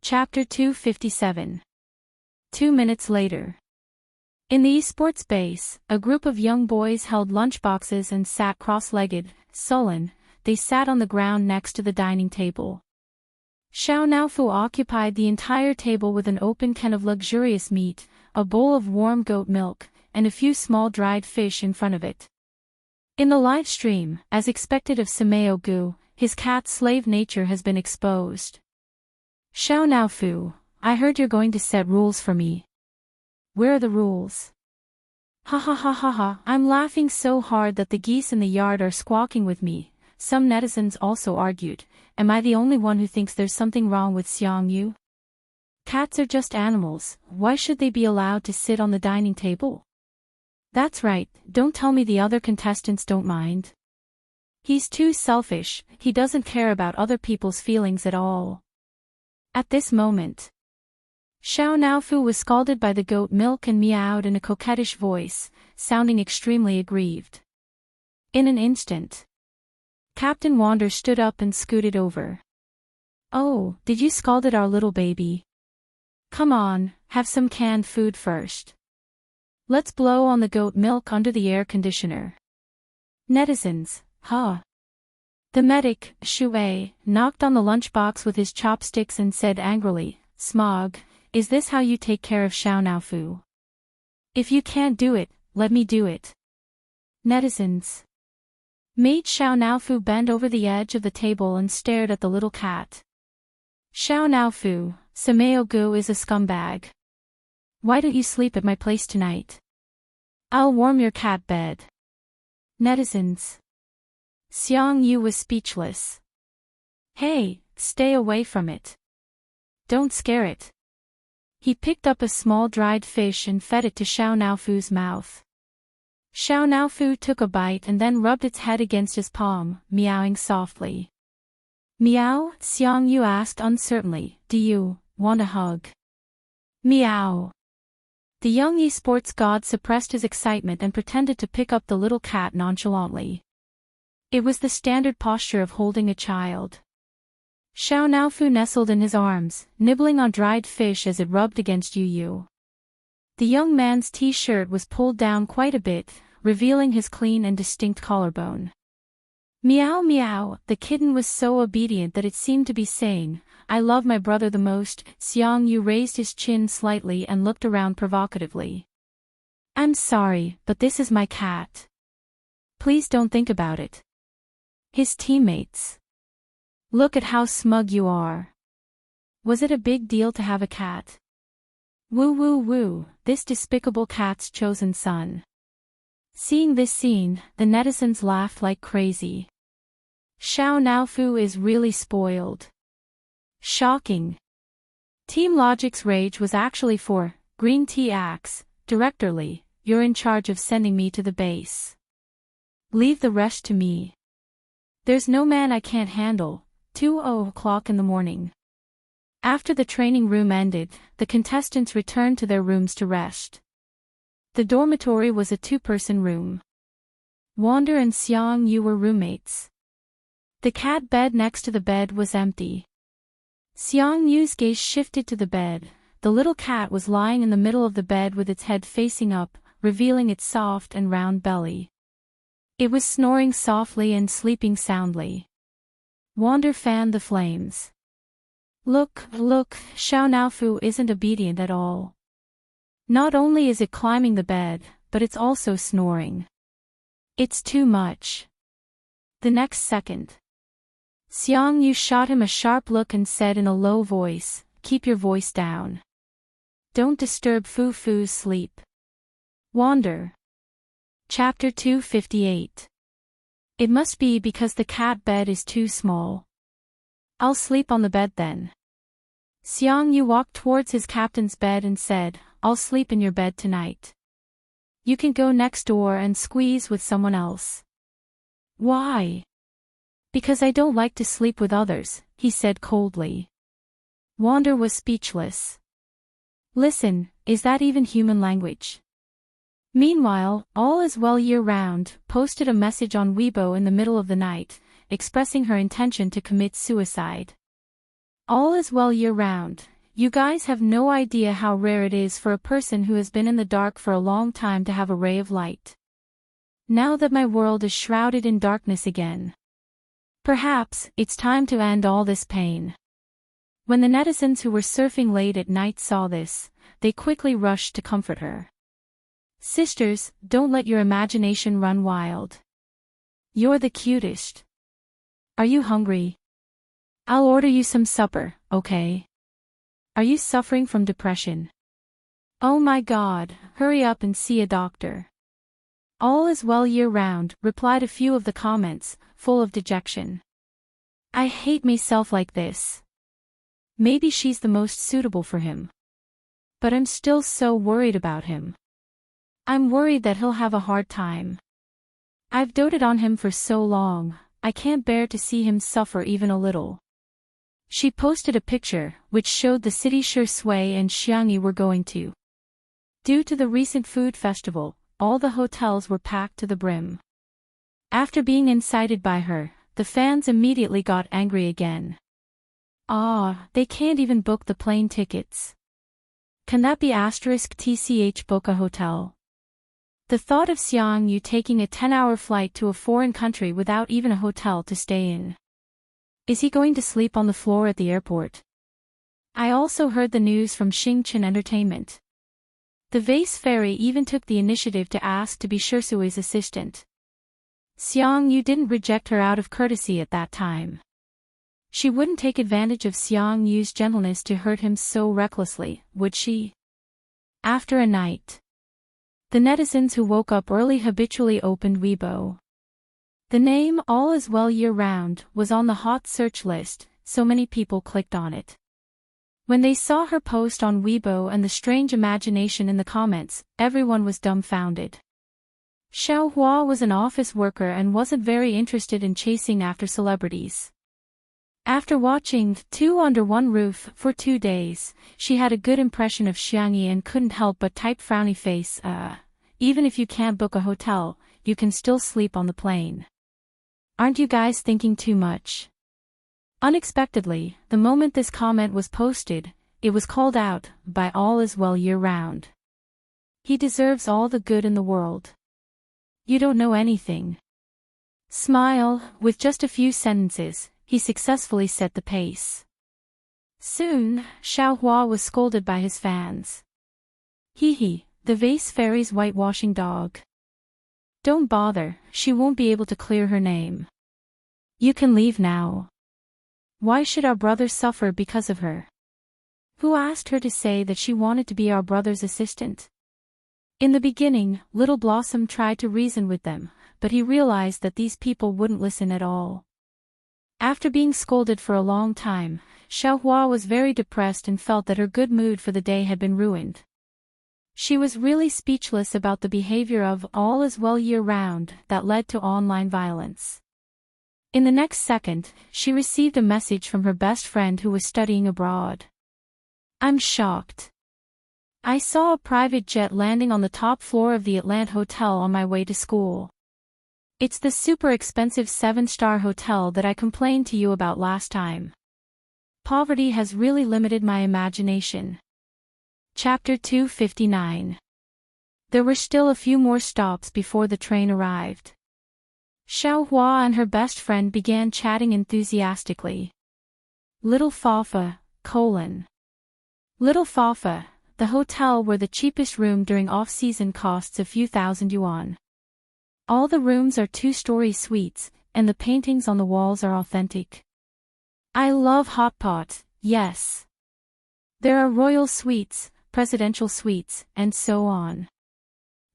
Chapter 257. 2 minutes later. In the esports base, a group of young boys held lunchboxes and sat cross-legged, sullen. They sat on the ground next to the dining table. Xiao Naofu occupied the entire table with an open can of luxurious meat, a bowl of warm goat milk, and a few small dried fish in front of it. In the live stream, as expected of Sameo Gu, his cat's slave nature has been exposed. Xiao Naofu, I heard you're going to set rules for me. Where are the rules? Ha ha ha ha ha, I'm laughing so hard that the geese in the yard are squawking with me. Some netizens also argued, am I the only one who thinks there's something wrong with Xiang Yu? Cats are just animals, why should they be allowed to sit on the dining table? That's right, don't tell me the other contestants don't mind. He's too selfish, he doesn't care about other people's feelings at all. At this moment, Xiao Naofu was scalded by the goat milk and meowed in a coquettish voice, sounding extremely aggrieved. In an instant, Captain Wander stood up and scooted over. Oh, did you scald our little baby? Come on, have some canned food first. Let's blow on the goat milk under the air conditioner. Netizens, huh? The medic, Shui, knocked on the lunchbox with his chopsticks and said angrily, Smog, is this how you take care of Xiao Naofu? If you can't do it, let me do it. Netizens made Xiao Naofu bend over the edge of the table and stared at the little cat. Xiao Naofu, Sameo Gu is a scumbag. Why don't you sleep at my place tonight? I'll warm your cat bed. Netizens. Xiang Yu was speechless. Hey, stay away from it. Don't scare it. He picked up a small dried fish and fed it to Xiao Naofu's mouth. Xiao Naofu took a bite and then rubbed its head against his palm, meowing softly. Meow, Xiang Yu asked uncertainly, do you want a hug? Meow. The young esports god suppressed his excitement and pretended to pick up the little cat nonchalantly. It was the standard posture of holding a child. Xiao Naofu nestled in his arms, nibbling on dried fish as it rubbed against Yu. The young man's t-shirt was pulled down quite a bit, revealing his clean and distinct collarbone. Meow meow, the kitten was so obedient that it seemed to be saying, I love my brother the most. Xiang Yu raised his chin slightly and looked around provocatively. I'm sorry, but this is my cat. Please don't think about it. His teammates. Look at how smug you are. Was it a big deal to have a cat? Woo woo woo, this despicable cat's chosen son. Seeing this scene, the netizens laughed like crazy. Xiao Naofu is really spoiled. Shocking. Team Logic's rage was actually for, Green Tea Axe, Directorly, you're in charge of sending me to the base. Leave the rest to me. There's no man I can't handle. 2:00 in the morning. After the training room ended, the contestants returned to their rooms to rest. The dormitory was a 2-person room. Wander and Xiang Yu were roommates. The cat bed next to the bed was empty. Xiang Yu's gaze shifted to the bed. The little cat was lying in the middle of the bed with its head facing up, revealing its soft and round belly. It was snoring softly and sleeping soundly. Wander fanned the flames. Look, Xiao Naofu isn't obedient at all. Not only is it climbing the bed, but it's also snoring. It's too much. The next second, Xiang Yu shot him a sharp look and said in a low voice, keep your voice down. Don't disturb Fufu's sleep. Wander. Chapter 258. It must be because the cat bed is too small. I'll sleep on the bed then. Xiang Yu walked towards his captain's bed and said, I'll sleep in your bed tonight. You can go next door and squeeze with someone else. Why? Because I don't like to sleep with others, he said coldly. Wander was speechless. Listen, is that even human language? Meanwhile, All Is Well Year Round posted a message on Weibo in the middle of the night, expressing her intention to commit suicide. All is well year round, You guys have no idea how rare it is for a person who has been in the dark for a long time to have a ray of light. Now that my world is shrouded in darkness again. Perhaps it's time to end all this pain. When the netizens who were surfing late at night saw this, they quickly rushed to comfort her. Sisters, don't let your imagination run wild. You're the cutest. Are you hungry? I'll order you some supper, okay? Are you suffering from depression? Oh my God, hurry up and see a doctor. All is well year-round, replied a few of the comments, full of dejection. I hate myself like this. Maybe she's the most suitable for him. But I'm still so worried about him. I'm worried that he'll have a hard time. I've doted on him for so long, I can't bear to see him suffer even a little. She posted a picture, which showed the city Shui and Xiangyi were going to. Due to the recent food festival, all the hotels were packed to the brim. After being incited by her, the fans immediately got angry again. They can't even book the plane tickets. Can that be *tch book a hotel? The thought of Xiangyu taking a 10-hour flight to a foreign country without even a hotel to stay in. Is he going to sleep on the floor at the airport? I also heard the news from Xingchen Entertainment. The Vase Fairy even took the initiative to ask to be Shirsui's assistant. Xiangyu didn't reject her out of courtesy at that time. She wouldn't take advantage of Xiangyu's gentleness to hurt him so recklessly, would she? After a night. The netizens who woke up early habitually opened Weibo. The name All Is Well Year-Round was on the hot search list, so many people clicked on it. When they saw her post on Weibo and the strange imagination in the comments, everyone was dumbfounded. Xiao Hua was an office worker and wasn't very interested in chasing after celebrities. After watching Two Under One Roof for 2 days, she had a good impression of Xiangyi and couldn't help but type frowny face, even if you can't book a hotel, you can still sleep on the plane. Aren't you guys thinking too much? Unexpectedly, the moment this comment was posted, it was called out by All Is Well Year-Round. He deserves all the good in the world. You don't know anything. Smile, with just a few sentences, he successfully set the pace. Soon, Xiao Hua was scolded by his fans. Hee, the Vase Fairy's whitewashing dog. Don't bother, she won't be able to clear her name. You can leave now. Why should our brother suffer because of her? Who asked her to say that she wanted to be our brother's assistant? In the beginning, Little Blossom tried to reason with them, but he realized that these people wouldn't listen at all. After being scolded for a long time, Xiao Hua was very depressed and felt that her good mood for the day had been ruined. She was really speechless about the behavior of All Is Well Year-Round that led to online violence. In the next second, she received a message from her best friend who was studying abroad. I'm shocked. I saw a private jet landing on the top floor of the Atlant Hotel on my way to school. It's the super expensive 7-star hotel that I complained to you about last time. Poverty has really limited my imagination. Chapter 259. There were still a few more stops before the train arrived. Xiao Hua and her best friend began chatting enthusiastically. Little Fafa, Little Fafa, the hotel where the cheapest room during off-season costs a few thousand yuan. All the rooms are 2-story suites, and the paintings on the walls are authentic. I love hot pot, yes. There are royal suites, presidential suites, and so on.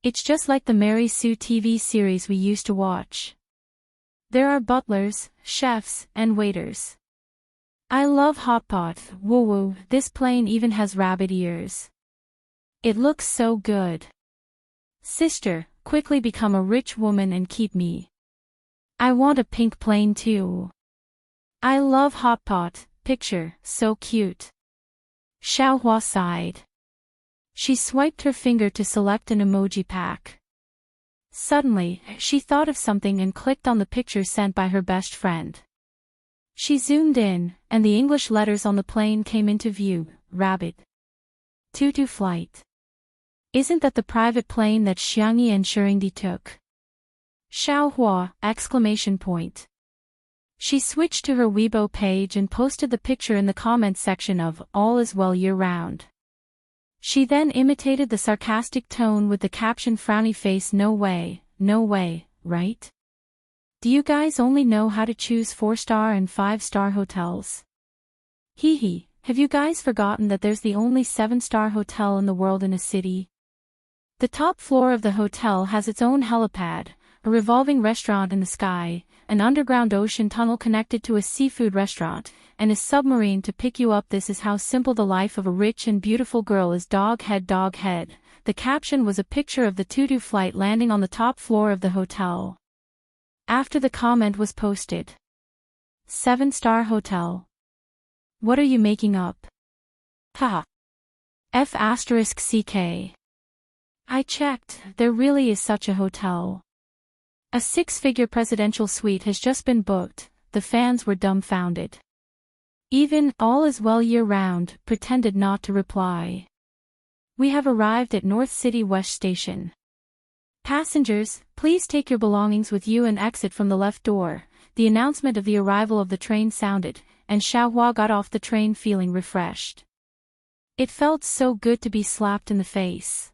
It's just like the Mary Sue TV series we used to watch. There are butlers, chefs, and waiters. I love hot pot, woo-woo, this plane even has rabbit ears. It looks so good. Sister, quickly become a rich woman and keep me. I want a pink plane too. I love hot pot, picture, so cute. Xiao Hua sighed. She swiped her finger to select an emoji pack. Suddenly, she thought of something and clicked on the picture sent by her best friend. She zoomed in, and the English letters on the plane came into view, rabbit. Tutu flight. Isn't that the private plane that Xiangyi and Shirindi took? Xiaohua! Exclamation point. She switched to her Weibo page and posted the picture in the comments section of "All is well year-round." She then imitated the sarcastic tone with the caption "Frowny face, no way, right? Do you guys only know how to choose 4-star and 5-star hotels? Hee, have you guys forgotten that there's the only 7-star hotel in the world in a city? The top floor of the hotel has its own helipad, a revolving restaurant in the sky, an underground ocean tunnel connected to a seafood restaurant, and a submarine to pick you up. This is how simple the life of a rich and beautiful girl is. Dog head. The caption was a picture of the Tutu flight landing on the top floor of the hotel. After the comment was posted. 7-star hotel. What are you making up? Haha. F***ck. I checked, there really is such a hotel. A 6-figure presidential suite has just been booked. The fans were dumbfounded. Even "All is well year-round" pretended not to reply. We have arrived at North City West Station. Passengers, please take your belongings with you and exit from the left door. The announcement of the arrival of the train sounded, and Xiaohua got off the train feeling refreshed. It felt so good to be slapped in the face.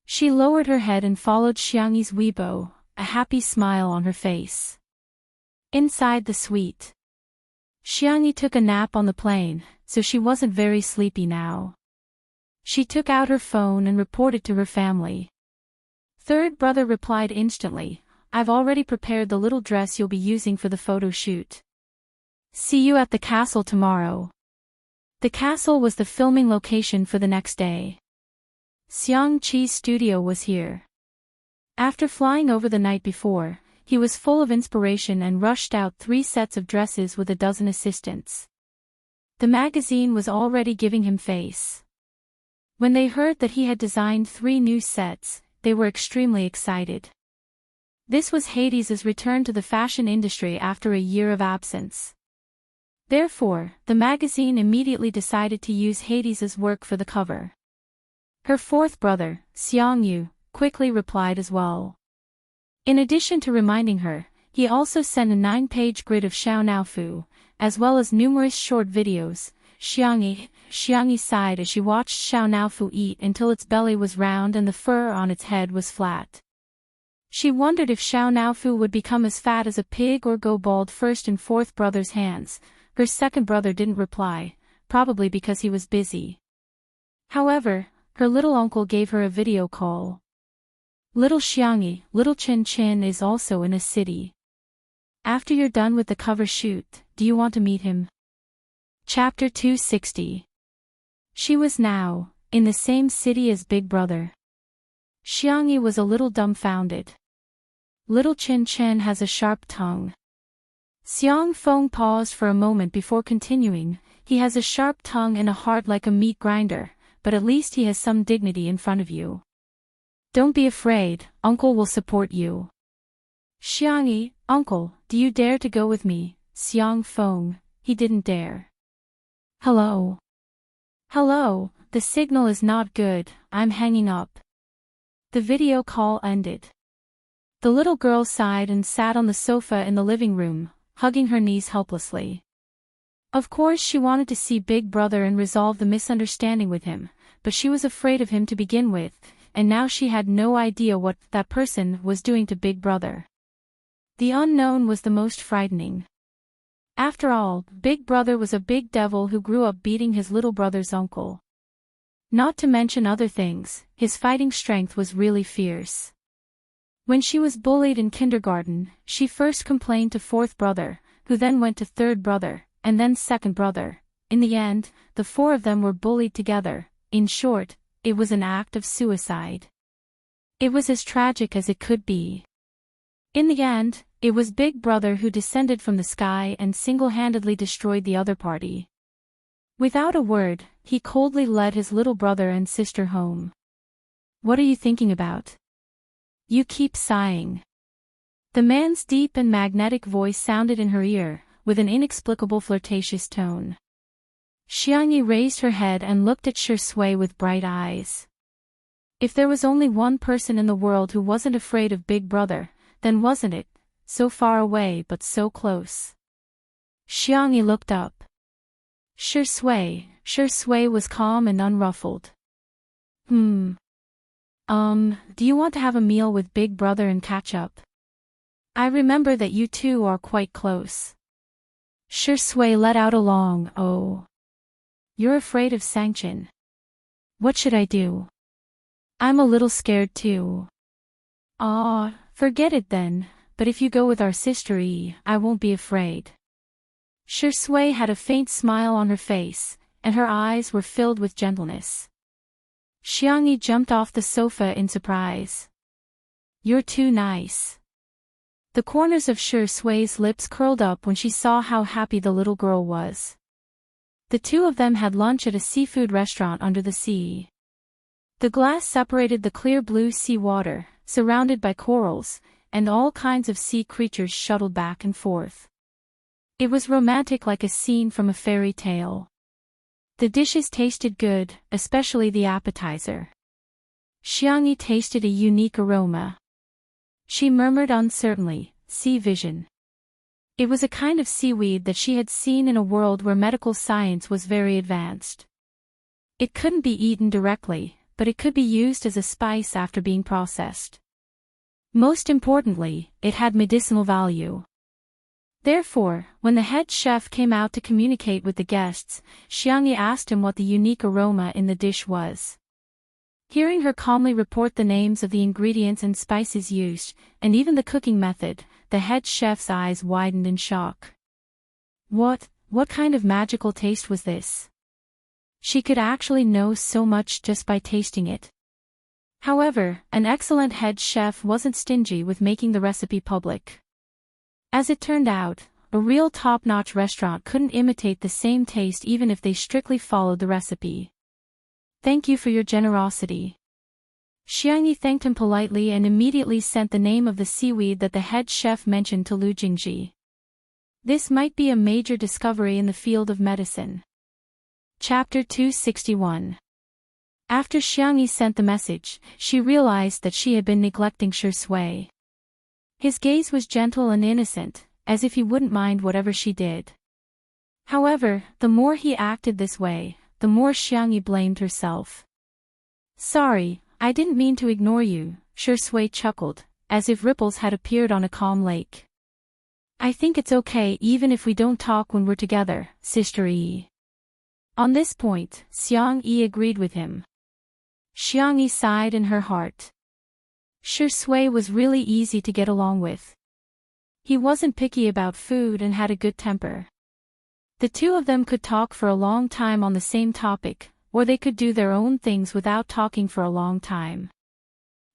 She lowered her head and followed Xiangyi's Weibo, a happy smile on her face. Inside the suite. Xiangyi took a nap on the plane, so she wasn't very sleepy now. She took out her phone and reported to her family. Third brother replied instantly, "I've already prepared the little dress you'll be using for the photo shoot. See you at the castle tomorrow." The castle was the filming location for the next day. Xiang Qi's studio was here. After flying over the night before, he was full of inspiration and rushed out 3 sets of dresses with a dozen assistants. The magazine was already giving him face. When they heard that he had designed 3 new sets, they were extremely excited. This was Hades' return to the fashion industry after a year of absence. Therefore, the magazine immediately decided to use Hades' work for the cover. Her fourth brother, Xiangyu, quickly replied as well. In addition to reminding her, he also sent a 9-page grid of Xiao Naofu, as well as numerous short videos. Xiangyi sighed as she watched Xiao Naofu eat until its belly was round and the fur on its head was flat. She wondered if Xiao Naofu would become as fat as a pig or go bald. First and fourth brother's hands. Her second brother didn't reply, probably because he was busy. However, her little uncle gave her a video call. Little Xiangyi, little Chin Chin is also in a city. After you're done with the cover shoot, do you want to meet him? Chapter 260. She was now in the same city as Big Brother. Xiangyi was a little dumbfounded. Little Chin Chin has a sharp tongue. Xiang Feng paused for a moment before continuing. He has a sharp tongue and a heart like a meat grinder, but at least he has some dignity in front of you. Don't be afraid, uncle will support you. Xiangyi, uncle, do you dare to go with me? Xiang Feng, he didn't dare. Hello. Hello, the signal is not good, I'm hanging up. The video call ended. The little girl sighed and sat on the sofa in the living room, hugging her knees helplessly. Of course she wanted to see Big Brother and resolve the misunderstanding with him, but she was afraid of him to begin with, and now she had no idea what that person was doing to Big Brother. The unknown was the most frightening. After all, Big Brother was a big devil who grew up beating his little brother's uncle. Not to mention other things, his fighting strength was really fierce. When she was bullied in kindergarten, she first complained to fourth brother, who then went to third brother, and then second brother. In the end, the 4 of them were bullied together. In short, it was an act of suicide. It was as tragic as it could be. In the end, it was Big Brother who descended from the sky and single-handedly destroyed the other party. Without a word, he coldly led his little brother and sister home. What are you thinking about? You keep sighing. The man's deep and magnetic voice sounded in her ear, with an inexplicable flirtatious tone. Xiangyi raised her head and looked at Shui with bright eyes. If there was only one person in the world who wasn't afraid of Big Brother, then wasn't it, so far away but so close. Xiangyi looked up. Shui was calm and unruffled. Do you want to have a meal with Big Brother and catch up? I remember that you two are quite close. Shui let out a long, oh. You're afraid of sanction. What should I do? I'm a little scared too. Forget it then, but if you go with our sister E, I won't be afraid. Shui had a faint smile on her face, and her eyes were filled with gentleness. Xiangyi jumped off the sofa in surprise. You're too nice. The corners of Shui's lips curled up when she saw how happy the little girl was. The two of them had lunch at a seafood restaurant under the sea. The glass separated the clear blue sea water, surrounded by corals, and all kinds of sea creatures shuttled back and forth. It was romantic like a scene from a fairy tale. The dishes tasted good, especially the appetizer. Xiangyi tasted a unique aroma. She murmured uncertainly, sea vision. It was a kind of seaweed that she had seen in a world where medical science was very advanced. It couldn't be eaten directly, but it could be used as a spice after being processed. Most importantly, it had medicinal value. Therefore, when the head chef came out to communicate with the guests, Xiangyi asked him what the unique aroma in the dish was. Hearing her calmly report the names of the ingredients and spices used, and even the cooking method, the head chef's eyes widened in shock. What kind of magical taste was this? She could actually know so much just by tasting it. However, an excellent head chef wasn't stingy with making the recipe public. As it turned out, a real top-notch restaurant couldn't imitate the same taste even if they strictly followed the recipe. Thank you for your generosity. Xiangyi thanked him politely and immediately sent the name of the seaweed that the head chef mentioned to Lu Jingji. This might be a major discovery in the field of medicine. Chapter 261. After Xiangyi sent the message, she realized that she had been neglecting Shui. His gaze was gentle and innocent, as if he wouldn't mind whatever she did. However, the more he acted this way, the more Xiangyi blamed herself. Sorry, I didn't mean to ignore you, Shui chuckled, as if ripples had appeared on a calm lake. I think it's okay even if we don't talk when we're together, Sister Yi. On this point, Xiangyi agreed with him. Xiangyi sighed in her heart. Shui was really easy to get along with. He wasn't picky about food and had a good temper. The two of them could talk for a long time on the same topic, or they could do their own things without talking for a long time.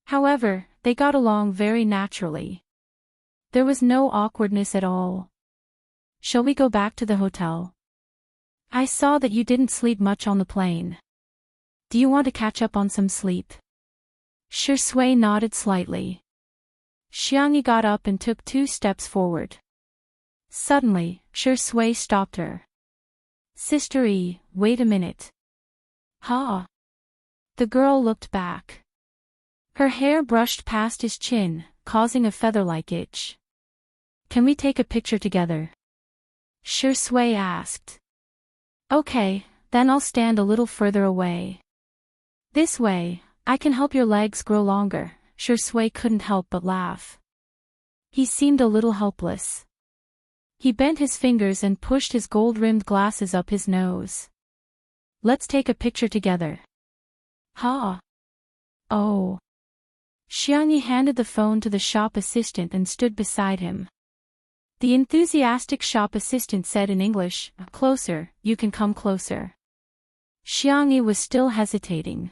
However, they got along very naturally. There was no awkwardness at all. Shall we go back to the hotel? I saw that you didn't sleep much on the plane. Do you want to catch up on some sleep? Shui nodded slightly. Xiangyi got up and took 2 steps forward. Suddenly, Shui stopped her. Sister E, wait a minute. Ha! The girl looked back. Her hair brushed past his chin, causing a feather-like itch. Can we take a picture together? Shui asked. Okay, then I'll stand a little further away. This way, I can help your legs grow longer. Shui couldn't help but laugh. He seemed a little helpless. He bent his fingers and pushed his gold-rimmed glasses up his nose. Let's take a picture together. Ha! Oh. Xiangyi handed the phone to the shop assistant and stood beside him. The enthusiastic shop assistant said in English, Closer, you can come closer. Xiangyi was still hesitating.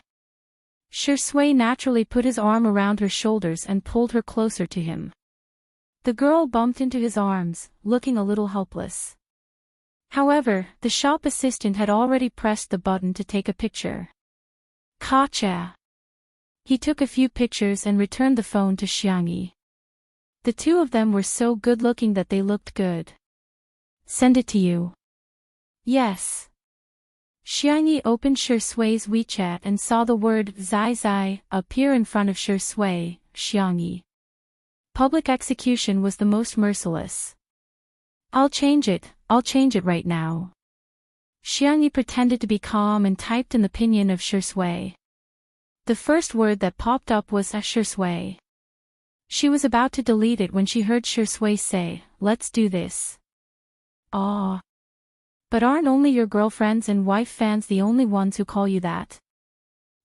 Shui naturally put his arm around her shoulders and pulled her closer to him. The girl bumped into his arms, looking a little helpless. However, the shop assistant had already pressed the button to take a picture. Gotcha! He took a few pictures and returned the phone to Xiangyi. The two of them were so good-looking that they looked good. Send it to you. Yes. Xiangyi opened Shi Sui's WeChat and saw the word Zai Zai appear in front of Shi Sui. Xiangyi. Public execution was the most merciless. I'll change it right now. Xiangyi pretended to be calm and typed in the pinyin of Shi Sui. The first word that popped up was Shi Sui. She was about to delete it when she heard Shi Sui say, "Let's do this." "Ah. But aren't only your girlfriends and wife fans the only ones who call you that?"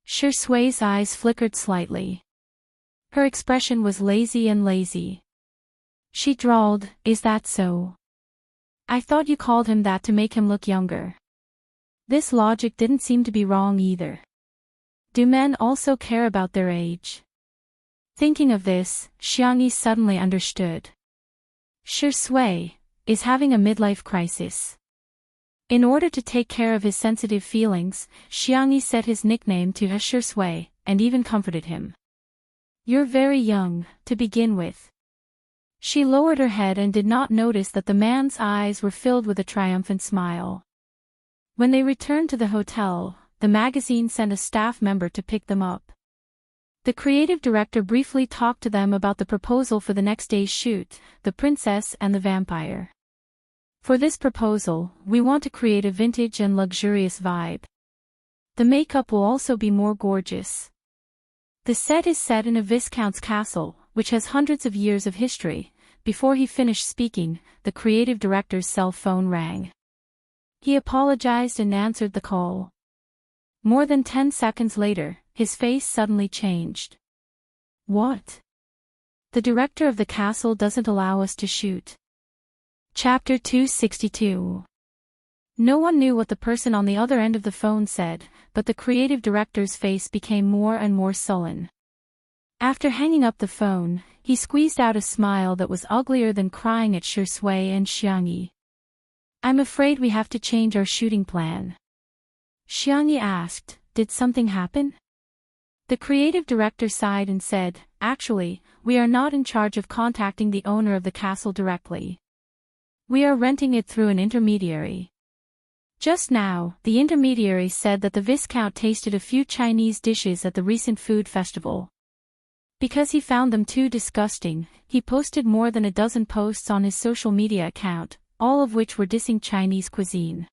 Shi Sui's eyes flickered slightly. Her expression was lazy. She drawled, "Is that so? I thought you called him that to make him look younger." This logic didn't seem to be wrong either. Do men also care about their age? Thinking of this, Xiangyi suddenly understood. Shi Sui is having a midlife crisis. In order to take care of his sensitive feelings, Xiangyi set his nickname to Shi Sui, and even comforted him. "You're very young, to begin with." She lowered her head and did not notice that the man's eyes were filled with a triumphant smile. When they returned to the hotel, the magazine sent a staff member to pick them up. The creative director briefly talked to them about the proposal for the next day's shoot, The Princess and the Vampire. "For this proposal, we want to create a vintage and luxurious vibe. The makeup will also be more gorgeous. The set is set in a viscount's castle, which has hundreds of years of history." Before he finished speaking, the creative director's cell phone rang. He apologized and answered the call. More than 10 seconds later, his face suddenly changed. "What? The director of the castle doesn't allow us to shoot." Chapter 262. No one knew what the person on the other end of the phone said, but the creative director's face became more and more sullen. After hanging up the phone, he squeezed out a smile that was uglier than crying at Shi Sui and Xiangyi. "I'm afraid we have to change our shooting plan." Xiangyi asked, "Did something happen?" The creative director sighed and said, "Actually, we are not in charge of contacting the owner of the castle directly. We are renting it through an intermediary. Just now, the intermediary said that the Viscount tasted a few Chinese dishes at the recent food festival. Because he found them too disgusting, he posted more than a dozen posts on his social media account, all of which were dissing Chinese cuisine.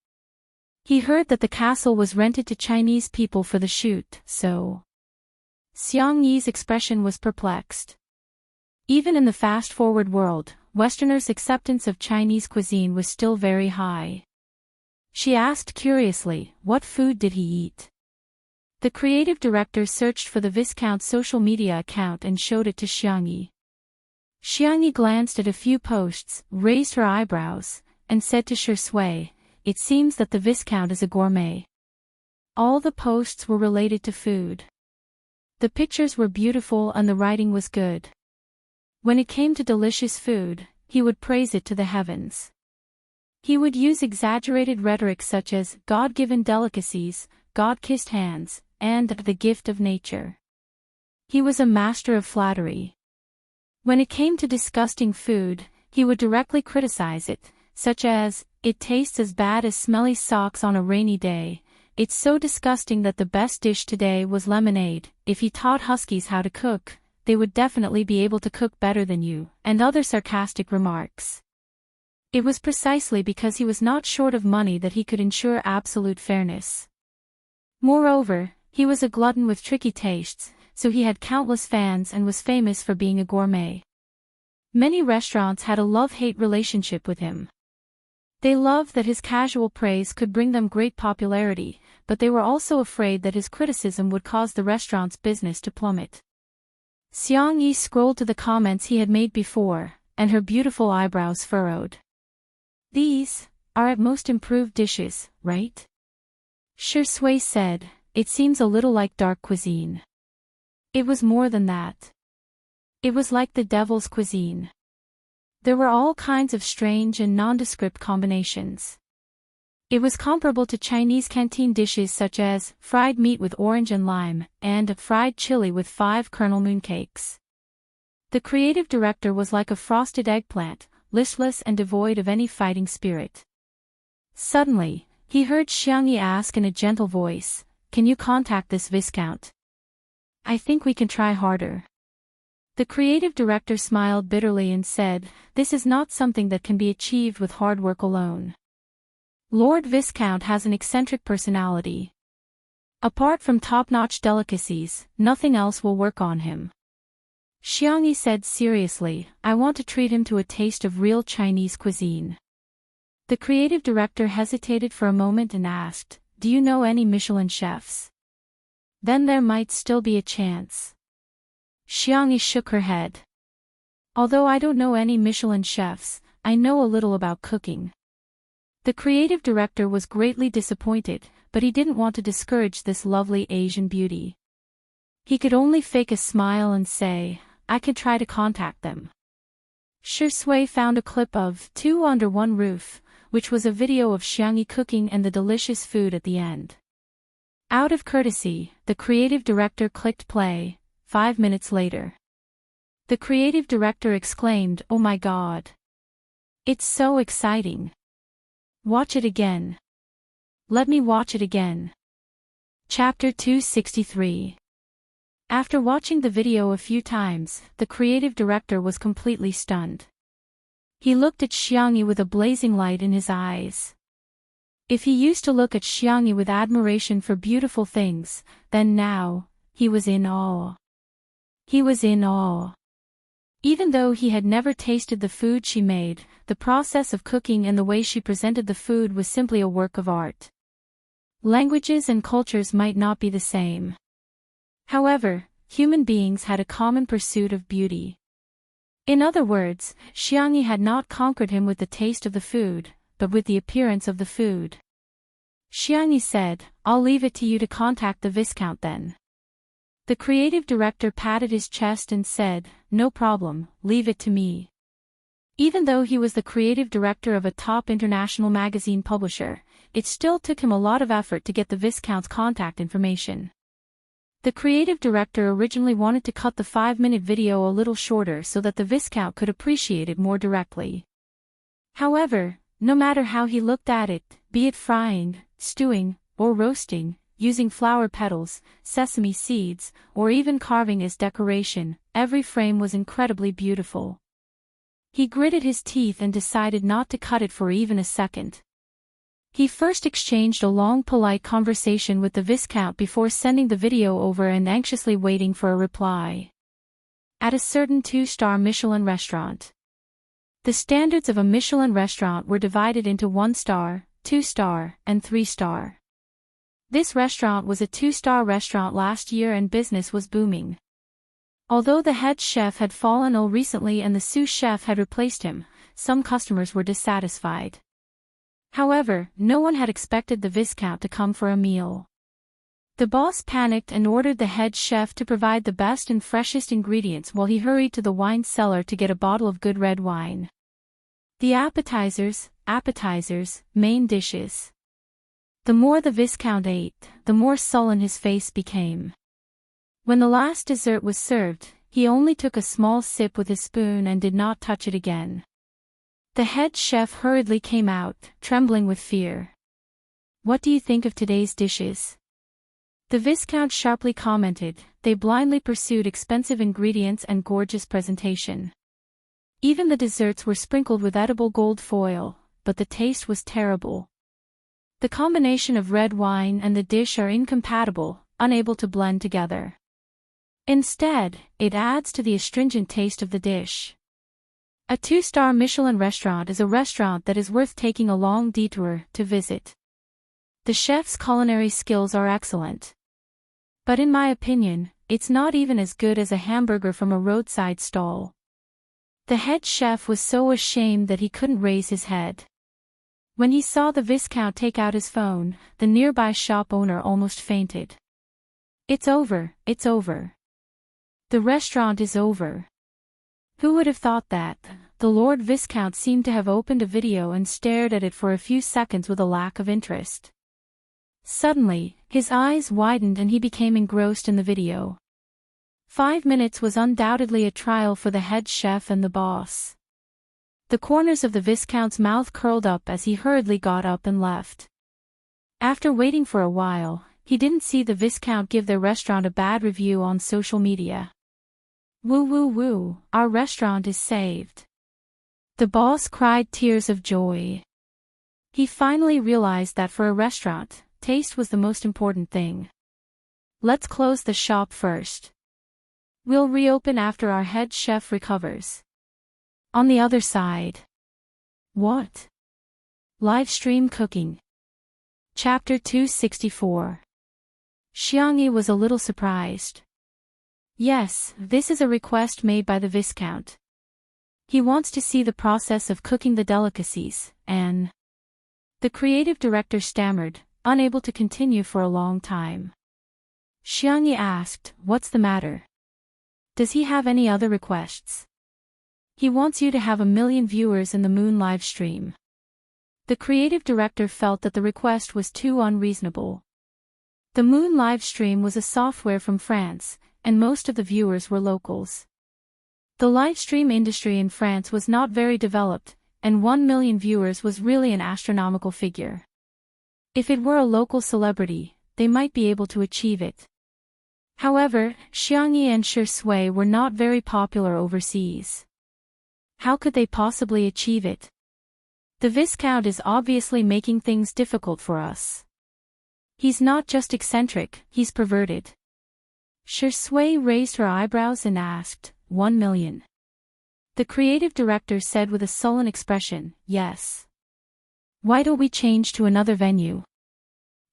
He heard that the castle was rented to Chinese people for the shoot, so..." Xiangyi's expression was perplexed. Even in the fast-forward world, Westerners' acceptance of Chinese cuisine was still very high. She asked curiously, "What food did he eat?" The creative director searched for the Viscount's social media account and showed it to Xiangyi. Xiangyi glanced at a few posts, raised her eyebrows, and said to Shi Sui, "It seems that the Viscount is a gourmet." All the posts were related to food. The pictures were beautiful and the writing was good. When it came to delicious food, he would praise it to the heavens. He would use exaggerated rhetoric such as God-given delicacies, God-kissed hands, and the gift of nature. He was a master of flattery. When it came to disgusting food, he would directly criticize it, such as, "It tastes as bad as smelly socks on a rainy day. It's so disgusting that the best dish today was lemonade. If he taught huskies how to cook, they would definitely be able to cook better than you," and other sarcastic remarks. It was precisely because he was not short of money that he could ensure absolute fairness. Moreover, he was a glutton with tricky tastes, so he had countless fans and was famous for being a gourmet. Many restaurants had a love-hate relationship with him. They loved that his casual praise could bring them great popularity, but they were also afraid that his criticism would cause the restaurant's business to plummet. Xiangyi scrolled to the comments he had made before, and her beautiful eyebrows furrowed. "These are at most improved dishes, right?" Shi Sui said, "It seems a little like dark cuisine." It was more than that. It was like the devil's cuisine. There were all kinds of strange and nondescript combinations. It was comparable to Chinese canteen dishes such as fried meat with orange and lime, and fried chili with 5-kernel mooncakes. The creative director was like a frosted eggplant, listless and devoid of any fighting spirit. Suddenly, he heard Xiangyi ask in a gentle voice, "Can you contact this Viscount? I think we can try harder." The creative director smiled bitterly and said, "This is not something that can be achieved with hard work alone. Lord Viscount has an eccentric personality. Apart from top-notch delicacies, nothing else will work on him." Xiangyi said seriously, "I want to treat him to a taste of real Chinese cuisine." The creative director hesitated for a moment and asked, "Do you know any Michelin chefs? Then there might still be a chance." Xiangyi shook her head. "Although I don't know any Michelin chefs, I know a little about cooking." The creative director was greatly disappointed, but he didn't want to discourage this lovely Asian beauty. He could only fake a smile and say, "I could try to contact them." Shi Sui found a clip of Two Under One Roof, which was a video of Xiangyi cooking and the delicious food at the end. Out of courtesy, the creative director clicked play. 5 minutes later, the creative director exclaimed, "Oh my God! It's so exciting! Watch it again. Let me watch it again." Chapter 263. After watching the video a few times, the creative director was completely stunned. He looked at Xiangyi with a blazing light in his eyes. If he used to look at Xiangyi with admiration for beautiful things, then now, he was in awe. He was in awe. Even though he had never tasted the food she made, the process of cooking and the way she presented the food was simply a work of art. Languages and cultures might not be the same. However, human beings had a common pursuit of beauty. In other words, Xiangyi had not conquered him with the taste of the food, but with the appearance of the food. Xiangyi said, "I'll leave it to you to contact the Viscount then." The creative director patted his chest and said, "No problem, leave it to me." Even though he was the creative director of a top international magazine publisher, it still took him a lot of effort to get the Viscount's contact information. The creative director originally wanted to cut the 5-minute video a little shorter so that the Viscount could appreciate it more directly. However, no matter how he looked at it, be it frying, stewing, or roasting, using flower petals, sesame seeds, or even carving as decoration, every frame was incredibly beautiful. He gritted his teeth and decided not to cut it for even a second. He first exchanged a long polite conversation with the Viscount before sending the video over and anxiously waiting for a reply. At a certain 2-star Michelin restaurant. The standards of a Michelin restaurant were divided into 1-star, 2-star, and 3-star. This restaurant was a 2-star restaurant last year and business was booming. Although the head chef had fallen ill recently and the sous chef had replaced him, some customers were dissatisfied. However, no one had expected the Viscount to come for a meal. The boss panicked and ordered the head chef to provide the best and freshest ingredients while he hurried to the wine cellar to get a bottle of good red wine. The appetizers, main dishes. The more the Viscount ate, the more sullen his face became. When the last dessert was served, he only took a small sip with his spoon and did not touch it again. The head chef hurriedly came out, trembling with fear. "What do you think of today's dishes?" The Viscount sharply commented, "They blindly pursued expensive ingredients and gorgeous presentation. Even the desserts were sprinkled with edible gold foil, but the taste was terrible. The combination of red wine and the dish are incompatible, unable to blend together. Instead, it adds to the astringent taste of the dish." A 2-star Michelin restaurant is a restaurant that is worth taking a long detour to visit. The chef's culinary skills are excellent. But in my opinion, it's not even as good as a hamburger from a roadside stall. The head chef was so ashamed that he couldn't raise his head. When he saw the Viscount take out his phone, the nearby shop owner almost fainted. It's over. The restaurant is over. Who would have thought that? The Lord Viscount seemed to have opened a video and stared at it for a few seconds with a lack of interest. Suddenly, his eyes widened and he became engrossed in the video. 5 minutes was undoubtedly a trial for the head chef and the boss. The corners of the Viscount's mouth curled up as he hurriedly got up and left. After waiting for a while, he didn't see the Viscount give their restaurant a bad review on social media. Woo woo woo, our restaurant is saved. The boss cried tears of joy. He finally realized that for a restaurant, taste was the most important thing. Let's close the shop first. We'll reopen after our head chef recovers. On the other side. What? Live stream cooking. Chapter 264. Xiangyi was a little surprised. Yes, this is a request made by the Viscount. He wants to see the process of cooking the delicacies, and... The creative director stammered, unable to continue for a long time. Xiangyi asked, "What's the matter? Does he have any other requests?" He wants you to have 1 million viewers in the Moon live stream. The creative director felt that the request was too unreasonable. The Moon live stream was a software from France, and most of the viewers were locals. The live stream industry in France was not very developed, and 1 million viewers was really an astronomical figure. If it were a local celebrity, they might be able to achieve it. However, Xiangyi and Shi Sui were not very popular overseas. How could they possibly achieve it? The Viscount is obviously making things difficult for us. He's not just eccentric, he's perverted. Shi Sui raised her eyebrows and asked, 1 million. The creative director said with a sullen expression, yes. Why don't we change to another venue?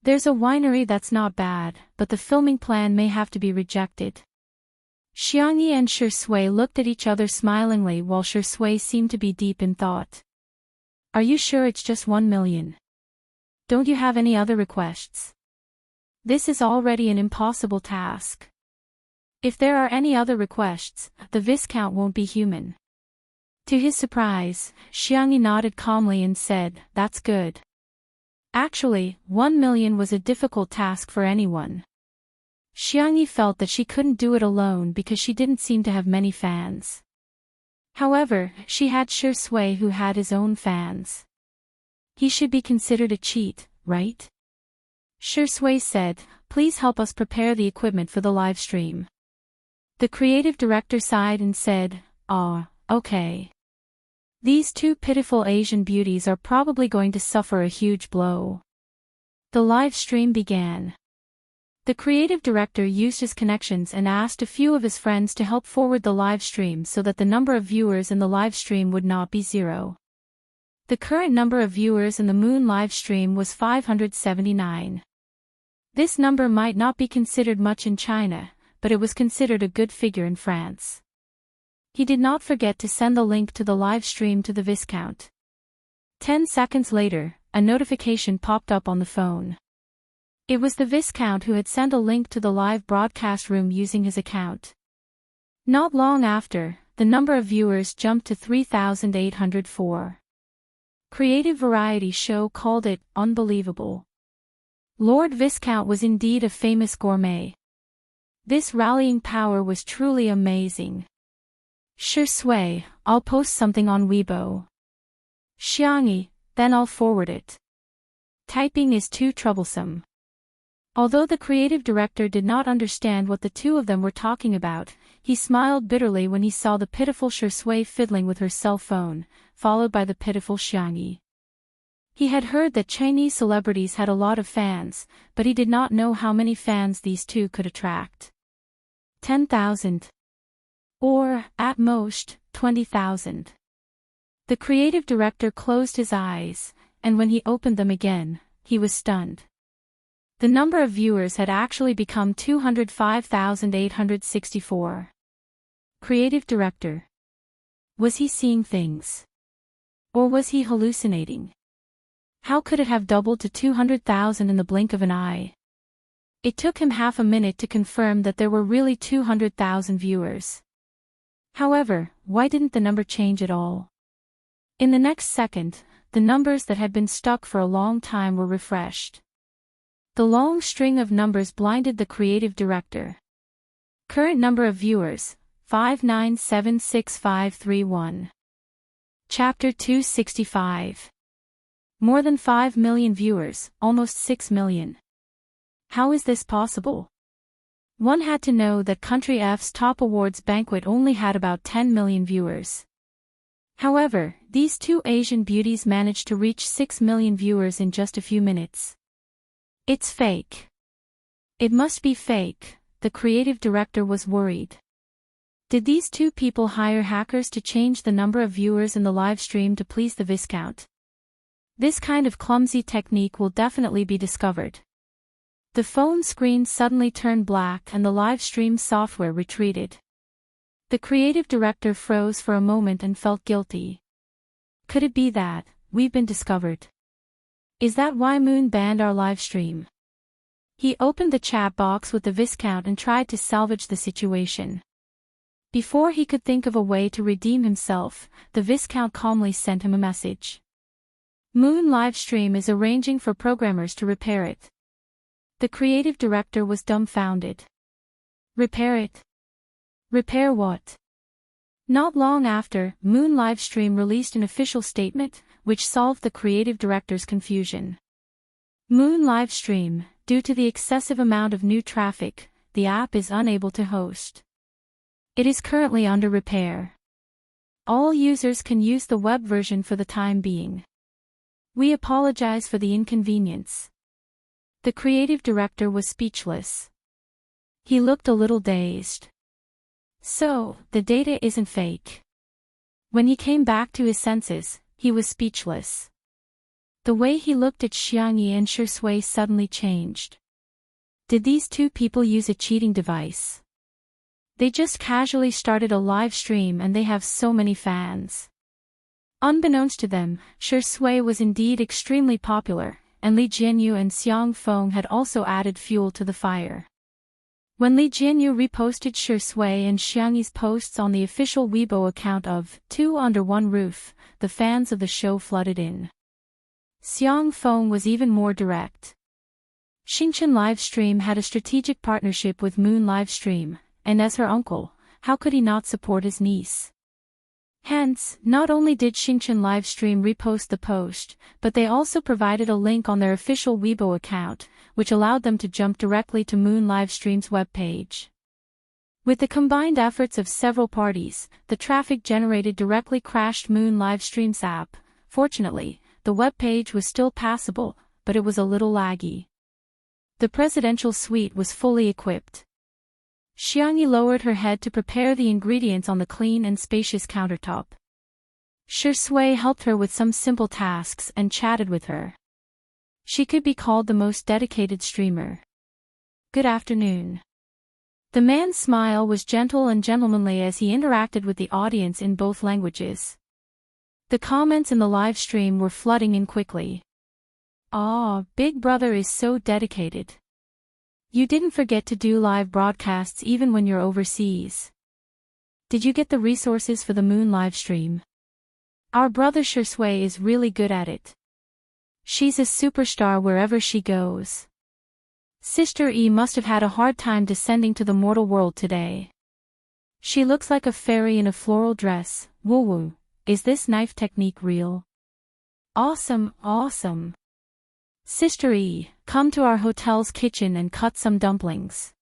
There's a winery that's not bad, but the filming plan may have to be rejected. Xiangyi and Shi Sui looked at each other smilingly while Shi Sui seemed to be deep in thought. Are you sure it's just 1 million? Don't you have any other requests? This is already an impossible task. If there are any other requests, the Viscount won't be human. To his surprise, Xiangyi nodded calmly and said, that's good. Actually, 1 million was a difficult task for anyone. Xiangyi felt that she couldn't do it alone because she didn't seem to have many fans. However, she had Shi Sui who had his own fans. He should be considered a cheat, right? Shi Sui said, please help us prepare the equipment for the live stream. The creative director sighed and said, okay. These two pitiful Asian beauties are probably going to suffer a huge blow. The live stream began. The creative director used his connections and asked a few of his friends to help forward the live stream so that the number of viewers in the live stream would not be 0. The current number of viewers in the Moon live stream was 579. This number might not be considered much in China, but it was considered a good figure in France. He did not forget to send the link to the live stream to the Viscount. 10 seconds later, a notification popped up on the phone. It was the Viscount who had sent a link to the live broadcast room using his account. Not long after, the number of viewers jumped to 3,804. Creative Variety Show called it unbelievable. Lord Viscount was indeed a famous gourmet. This rallying power was truly amazing. Shi Sui, I'll post something on Weibo. Xiangyi, then I'll forward it. Typing is too troublesome. Although the creative director did not understand what the two of them were talking about, he smiled bitterly when he saw the pitiful Shi Sui fiddling with her cell phone, followed by the pitiful Xiangyi. He had heard that Chinese celebrities had a lot of fans, but he did not know how many fans these two could attract. 10,000. Or, at most, 20,000. The creative director closed his eyes, and when he opened them again, he was stunned. The number of viewers had actually become 205,864. Creative director. Was he seeing things? Or was he hallucinating? How could it have doubled to 200,000 in the blink of an eye? It took him half a minute to confirm that there were really 200,000 viewers. However, why didn't the number change at all? In the next second, the numbers that had been stuck for a long time were refreshed. The long string of numbers blinded the creative director. Current number of viewers, 5976531. Chapter 265. More than 5 million viewers, almost 6 million. How is this possible? One had to know that Country F's top awards banquet only had about 10 million viewers. However, these two Asian beauties managed to reach 6 million viewers in just a few minutes. It's fake. It must be fake, the creative director was worried. Did these two people hire hackers to change the number of viewers in the live stream to please the Viscount? This kind of clumsy technique will definitely be discovered. The phone screen suddenly turned black and the live stream software retreated. The creative director froze for a moment and felt guilty. Could it be that we've been discovered? Is that why Moon banned our live stream? He opened the chat box with the Viscount and tried to salvage the situation. Before he could think of a way to redeem himself, the Viscount calmly sent him a message. Moon livestream is arranging for programmers to repair it. The creative director was dumbfounded. Repair it? Repair what? Not long after, Moon livestream released an official statement, which solved the creative director's confusion. Moon livestream, due to the excessive amount of new traffic, the app is unable to host. It is currently under repair. All users can use the web version for the time being. We apologize for the inconvenience. The creative director was speechless. He looked a little dazed. So, the data isn't fake. When he came back to his senses, he was speechless. The way he looked at Xiangyi and Shui suddenly changed. Did these two people use a cheating device? They just casually started a live stream and they have so many fans. Unbeknownst to them, Shui was indeed extremely popular, and Li Jianyu and Xiang Feng had also added fuel to the fire. When Li Jianyu reposted Shui and Xiangyi's posts on the official Weibo account of Two Under One Roof, the fans of the show flooded in. Xiang Feng was even more direct. Xingchen Livestream had a strategic partnership with Moon Livestream, and as her uncle, how could he not support his niece? Hence, not only did Xingchen Livestream repost the post, but they also provided a link on their official Weibo account, which allowed them to jump directly to Moon Livestream's webpage. With the combined efforts of several parties, the traffic generated directly crashed Moon Livestream's app. Fortunately, the webpage was still passable, but it was a little laggy. The presidential suite was fully equipped. Xiangyi lowered her head to prepare the ingredients on the clean and spacious countertop. Shui helped her with some simple tasks and chatted with her. She could be called the most dedicated streamer. Good afternoon. The man's smile was gentle and gentlemanly as he interacted with the audience in both languages. The comments in the live stream were flooding in quickly. "Ah, Big Brother is so dedicated. You didn't forget to do live broadcasts even when you're overseas. Did you get the resources for the Moon livestream? Our brother Shui is really good at it. She's a superstar wherever she goes. Sister E must have had a hard time descending to the mortal world today. She looks like a fairy in a floral dress. Woo woo, is this knife technique real? Awesome, awesome. Sister E, come to our hotel's kitchen and cut some dumplings.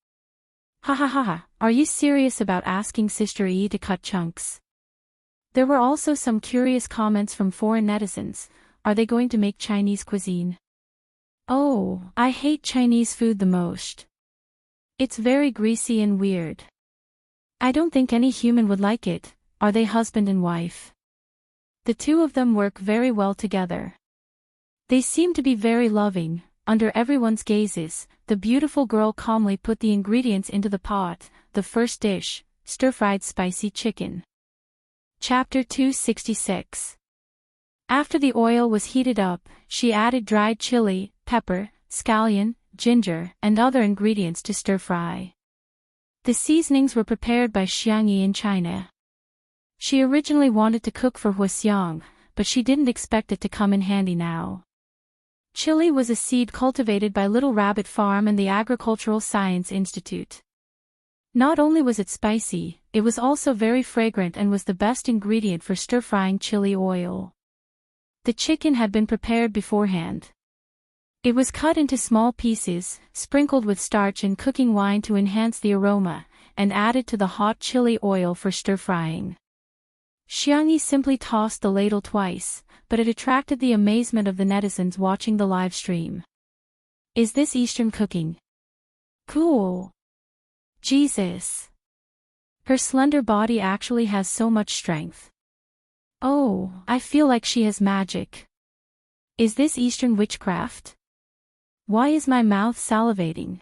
Ha ha ha ha, are you serious about asking Sister E to cut chunks? There were also some curious comments from foreign netizens. Are they going to make Chinese cuisine? Oh, I hate Chinese food the most. It's very greasy and weird. I don't think any human would like it. Are they husband and wife? The two of them work very well together. They seem to be very loving. Under everyone's gazes, the beautiful girl calmly put the ingredients into the pot. The first dish, stir-fried spicy chicken. Chapter 266. After the oil was heated up, she added dried chili, pepper, scallion, ginger, and other ingredients to stir-fry. The seasonings were prepared by Xiangyi in China. She originally wanted to cook for Huaxiang, but she didn't expect it to come in handy now. Chili was a seed cultivated by Little Rabbit Farm and the Agricultural Science Institute. Not only was it spicy, it was also very fragrant and was the best ingredient for stir-frying chili oil. The chicken had been prepared beforehand. It was cut into small pieces, sprinkled with starch and cooking wine to enhance the aroma, and added to the hot chili oil for stir-frying. Xiangyi simply tossed the ladle twice, but it attracted the amazement of the netizens watching the live stream. Is this Eastern cooking? Cool. Jesus. Her slender body actually has so much strength. Oh, I feel like she has magic. Is this Eastern witchcraft? Why is my mouth salivating?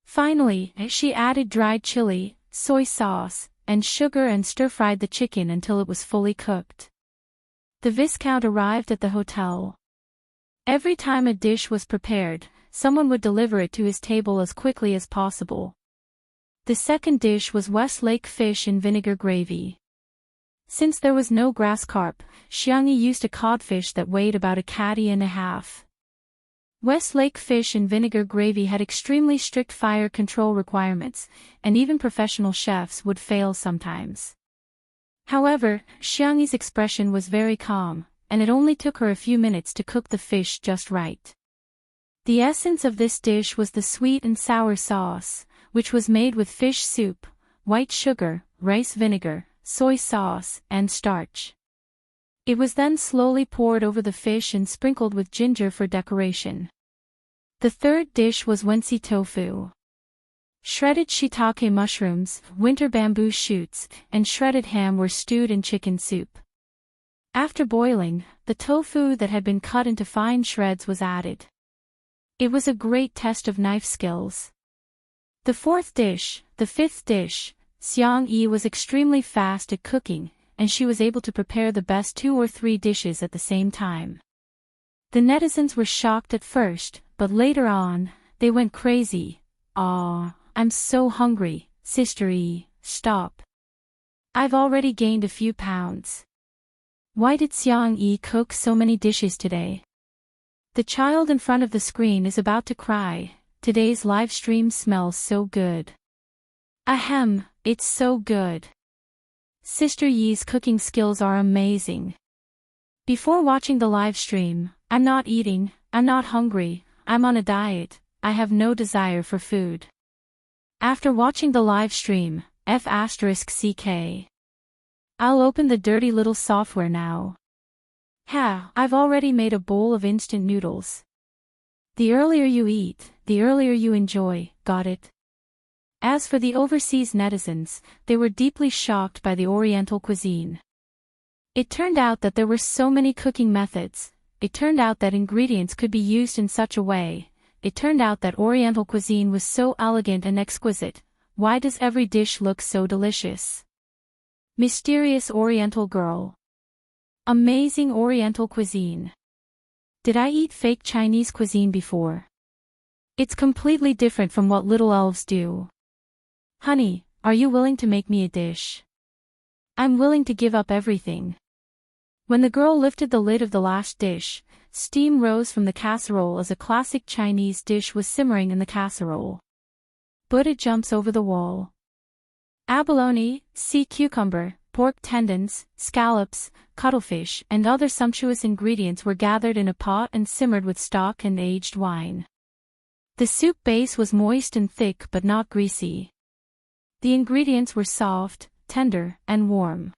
Finally, she added dried chili, soy sauce, and sugar and stir-fried the chicken until it was fully cooked. The Viscount arrived at the hotel. Every time a dish was prepared, someone would deliver it to his table as quickly as possible. The second dish was Westlake fish in vinegar gravy. Since there was no grass carp, Xiangyi used a codfish that weighed about a caddy and a half. Westlake fish in vinegar gravy had extremely strict fire control requirements, and even professional chefs would fail sometimes. However, Xiangyi's expression was very calm, and it only took her a few minutes to cook the fish just right. The essence of this dish was the sweet and sour sauce, which was made with fish soup, white sugar, rice vinegar, soy sauce, and starch. It was then slowly poured over the fish and sprinkled with ginger for decoration. The third dish was wensi tofu. Shredded shiitake mushrooms, winter bamboo shoots, and shredded ham were stewed in chicken soup. After boiling, the tofu that had been cut into fine shreds was added. It was a great test of knife skills. The fifth dish, Xiangyi was extremely fast at cooking, and she was able to prepare the best 2 or 3 dishes at the same time. The netizens were shocked at first, but later on, they went crazy. "Aw, I'm so hungry, Sister E, stop. I've already gained a few pounds. Why did Xiangyi cook so many dishes today?" The child in front of the screen is about to cry. Today's live stream smells so good. Ahem, it's so good. Sister Yi's cooking skills are amazing. Before watching the live stream, I'm not eating, I'm not hungry, I'm on a diet, I have no desire for food. After watching the live stream, F***CK. I'll open the dirty little software now. I've already made a bowl of instant noodles. The earlier you eat, the earlier you enjoy, got it? As for the overseas netizens, they were deeply shocked by the Oriental cuisine. It turned out that there were so many cooking methods, it turned out that ingredients could be used in such a way, it turned out that Oriental cuisine was so elegant and exquisite. Why does every dish look so delicious? Mysterious Oriental girl. Amazing Oriental cuisine. Did I eat fake Chinese cuisine before? It's completely different from what little elves do. Honey, are you willing to make me a dish? I'm willing to give up everything. When the girl lifted the lid of the last dish, steam rose from the casserole as a classic Chinese dish was simmering in the casserole. Buddha jumps over the wall. Abalone, sea cucumber, pork tendons, scallops, cuttlefish, and other sumptuous ingredients were gathered in a pot and simmered with stock and aged wine. The soup base was moist and thick but not greasy. The ingredients were soft, tender, and warm.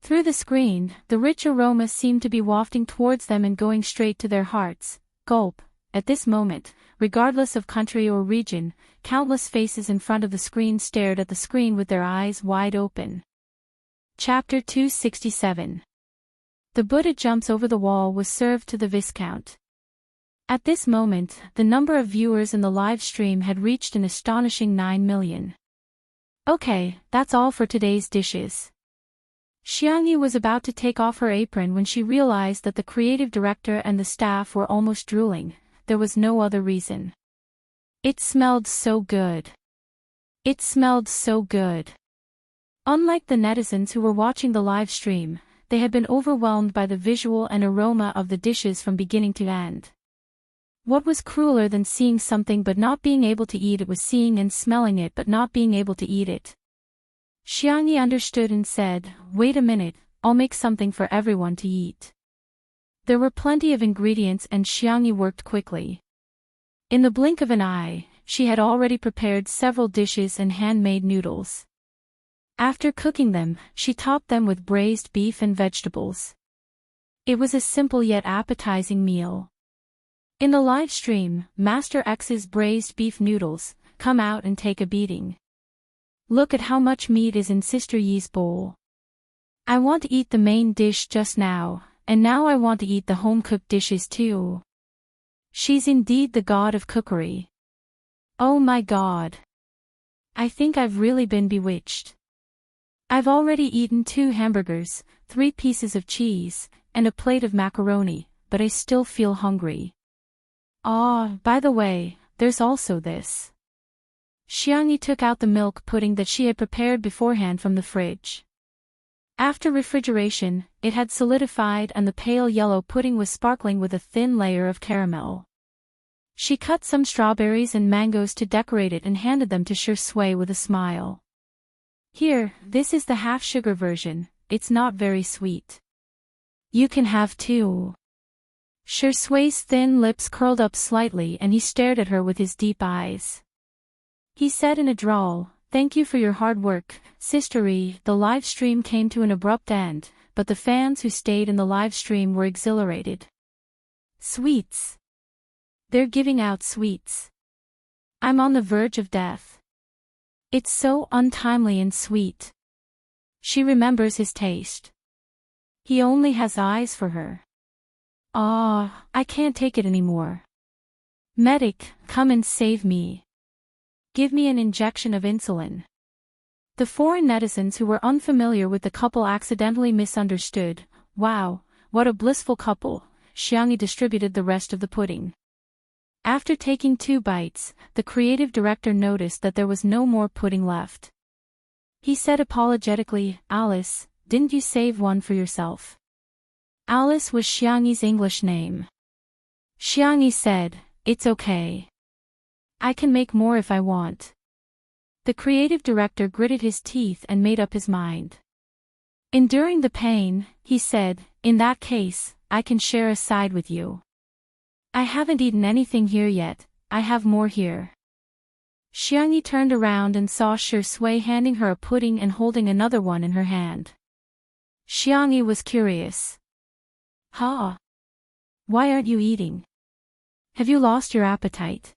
Through the screen, the rich aroma seemed to be wafting towards them and going straight to their hearts. Gulp. At this moment, regardless of country or region, countless faces in front of the screen stared at the screen with their eyes wide open. Chapter 267. The Buddha jumps over the wall was served to the Viscount. At this moment, the number of viewers in the live stream had reached an astonishing 9 million. Okay, that's all for today's dishes. Xiangyi was about to take off her apron when she realized that the creative director and the staff were almost drooling. There was no other reason. It smelled so good. It smelled so good. Unlike the netizens who were watching the live stream, they had been overwhelmed by the visual and aroma of the dishes from beginning to end. What was crueler than seeing something but not being able to eat it was seeing and smelling it but not being able to eat it. Xiangyi understood and said, "Wait a minute, I'll make something for everyone to eat." There were plenty of ingredients and Xiangyi worked quickly. In the blink of an eye, she had already prepared several dishes and handmade noodles. After cooking them, she topped them with braised beef and vegetables. It was a simple yet appetizing meal. In the live stream, Master X's braised beef noodles come out and take a beating. Look at how much meat is in Sister Yi's bowl. I want to eat the main dish just now, and now I want to eat the home-cooked dishes too. She's indeed the god of cookery. Oh my god. I think I've really been bewitched. I've already eaten 2 hamburgers, 3 pieces of cheese, and a plate of macaroni, but I still feel hungry. By the way, there's also this. Xiangyi took out the milk pudding that she had prepared beforehand from the fridge. After refrigeration, it had solidified and the pale yellow pudding was sparkling with a thin layer of caramel. She cut some strawberries and mangoes to decorate it and handed them to Shui with a smile. Here, this is the half-sugar version, it's not very sweet. You can have 2. Shui's thin lips curled up slightly and he stared at her with his deep eyes. He said in a drawl, "Thank you for your hard work, Sister Yi." The live stream came to an abrupt end, but the fans who stayed in the live stream were exhilarated. Sweets. They're giving out sweets. I'm on the verge of death. It's so untimely and sweet. She remembers his taste. He only has eyes for her. I can't take it anymore. Medic, come and save me. Give me an injection of insulin. The foreign netizens who were unfamiliar with the couple accidentally misunderstood. Wow, what a blissful couple. Xiangyi distributed the rest of the pudding. After taking 2 bites, the creative director noticed that there was no more pudding left. He said apologetically, "Alice, didn't you save one for yourself?" Alice was Xiangyi's English name. Xiangyi said, "It's okay. I can make more if I want." The creative director gritted his teeth and made up his mind. Enduring the pain, he said, "In that case, I can share a side with you. I haven't eaten anything here yet, I have more here." Xiangyi turned around and saw Shui handing her a pudding and holding another one in her hand. Xiangyi was curious. "Huh? Why aren't you eating? Have you lost your appetite?"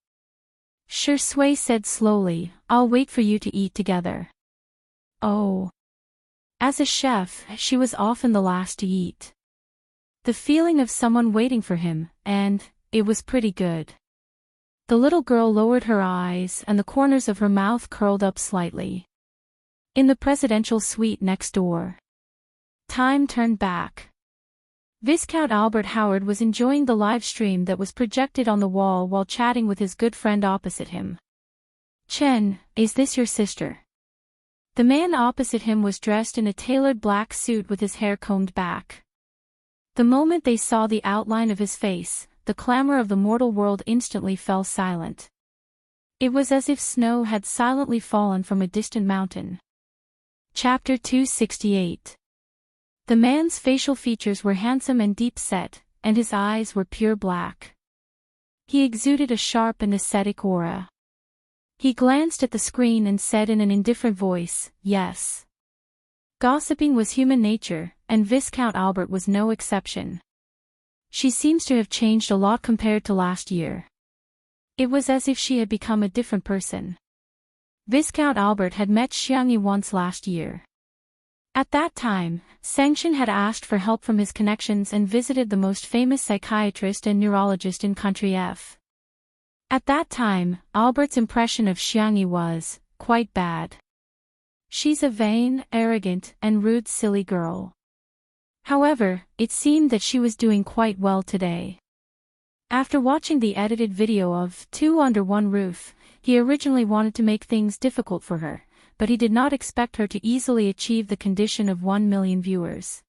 Shui said slowly, "I'll wait for you to eat together." Oh. As a chef, she was often the last to eat. The feeling of someone waiting for him, and it was pretty good. The little girl lowered her eyes and the corners of her mouth curled up slightly. In the presidential suite next door. Time turned back. Viscount Albert Howard was enjoying the live stream that was projected on the wall while chatting with his good friend opposite him. "Chen, is this your sister?" The man opposite him was dressed in a tailored black suit with his hair combed back. The moment they saw the outline of his face, the clamor of the mortal world instantly fell silent. It was as if snow had silently fallen from a distant mountain. Chapter 268. The man's facial features were handsome and deep-set, and his eyes were pure black. He exuded a sharp and ascetic aura. He glanced at the screen and said in an indifferent voice, "Yes." Gossiping was human nature, and Viscount Albert was no exception. "She seems to have changed a lot compared to last year." It was as if she had become a different person. Viscount Albert had met Xiangyi once last year. At that time, Sengshan had asked for help from his connections and visited the most famous psychiatrist and neurologist in Country F. At that time, Albert's impression of Xiangyi was quite bad. She's a vain, arrogant, and rude silly girl. However, it seemed that she was doing quite well today. After watching the edited video of Two Under One Roof, he originally wanted to make things difficult for her, but he did not expect her to easily achieve the condition of 1 million viewers.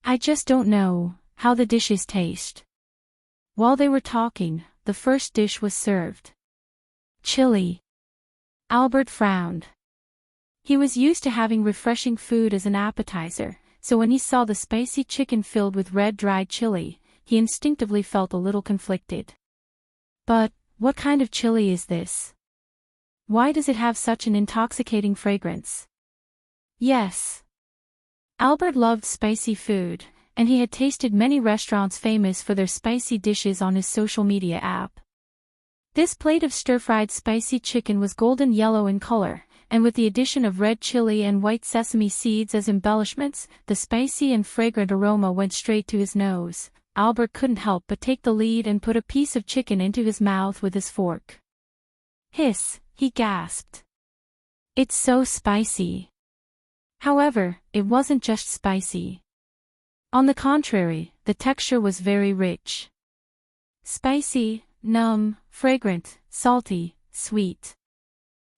"I just don't know how the dishes taste." While they were talking, the first dish was served. Chili. Albert frowned. He was used to having refreshing food as an appetizer, so when he saw the spicy chicken filled with red dried chili, he instinctively felt a little conflicted. But, what kind of chili is this? Why does it have such an intoxicating fragrance? Yes. Albert loved spicy food, and he had tasted many restaurants famous for their spicy dishes on his social media app. This plate of stir-fried spicy chicken was golden yellow in color, and with the addition of red chili and white sesame seeds as embellishments, the spicy and fragrant aroma went straight to his nose. Albert couldn't help but take the lead and put a piece of chicken into his mouth with his fork. Hiss, he gasped. It's so spicy. However, it wasn't just spicy. On the contrary, the texture was very rich. Spicy, numb, fragrant, salty, sweet.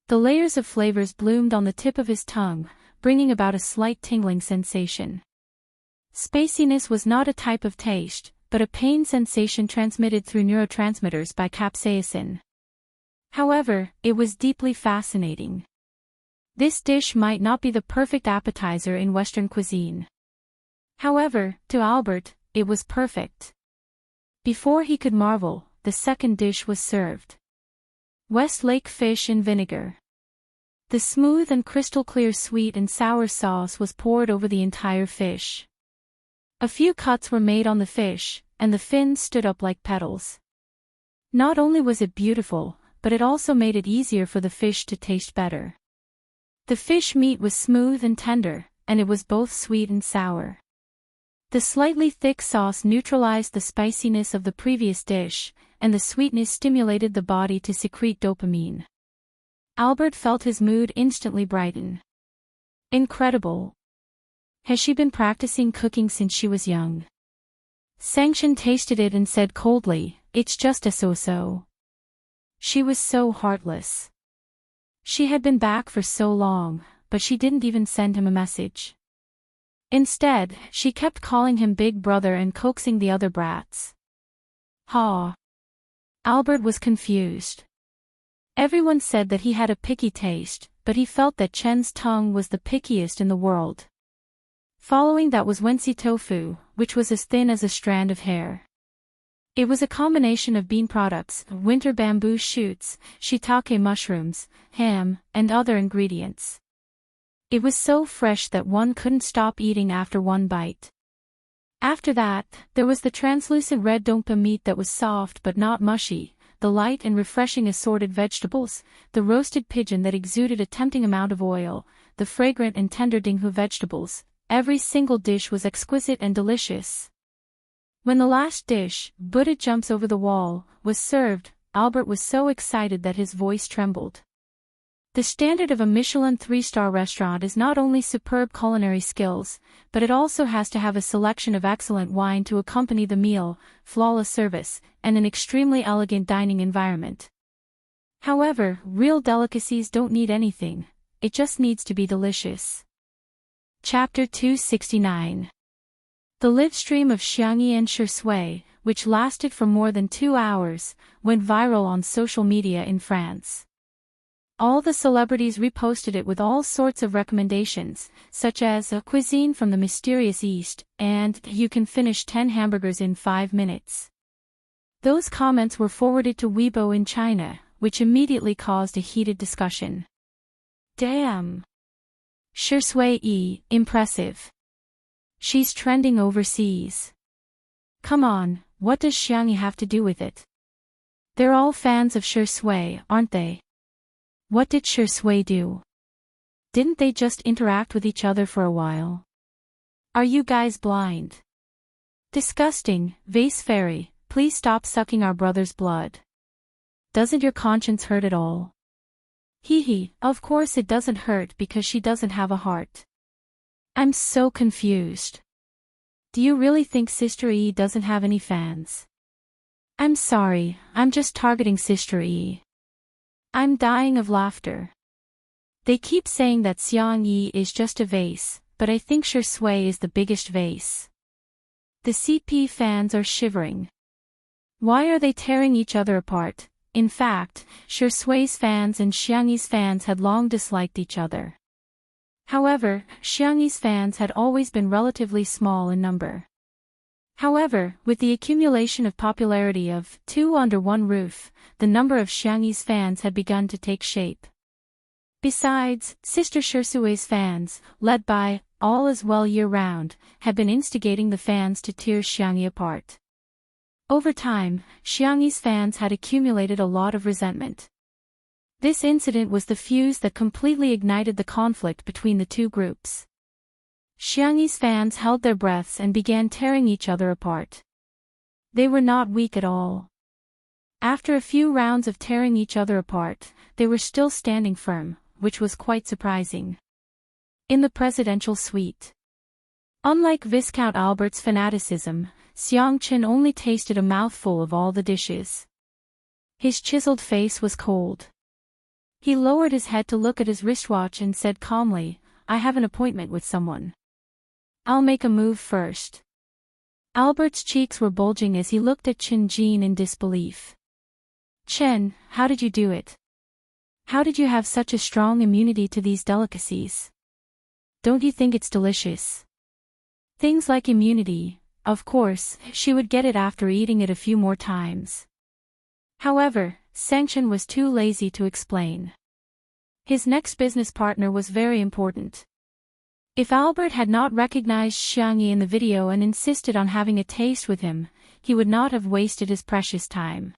The layers of flavors bloomed on the tip of his tongue, bringing about a slight tingling sensation. Spiciness was not a type of taste, but a pain sensation transmitted through neurotransmitters by capsaicin. However, it was deeply fascinating. This dish might not be the perfect appetizer in Western cuisine. However, to Albert, it was perfect. Before he could marvel, the second dish was served. Westlake fish in vinegar. The smooth and crystal-clear sweet and sour sauce was poured over the entire fish. A few cuts were made on the fish, and the fins stood up like petals. Not only was it beautiful, but it also made it easier for the fish to taste better. The fish meat was smooth and tender, and it was both sweet and sour. The slightly thick sauce neutralized the spiciness of the previous dish, and the sweetness stimulated the body to secrete dopamine. Albert felt his mood instantly brighten. Incredible. Has she been practicing cooking since she was young? Sanction tasted it and said coldly, "It's just a so-so." She was so heartless. She had been back for so long, but she didn't even send him a message. Instead, she kept calling him Big Brother and coaxing the other brats. Ha! Albert was confused. Everyone said that he had a picky taste, but he felt that Chen's tongue was the pickiest in the world. Following that was Wensi tofu, which was as thin as a strand of hair. It was a combination of bean products, winter bamboo shoots, shiitake mushrooms, ham, and other ingredients. It was so fresh that one couldn't stop eating after one bite. After that, there was the translucent red dongpa meat that was soft but not mushy, the light and refreshing assorted vegetables, the roasted pigeon that exuded a tempting amount of oil, the fragrant and tender dinghu vegetables. Every single dish was exquisite and delicious. When the last dish, Buddha jumps over the wall, was served, Albert was so excited that his voice trembled. The standard of a Michelin 3-star restaurant is not only superb culinary skills, but it also has to have a selection of excellent wine to accompany the meal, flawless service, and an extremely elegant dining environment. However, real delicacies don't need anything, it just needs to be delicious. Chapter 269. The live stream of Xiangyi and Shui, which lasted for more than 2 hours, went viral on social media in France. All the celebrities reposted it with all sorts of recommendations, such as a cuisine from the mysterious East, and you can finish 10 hamburgers in 5 minutes. Those comments were forwarded to Weibo in China, which immediately caused a heated discussion. Damn! Shui, impressive. She's trending overseas. Come on, what does Xiangyi have to do with it? They're all fans of Shui, aren't they? What did Shui do? Didn't they just interact with each other for a while? Are you guys blind? Disgusting, vase fairy, please stop sucking our brother's blood. Doesn't your conscience hurt at all? Hee, of course it doesn't hurt because she doesn't have a heart. I'm so confused. Do you really think Sister E doesn't have any fans? I'm sorry, I'm just targeting Sister E. I'm dying of laughter. They keep saying that Xiangyi is just a vase, but I think Shui is the biggest vase. The CP fans are shivering. Why are they tearing each other apart? In fact, Shui's fans and Xiangyi's fans had long disliked each other. However, Xiangyi's fans had always been relatively small in number. However, with the accumulation of popularity of Two Under One Roof, the number of Xiangyi's fans had begun to take shape. Besides, Sister Shirsui's fans, led by All Is Well Year Round, had been instigating the fans to tear Xiangyi apart. Over time, Xiangyi's fans had accumulated a lot of resentment. This incident was the fuse that completely ignited the conflict between the two groups. Xiangyi's fans held their breaths and began tearing each other apart. They were not weak at all. After a few rounds of tearing each other apart, they were still standing firm, which was quite surprising. In the presidential suite. Unlike Viscount Albert's fanaticism, Xiang Chen only tasted a mouthful of all the dishes. His chiseled face was cold. He lowered his head to look at his wristwatch and said calmly, "I have an appointment with someone. I'll make a move first." Albert's cheeks were bulging as he looked at Chen Jin in disbelief. "Chen, how did you do it? How did you have such a strong immunity to these delicacies? Don't you think it's delicious?" Things like immunity, of course, she would get it after eating it a few more times. However, Sanction was too lazy to explain. His next business partner was very important. If Albert had not recognized Xiangyi in the video and insisted on having a taste with him, he would not have wasted his precious time.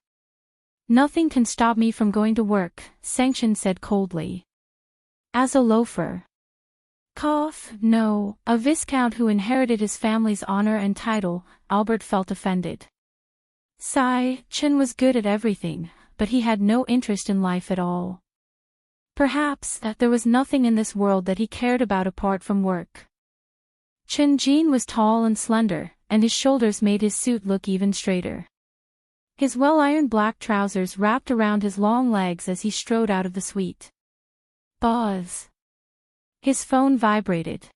"Nothing can stop me from going to work," Sanction said coldly. "As a loafer." No, a viscount who inherited his family's honor and title, Albert felt offended. Chen was good at everything, but he had no interest in life at all. Perhaps there was nothing in this world that he cared about apart from work. Chen Jin was tall and slender, and his shoulders made his suit look even straighter. His well-ironed black trousers wrapped around his long legs as he strode out of the suite. Buzz. His phone vibrated.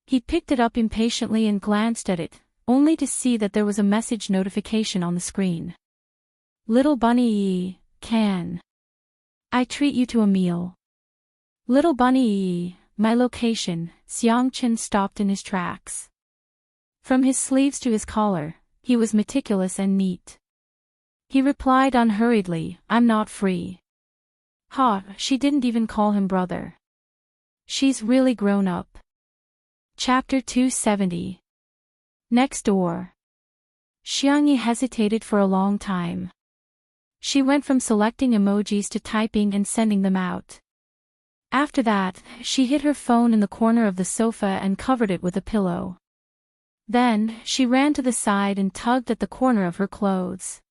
He picked it up impatiently and glanced at it, only to see that there was a message notification on the screen. "Little Bunny, can I treat you to a meal?" "Little Bunny, my location." Xiang Chen stopped in his tracks. From his sleeves to his collar, he was meticulous and neat. He replied unhurriedly, "I'm not free." She didn't even call him brother. She's really grown up. Chapter 270. Next door. Xiangyi hesitated for a long time. She went from selecting emojis to typing and sending them out. After that, she hid her phone in the corner of the sofa and covered it with a pillow. Then, she ran to the side and tugged at the corner of her clothes.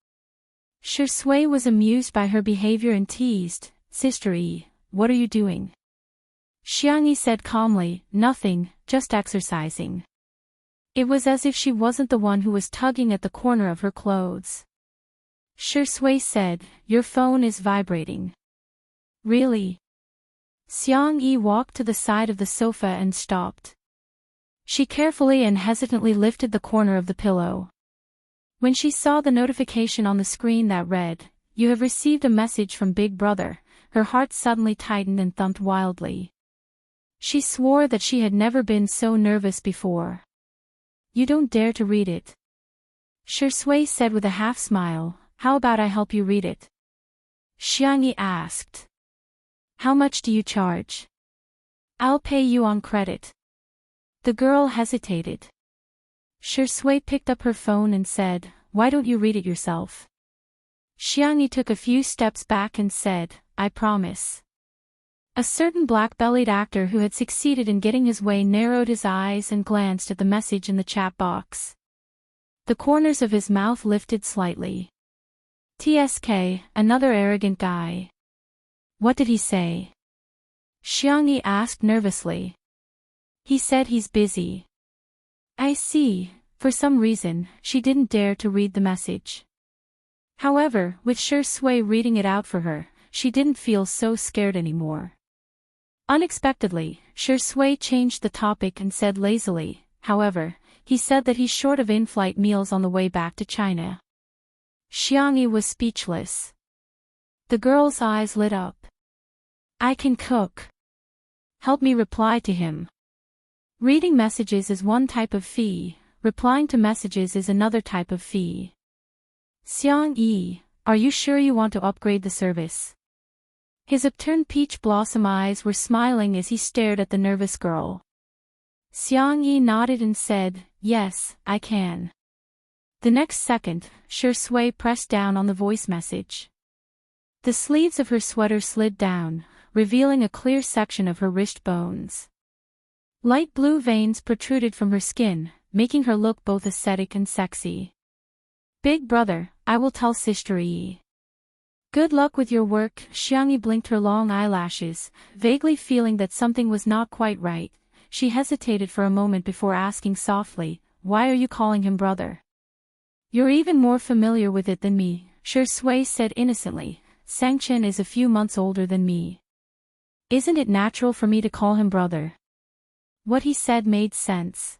Shui was amused by her behavior and teased, "Sister E, what are you doing?" Xiangyi said calmly, "Nothing, just exercising." It was as if she wasn't the one who was tugging at the corner of her clothes. Shui said, "Your phone is vibrating." "Really?" Xiangyi walked to the side of the sofa and stopped. She carefully and hesitantly lifted the corner of the pillow. When she saw the notification on the screen that read, "You have received a message from Big Brother," her heart suddenly tightened and thumped wildly. She swore that she had never been so nervous before. "You don't dare to read it?" Shui said with a half-smile, "How about I help you read it?" Xiangyi asked. "How much do you charge?" "I'll pay you on credit." The girl hesitated. Shui picked up her phone and said, "Why don't you read it yourself?" Xiangyi took a few steps back and said, "I promise." A certain black-bellied actor who had succeeded in getting his way narrowed his eyes and glanced at the message in the chat box. The corners of his mouth lifted slightly. "TSK, another arrogant guy." "What did he say?" Xiangyi asked nervously. "He said he's busy." "I see." For some reason, she didn't dare to read the message. However, with Shui reading it out for her, she didn't feel so scared anymore. Unexpectedly, Shui changed the topic and said lazily, "However, he said that he's short of in-flight meals on the way back to China." Xiangyi was speechless. The girl's eyes lit up. "I can cook. Help me reply to him." Reading messages is one type of fee, replying to messages is another type of fee. Xiang Yi, are you sure you want to upgrade the service? His upturned peach blossom eyes were smiling as he stared at the nervous girl. Xiang Yi nodded and said, yes, I can. The next second, Shi Sui pressed down on the voice message. The sleeves of her sweater slid down, revealing a clear section of her wrist bones. Light blue veins protruded from her skin, making her look both aesthetic and sexy. Big brother, I will tell Sister Yi. Good luck with your work. Xiang Yi blinked her long eyelashes, vaguely feeling that something was not quite right. She hesitated for a moment before asking softly, why are you calling him brother? You're even more familiar with it than me, Shi Sui said innocently. Sangchen is a few months older than me. Isn't it natural for me to call him brother? What he said made sense.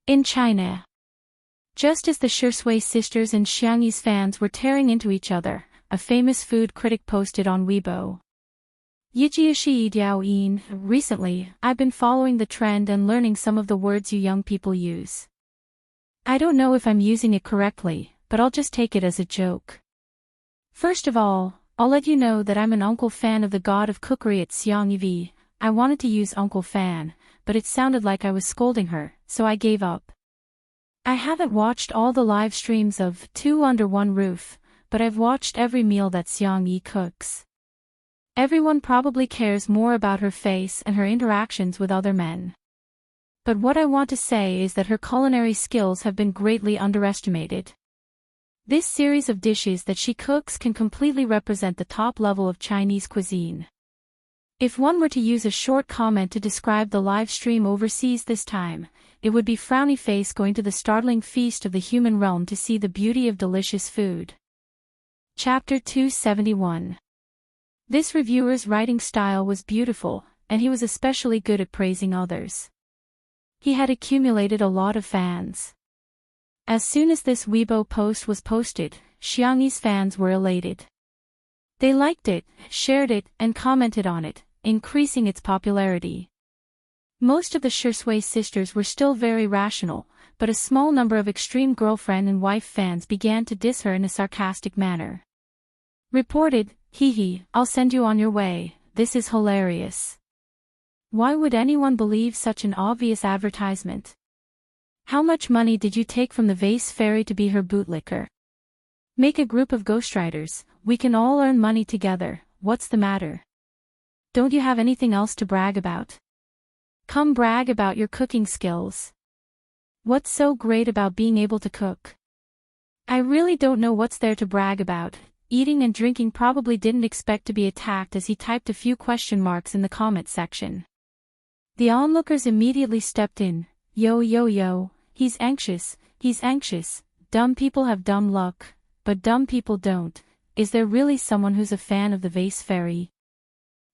In China, just as the Shi Sui sisters and Xiang Yi's fans were tearing into each other, a famous food critic posted on Weibo. Yijiashi Diaoyin, recently, I've been following the trend and learning some of the words you young people use. I don't know if I'm using it correctly, but I'll just take it as a joke. First of all, I'll let you know that I'm an uncle fan of the god of cookery at Xiangyi. I wanted to use uncle fan, but it sounded like I was scolding her, so I gave up. I haven't watched all the live streams of Two Under One Roof, but I've watched every meal that Xiangyi cooks. Everyone probably cares more about her face and her interactions with other men. But what I want to say is that her culinary skills have been greatly underestimated. This series of dishes that she cooks can completely represent the top level of Chinese cuisine. If one were to use a short comment to describe the live stream overseas this time, it would be frowny face going to the startling feast of the human realm to see the beauty of delicious food. Chapter 271. This reviewer's writing style was beautiful, and he was especially good at praising others. He had accumulated a lot of fans. As soon as this Weibo post was posted, Xiangyi's fans were elated. They liked it, shared it, and commented on it, increasing its popularity. Most of the Shi Sui sisters were still very rational, but a small number of extreme girlfriend and wife fans began to diss her in a sarcastic manner. Reported, hee, I'll send you on your way, this is hilarious. Why would anyone believe such an obvious advertisement? How much money did you take from the vase fairy to be her bootlicker? Make a group of ghostwriters, we can all earn money together, what's the matter? Don't you have anything else to brag about? Come brag about your cooking skills. What's so great about being able to cook? I really don't know what's there to brag about. Eating and drinking probably didn't expect to be attacked as he typed a few question marks in the comment section. The onlookers immediately stepped in. Yo, he's anxious, dumb people have dumb luck, but dumb people don't. Is there really someone who's a fan of the vase fairy?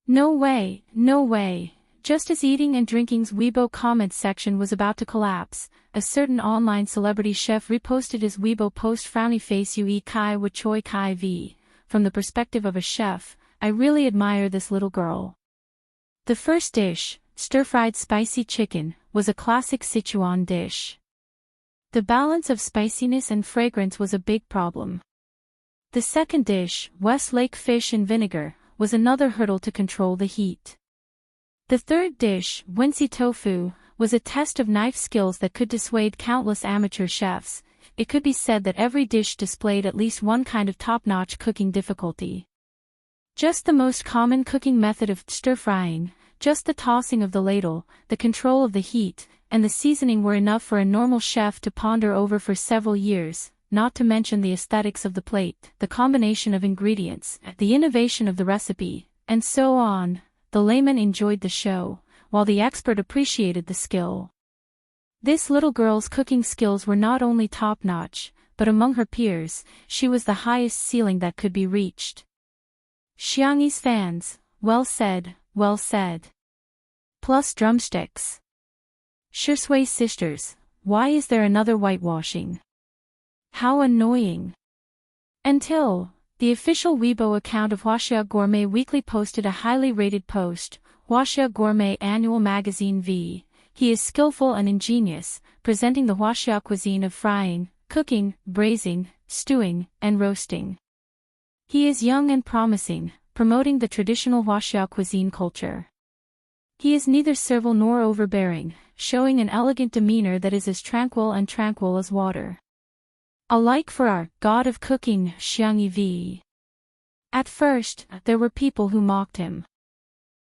No way. Just as eating and drinking's Weibo comment section was about to collapse, a certain online celebrity chef reposted his Weibo post frowny face Yu Kai Wa Choi Kai V. From the perspective of a chef, I really admire this little girl. The first dish, stir-fried spicy chicken, was a classic Sichuan dish. The balance of spiciness and fragrance was a big problem. The second dish, Westlake fish and vinegar, was another hurdle to control the heat. The third dish, Wincy tofu, was a test of knife skills that could dissuade countless amateur chefs. It could be said that every dish displayed at least one kind of top-notch cooking difficulty. Just the most common cooking method of stir-frying, just the tossing of the ladle, the control of the heat, and the seasoning were enough for a normal chef to ponder over for several years, not to mention the aesthetics of the plate, the combination of ingredients, the innovation of the recipe, and so on. The layman enjoyed the show, while the expert appreciated the skill. This little girl's cooking skills were not only top-notch, but among her peers, she was the highest ceiling that could be reached. Xiangyi's fans, well said. Plus drumsticks. Shi Sui sisters, why is there another whitewashing? How annoying. Until the official Weibo account of Huaxia Gourmet Weekly posted a highly rated post, Huaxia Gourmet Annual Magazine v. he is skillful and ingenious, presenting the Huaxia cuisine of frying, cooking, braising, stewing, and roasting. He is young and promising, promoting the traditional Huaxia cuisine culture. He is neither servile nor overbearing, showing an elegant demeanor that is as tranquil as water. Alike for our god of cooking, Xiangyi V. At first, there were people who mocked him.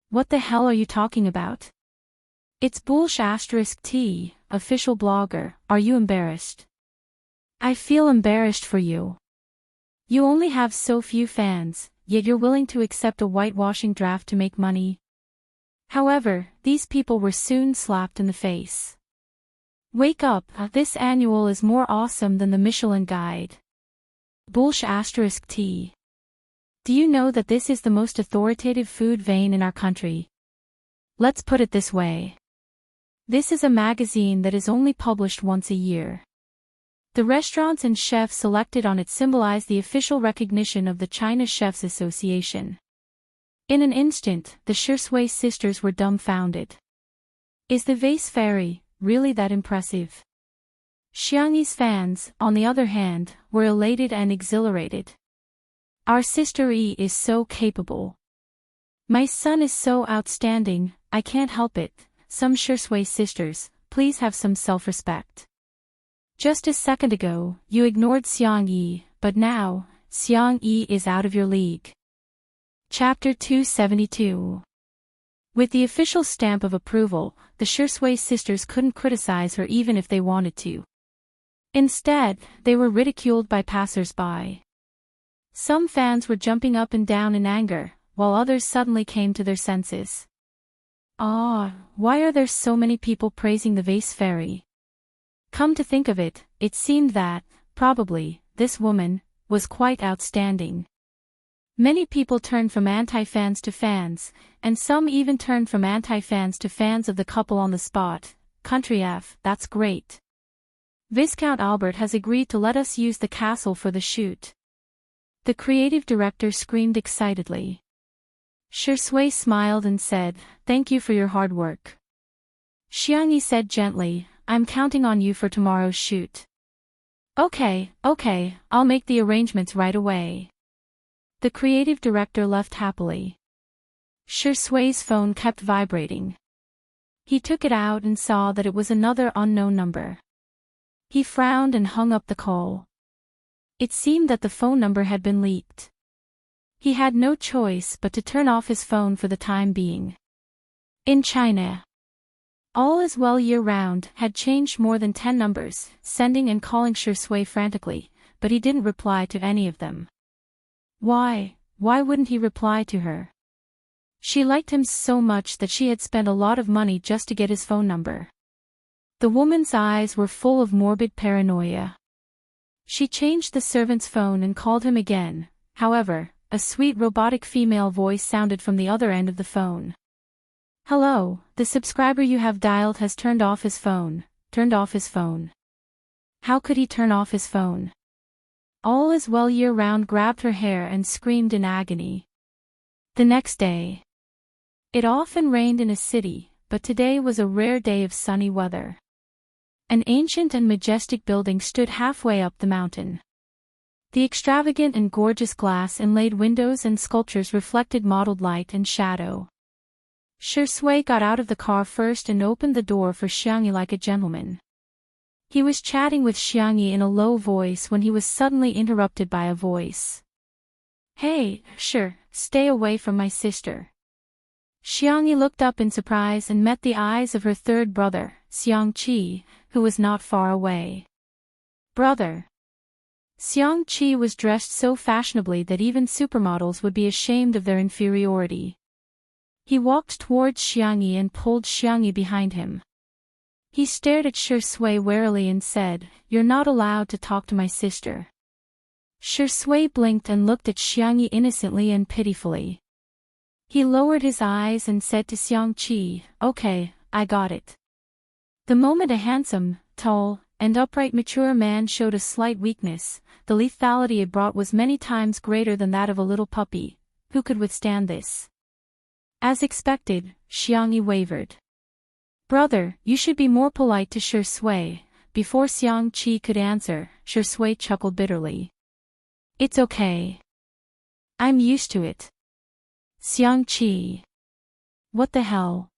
What the hell are you talking about? It's bullsh*t, official blogger, are you embarrassed? I feel embarrassed for you. You only have so few fans, yet you're willing to accept a whitewashing draft to make money. However, these people were soon slapped in the face. Wake up, this annual is more awesome than the Michelin Guide. Bullsh*t. Do you know that this is the most authoritative food vein in our country? Let's put it this way. This is a magazine that is only published once a year. The restaurants and chefs selected on it symbolize the official recognition of the China Chefs Association. In an instant, the Shui sisters were dumbfounded. Is the vase fairy really that impressive? Xiangyi's fans, on the other hand, were elated and exhilarated. Our sister Yi is so capable. My son is so outstanding, I can't help it. Some Shui sisters, please have some self-respect. Just a second ago, you ignored Xiangyi, but now, Xiangyi is out of your league. Chapter 272. With the official stamp of approval, the Shui sisters couldn't criticize her even if they wanted to. Instead, they were ridiculed by passers-by. Some fans were jumping up and down in anger, while others suddenly came to their senses. Why are there so many people praising the vase fairy? Come to think of it, it seemed that, probably, this woman was quite outstanding. Many people turned from anti-fans to fans, and some even turned from anti-fans to fans of the couple on the spot. Country F, that's great. Viscount Albert has agreed to let us use the castle for the shoot. The creative director screamed excitedly. Shui smiled and said, thank you for your hard work. Xiangyi said gently, I'm counting on you for tomorrow's shoot. Okay, I'll make the arrangements right away. The creative director left happily. Shui's phone kept vibrating. He took it out and saw that it was another unknown number. He frowned and hung up the call. It seemed that the phone number had been leaked. He had no choice but to turn off his phone for the time being. In China, All Is Well year-round had changed more than 10 numbers, sending and calling Shui frantically, but he didn't reply to any of them. Why wouldn't he reply to her? She liked him so much that she had spent a lot of money just to get his phone number. The woman's eyes were full of morbid paranoia. She changed the servant's phone and called him again. However, a sweet robotic female voice sounded from the other end of the phone. Hello, the subscriber you have dialed has turned off his phone. How could he turn off his phone? All Is Well year-round grabbed her hair and screamed in agony. The next day. It often rained in a city, but today was a rare day of sunny weather. An ancient and majestic building stood halfway up the mountain. The extravagant and gorgeous glass-inlaid windows and sculptures reflected mottled light and shadow. Shui got out of the car first and opened the door for Xiangyi like a gentleman. He was chatting with Xiangyi in a low voice when he was suddenly interrupted by a voice. Hey, stay away from my sister. Xiangyi looked up in surprise and met the eyes of her third brother, Xiangqi, who was not far away. Brother. Xiangqi was dressed so fashionably that even supermodels would be ashamed of their inferiority. He walked towards Xiangyi and pulled Xiangyi behind him. He stared at Shui warily and said, You're not allowed to talk to my sister. Shui blinked and looked at Xiangyi innocently and pitifully. He lowered his eyes and said to Xiangqi, Okay, I got it. The moment a handsome, tall, and upright mature man showed a slight weakness, the lethality it brought was many times greater than that of a little puppy. Who could withstand this? As expected, Xiangyi wavered. Brother, you should be more polite to Shui. Before Xiangqi could answer, Shui chuckled bitterly. It's okay. I'm used to it. Xiangqi. What the hell?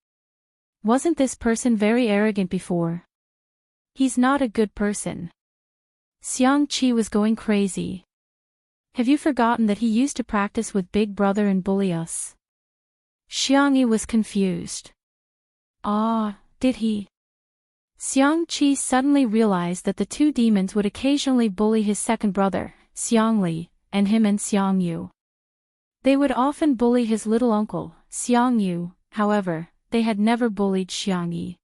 Wasn't this person very arrogant before? He's not a good person. Xiangqi was going crazy. Have you forgotten that he used to practice with Big Brother and bully us? Xiangyi was confused. Ah, did he? Xiangqi suddenly realized that the two demons would occasionally bully his second brother, Xiangli, and him and Xiangyu. They would often bully his little uncle, Xiangyu, however, they had never bullied Xiangyi.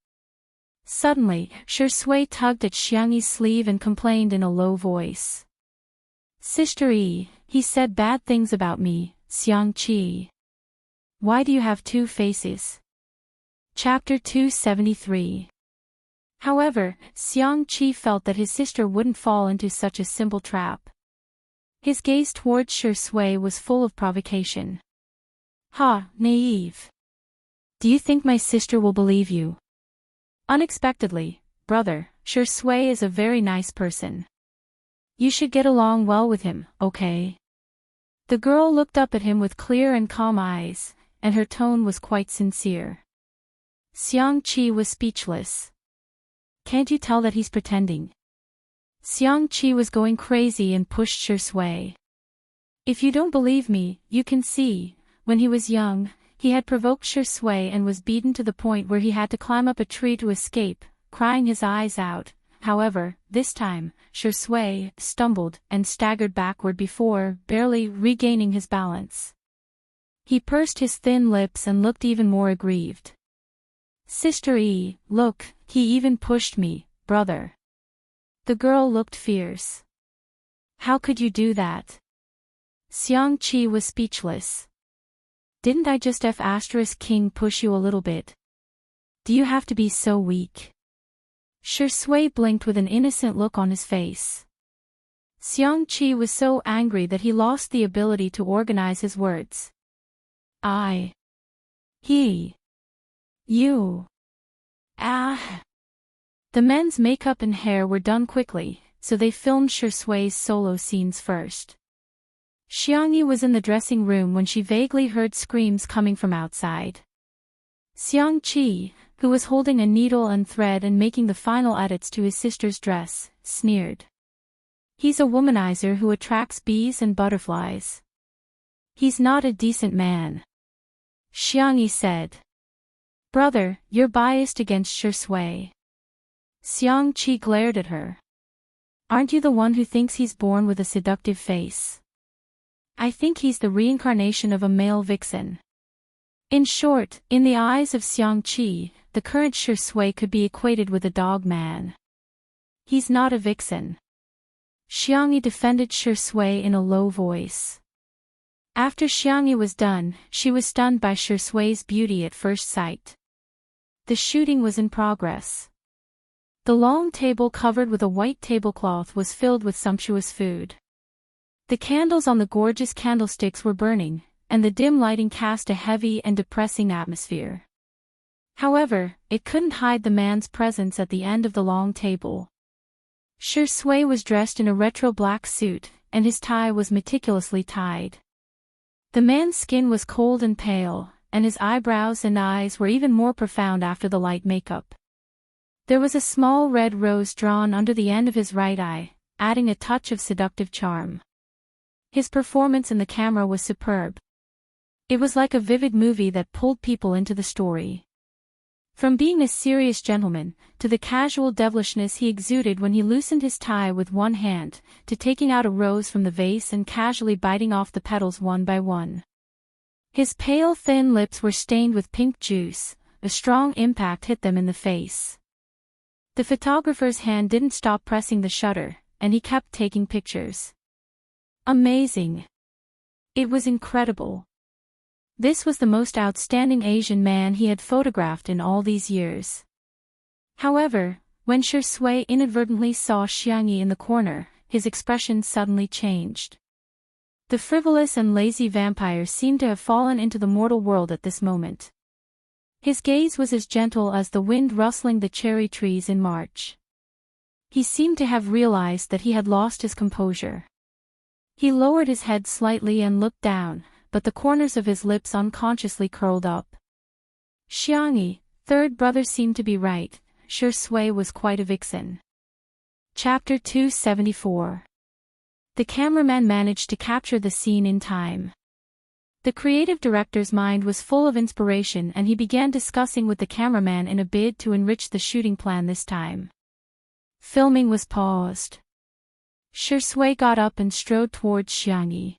Suddenly, Shui tugged at Xiangyi's sleeve and complained in a low voice. Sister Yi, he said bad things about me, Xiangqi. Why do you have two faces? Chapter 273. However, Xiangqi felt that his sister wouldn't fall into such a simple trap. His gaze towards Shui was full of provocation. Ha, naive. Do you think my sister will believe you? Unexpectedly, brother, Shui is a very nice person. You should get along well with him, okay? The girl looked up at him with clear and calm eyes, and her tone was quite sincere. Xiangqi was speechless. Can't you tell that he's pretending? Xiangqi was going crazy and pushed Shui. If you don't believe me, you can see, when he was young, he had provoked Shui and was beaten to the point where he had to climb up a tree to escape, crying his eyes out. However, this time, Shui stumbled and staggered backward before barely regaining his balance. He pursed his thin lips and looked even more aggrieved. Sister Yi, look, he even pushed me, brother. The girl looked fierce. How could you do that? Xiangqi was speechless. Didn't I just King push you a little bit? Do you have to be so weak? Shui blinked with an innocent look on his face. Xiangqi was so angry that he lost the ability to organize his words. He. You. Ah. The men's makeup and hair were done quickly, so they filmed Shui's solo scenes first. Xiangyi was in the dressing room when she vaguely heard screams coming from outside. Xiangqi, who was holding a needle and thread and making the final edits to his sister's dress, sneered. He's a womanizer who attracts bees and butterflies. He's not a decent man. Xiangyi said. Brother, you're biased against Shui. Xiangqi glared at her. Aren't you the one who thinks he's born with a seductive face? I think he's the reincarnation of a male vixen. In short, in the eyes of Xiangqi, the current Shui could be equated with a dog man. He's not a vixen. Xiangyi defended Shui in a low voice. After Xiangyi was done, she was stunned by Shui's beauty at first sight. The shooting was in progress. The long table covered with a white tablecloth was filled with sumptuous food. The candles on the gorgeous candlesticks were burning, and the dim lighting cast a heavy and depressing atmosphere. However, it couldn't hide the man's presence at the end of the long table. Shui was dressed in a retro black suit, and his tie was meticulously tied. The man's skin was cold and pale, and his eyebrows and eyes were even more profound after the light makeup. There was a small red rose drawn under the end of his right eye, adding a touch of seductive charm. His performance in the camera was superb. It was like a vivid movie that pulled people into the story. From being a serious gentleman, to the casual devilishness he exuded when he loosened his tie with one hand, to taking out a rose from the vase and casually biting off the petals one by one. His pale thin lips were stained with pink juice, a strong impact hit them in the face. The photographer's hand didn't stop pressing the shutter, and he kept taking pictures. Amazing. It was incredible. This was the most outstanding Asian man he had photographed in all these years. However, when Shui inadvertently saw Xiangyi in the corner, his expression suddenly changed. The frivolous and lazy vampire seemed to have fallen into the mortal world at this moment. His gaze was as gentle as the wind rustling the cherry trees in March. He seemed to have realized that he had lost his composure. He lowered his head slightly and looked down, but the corners of his lips unconsciously curled up. Xiangyi, third brother seemed to be right, Shi Sui was quite a vixen. Chapter 274. The cameraman managed to capture the scene in time. The creative director's mind was full of inspiration and he began discussing with the cameraman in a bid to enrich the shooting plan this time. Filming was paused. Shi Sui got up and strode towards Xiangyi.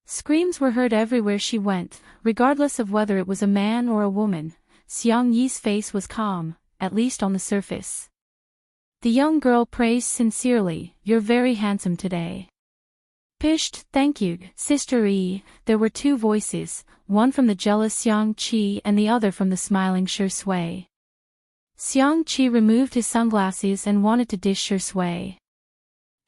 Screams were heard everywhere she went, regardless of whether it was a man or a woman. Xiangyi's face was calm, at least on the surface. The young girl praised sincerely, "You're very handsome today." "Pisht, thank you, Sister Yi." There were two voices, one from the jealous Xiangqi and the other from the smiling Shi Sui. Xiangqi removed his sunglasses and wanted to dish Shi Sui.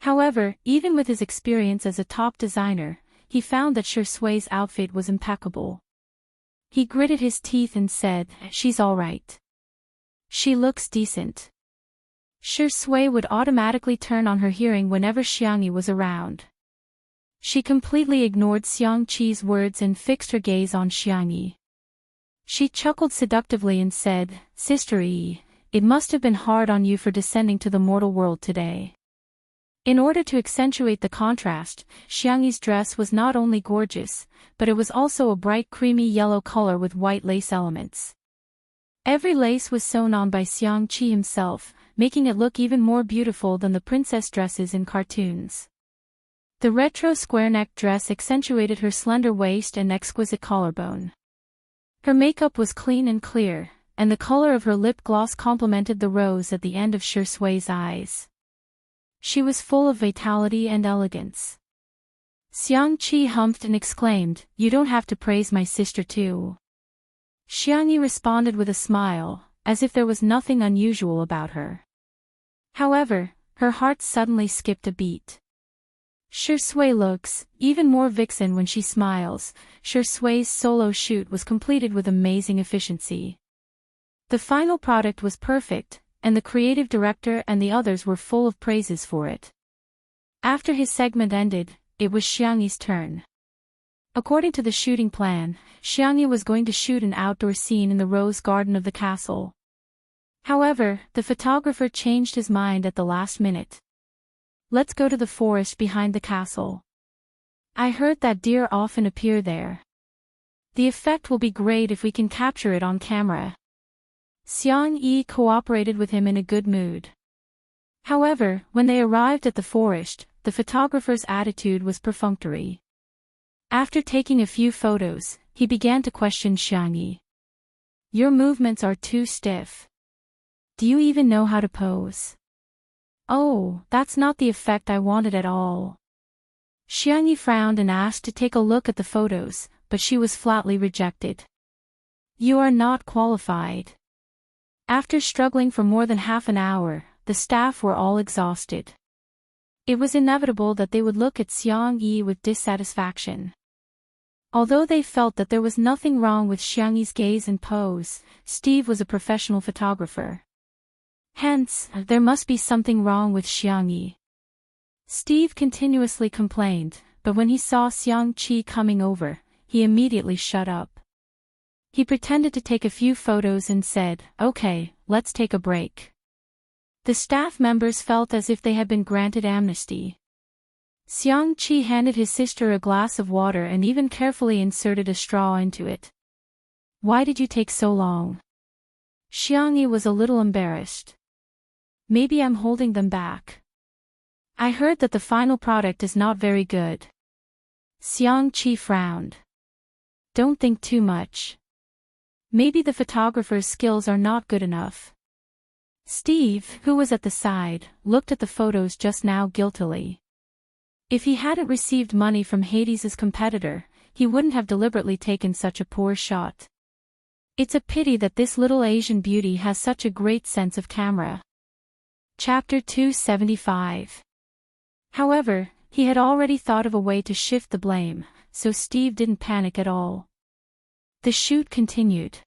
However, even with his experience as a top designer, he found that Shi Sui's outfit was impeccable. He gritted his teeth and said, "She's all right. She looks decent." Shi Sui would automatically turn on her hearing whenever Xiangyi was around. She completely ignored Xiangqi's words and fixed her gaze on Xiangyi. She chuckled seductively and said, "Sister Yi, it must have been hard on you for descending to the mortal world today." In order to accentuate the contrast, Xiangyi's dress was not only gorgeous, but it was also a bright creamy yellow color with white lace elements. Every lace was sewn on by Xiangqi himself, making it look even more beautiful than the princess dresses in cartoons. The retro square-neck dress accentuated her slender waist and exquisite collarbone. Her makeup was clean and clear, and the color of her lip gloss complemented the rose at the end of Shi Sui's eyes. She was full of vitality and elegance. Xiangqi humphed and exclaimed, "You don't have to praise my sister too." Xiangyi responded with a smile, as if there was nothing unusual about her. However, her heart suddenly skipped a beat. Shi Sui looks even more vixen when she smiles. Shi Sui's solo shoot was completed with amazing efficiency. The final product was perfect, and the creative director and the others were full of praises for it. After his segment ended, it was Xiangyi's turn. According to the shooting plan, Xiangyi was going to shoot an outdoor scene in the rose garden of the castle. However, the photographer changed his mind at the last minute. "Let's go to the forest behind the castle. I heard that deer often appear there. The effect will be great if we can capture it on camera." Xiangyi cooperated with him in a good mood. However, when they arrived at the forest, the photographer's attitude was perfunctory. After taking a few photos, he began to question Xiangyi. "Your movements are too stiff. Do you even know how to pose?" "Oh, that's not the effect I wanted at all." Xiangyi frowned and asked to take a look at the photos, but she was flatly rejected. "You are not qualified." After struggling for more than half an hour, the staff were all exhausted. It was inevitable that they would look at Xiangyi with dissatisfaction. Although they felt that there was nothing wrong with Xiangyi's gaze and pose, Steve was a professional photographer. Hence, there must be something wrong with Xiangyi. Steve continuously complained, but when he saw Xiangqi coming over, he immediately shut up. He pretended to take a few photos and said, "Okay, let's take a break." The staff members felt as if they had been granted amnesty. Xiangqi handed his sister a glass of water and even carefully inserted a straw into it. "Why did you take so long?" Xiangyi was a little embarrassed. "Maybe I'm holding them back. I heard that the final product is not very good." Xiangqi frowned. "Don't think too much. Maybe the photographer's skills are not good enough." Steve, who was at the side, looked at the photos just now guiltily. If he hadn't received money from Hades's competitor, he wouldn't have deliberately taken such a poor shot. It's a pity that this little Asian beauty has such a great sense of camera. Chapter 275. However, he had already thought of a way to shift the blame, so Steve didn't panic at all. The shoot continued.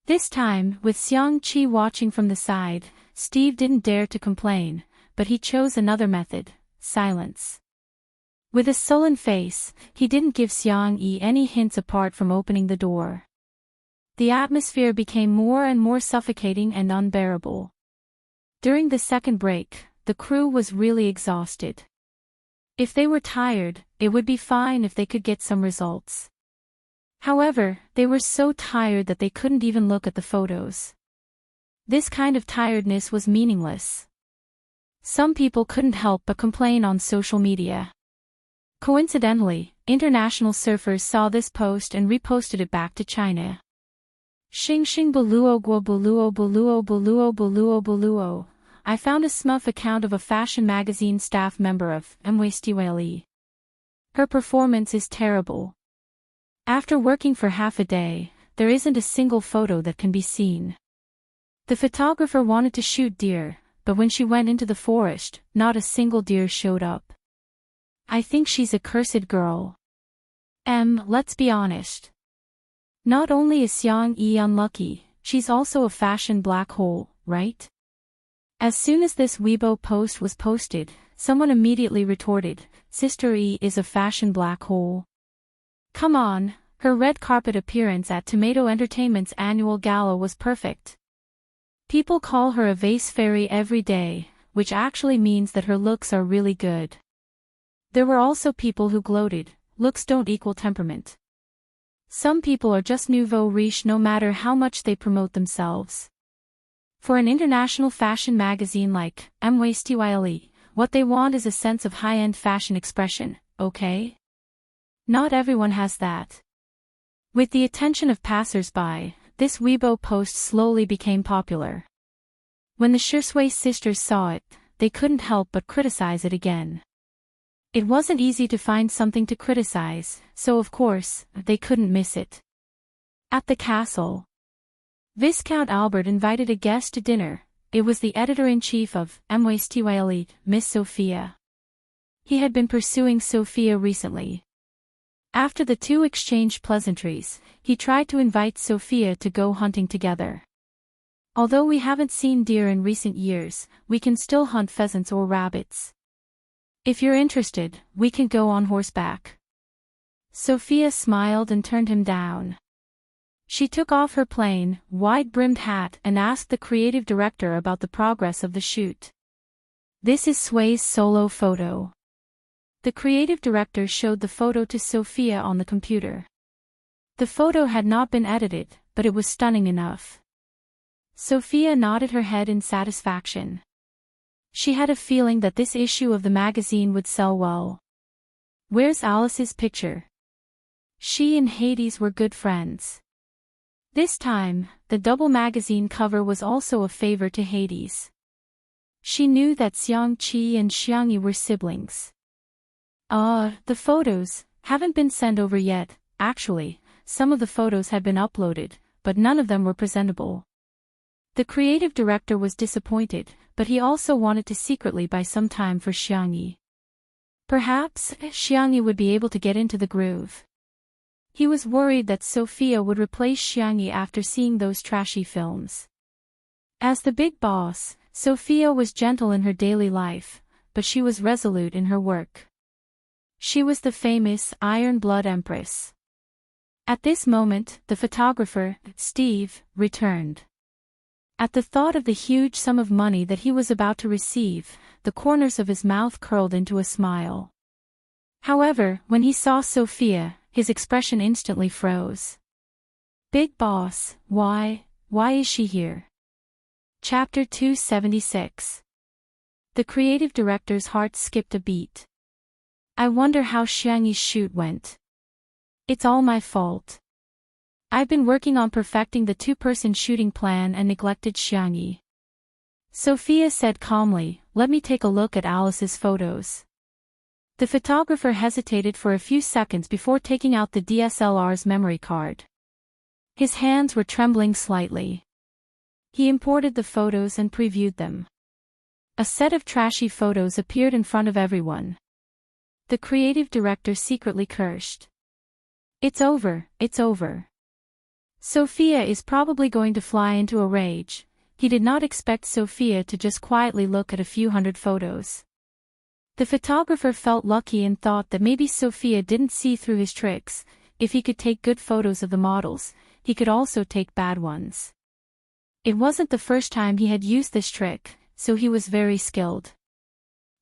This time, with Xiang-Chi watching from the side, Steve didn't dare to complain, but he chose another method: silence. With a sullen face, he didn't give Xiang-Yi any hints apart from opening the door. The atmosphere became more and more suffocating and unbearable. During the second break, the crew was really exhausted. If they were tired, it would be fine if they could get some results. However, they were so tired that they couldn't even look at the photos. This kind of tiredness was meaningless. Some people couldn't help but complain on social media. Coincidentally, international surfers saw this post and reposted it back to China. Xing xing boluo guo boluo boluo boluo boluo boluo. I found a smurf account of a fashion magazine staff member of Immerse. Her performance is terrible. After working for half a day, there isn't a single photo that can be seen. The photographer wanted to shoot deer, but when she went into the forest, not a single deer showed up. I think she's a cursed girl. Let's be honest. Not only is Xiang-Yi unlucky, she's also a fashion black hole, right? As soon as this Weibo post was posted, someone immediately retorted, Sister E is a fashion black hole. Come on, her red carpet appearance at Tomato Entertainment's annual gala was perfect. People call her a vase fairy every day, which actually means that her looks are really good. There were also people who gloated, looks don't equal temperament. Some people are just nouveau riche no matter how much they promote themselves. For an international fashion magazine like Immerse, what they want is a sense of high-end fashion expression, okay? Not everyone has that. With the attention of passers-by, this Weibo post slowly became popular. When the Shisui sisters saw it, they couldn't help but criticize it again. It wasn't easy to find something to criticize, so of course, they couldn't miss it. At the castle, Viscount Albert invited a guest to dinner. It was the editor-in-chief of Immerse, Miss Sophia. He had been pursuing Sophia recently. After the two exchanged pleasantries, he tried to invite Sophia to go hunting together. Although we haven't seen deer in recent years, we can still hunt pheasants or rabbits. If you're interested, we can go on horseback. Sophia smiled and turned him down. She took off her plain, wide-brimmed hat and asked the creative director about the progress of the shoot. This is Sui's solo photo. The creative director showed the photo to Sophia on the computer. The photo had not been edited, but it was stunning enough. Sophia nodded her head in satisfaction. She had a feeling that this issue of the magazine would sell well. Where's Alice's picture? She and Hades were good friends. This time, the double magazine cover was also a favor to Hades. She knew that Xiang-Chi and Xiang-Yi were siblings. The photos haven't been sent over yet. Actually, some of the photos had been uploaded, but none of them were presentable. The creative director was disappointed, but he also wanted to secretly buy some time for Xiang-Yi. Perhaps, Xiang-Yi would be able to get into the groove. He was worried that Sophia would replace Xiang-Yi after seeing those trashy films. As the big boss, Sophia was gentle in her daily life, but she was resolute in her work. She was the famous Iron Blood Empress. At this moment, the photographer, Steve, returned. At the thought of the huge sum of money that he was about to receive, the corners of his mouth curled into a smile. However, when he saw Sophia, his expression instantly froze. Big boss, why is she here? Chapter 276. The creative director's heart skipped a beat. I wonder how Xiang-Yi's shoot went. It's all my fault. I've been working on perfecting the two-person shooting plan and neglected Xiang-Yi. Sophia said calmly, let me take a look at Alice's photos. The photographer hesitated for a few seconds before taking out the DSLR's memory card. His hands were trembling slightly. He imported the photos and previewed them. A set of trashy photos appeared in front of everyone. The creative director secretly cursed. It's over, it's over. Sophia is probably going to fly into a rage. He did not expect Sophia to just quietly look at a few hundred photos. The photographer felt lucky and thought that maybe Sophia didn't see through his tricks. If he could take good photos of the models, he could also take bad ones. It wasn't the first time he had used this trick, so he was very skilled.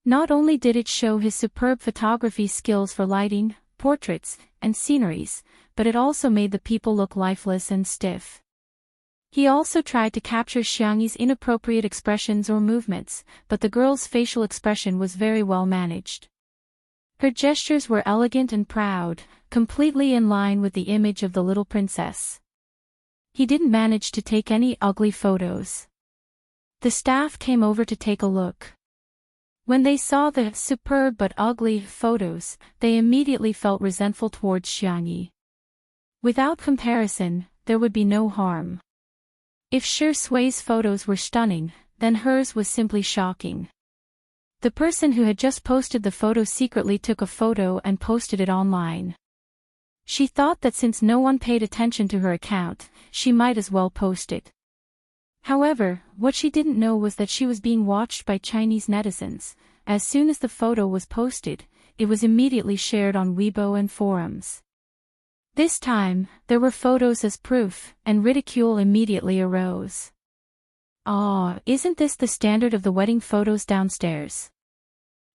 Not only did it show his superb photography skills for lighting, portraits, and sceneries, but it also made the people look lifeless and stiff. He also tried to capture Xiangyi's inappropriate expressions or movements, but the girl's facial expression was very well managed. Her gestures were elegant and proud, completely in line with the image of the little princess. He didn't manage to take any ugly photos. The staff came over to take a look. When they saw the superb but ugly photos, they immediately felt resentful towards Xiangyi. Without comparison, there would be no harm. If Sui's photos were stunning, then hers was simply shocking. The person who had just posted the photo secretly took a photo and posted it online. She thought that since no one paid attention to her account, she might as well post it. However, what she didn't know was that she was being watched by Chinese netizens. As soon as the photo was posted, it was immediately shared on Weibo and forums. This time, there were photos as proof, and ridicule immediately arose. Isn't this the standard of the wedding photos downstairs?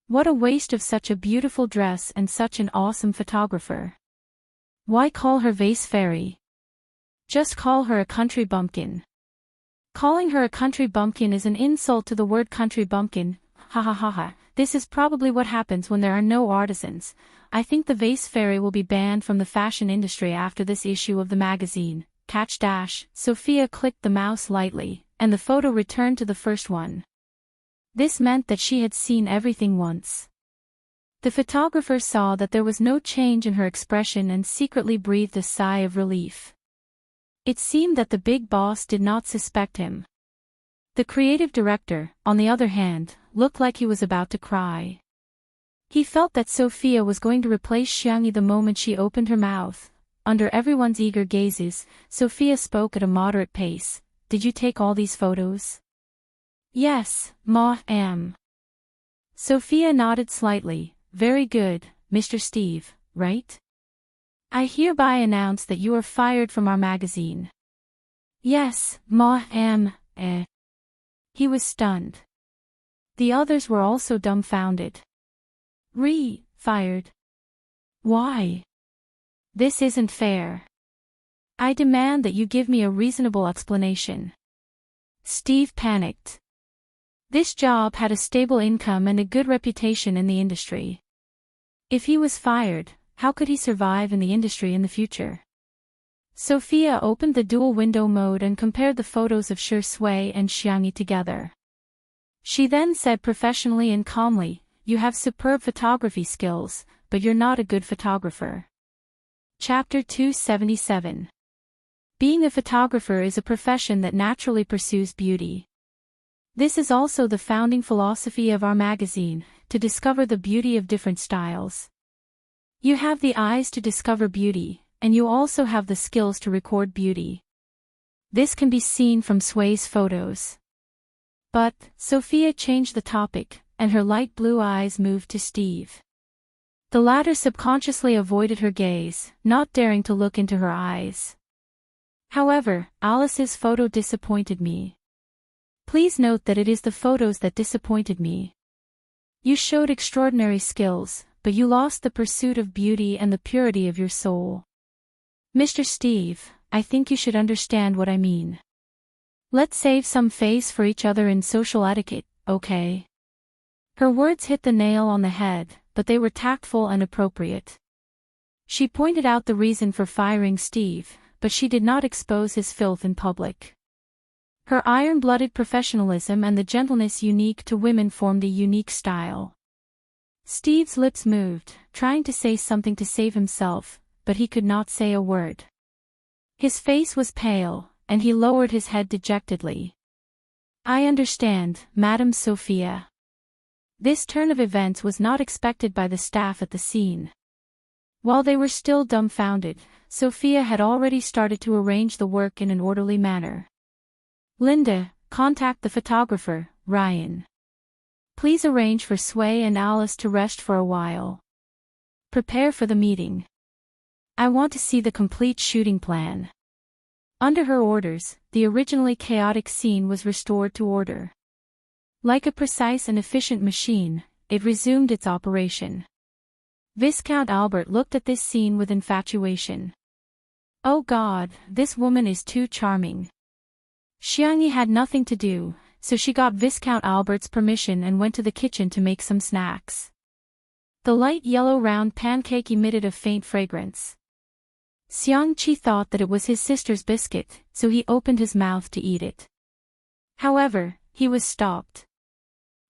What a waste of such a beautiful dress and such an awesome photographer. Why call her vase fairy? Just call her a country bumpkin. Calling her a country bumpkin is an insult to the word country bumpkin. Ha ha ha ha. This is probably what happens when there are no artisans. I think the vase fairy will be banned from the fashion industry after this issue of the magazine. Sophia clicked the mouse lightly, and the photo returned to the first one. This meant that she had seen everything once. The photographer saw that there was no change in her expression and secretly breathed a sigh of relief. It seemed that the big boss did not suspect him. The creative director, on the other hand, looked like he was about to cry. He felt that Sophia was going to replace Xiangyi the moment she opened her mouth. Under everyone's eager gazes, Sophia spoke at a moderate pace. Did you take all these photos? Yes, ma'am. Sophia nodded slightly. Very good, Mr. Steve, right? I hereby announce that you are fired from our magazine. Yes, ma'am. He was stunned. The others were also dumbfounded. Fired? Why? This isn't fair. I demand that you give me a reasonable explanation. Steve panicked. This job had a stable income and a good reputation in the industry. If he was fired, how could he survive in the industry in the future? Sophia opened the dual window mode and compared the photos of Shui and Xiangyi together. She then said professionally and calmly, "You have superb photography skills, but you're not a good photographer." Chapter 277. Being a photographer is a profession that naturally pursues beauty. This is also the founding philosophy of our magazine, to discover the beauty of different styles. You have the eyes to discover beauty, and you also have the skills to record beauty. This can be seen from Sui's photos. But, Sophia changed the topic, and her light blue eyes moved to Steve. The latter subconsciously avoided her gaze, not daring to look into her eyes. However, Alice's photo disappointed me. Please note that it is the photos that disappointed me. You showed extraordinary skills, but you lost the pursuit of beauty and the purity of your soul. Mr. Steve, I think you should understand what I mean. Let's save some face for each other in social etiquette, okay? Her words hit the nail on the head, but they were tactful and appropriate. She pointed out the reason for firing Steve, but she did not expose his filth in public. Her iron-blooded professionalism and the gentleness unique to women formed a unique style. Steve's lips moved, trying to say something to save himself, but he could not say a word. His face was pale, and he lowered his head dejectedly. I understand, Madam Sophia. This turn of events was not expected by the staff at the scene. While they were still dumbfounded, Sophia had already started to arrange the work in an orderly manner. Linda, contact the photographer, Ryan. Please arrange for Sway and Alice to rest for a while. Prepare for the meeting. I want to see the complete shooting plan. Under her orders, the originally chaotic scene was restored to order. Like a precise and efficient machine, it resumed its operation. Viscount Albert looked at this scene with infatuation. Oh God, this woman is too charming. Xiangyi had nothing to do, so she got Viscount Albert's permission and went to the kitchen to make some snacks. The light yellow round pancake emitted a faint fragrance. Xiangqi thought that it was his sister's biscuit, so he opened his mouth to eat it. However, he was stopped.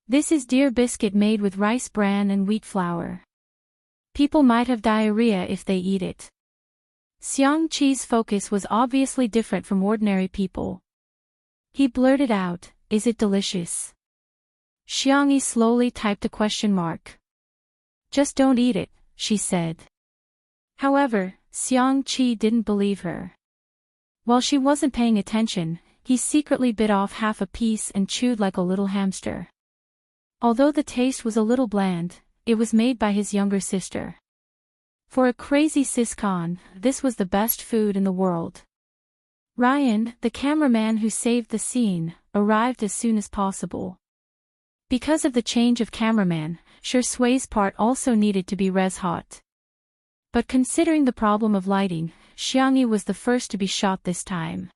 This is deer biscuit made with rice bran and wheat flour. People might have diarrhea if they eat it. Xiangqi's focus was obviously different from ordinary people. He blurted out, "Is it delicious?" Xiangyi slowly typed a question mark. "Just don't eat it," she said. However, Xiangqi didn't believe her. While she wasn't paying attention, he secretly bit off half a piece and chewed like a little hamster. Although the taste was a little bland, it was made by his younger sister. For a crazy siscon, this was the best food in the world. Ryan, the cameraman who saved the scene, arrived as soon as possible. Because of the change of cameraman, Sway's part also needed to be res-hot. But considering the problem of lighting, Xiangyi was the first to be shot this time.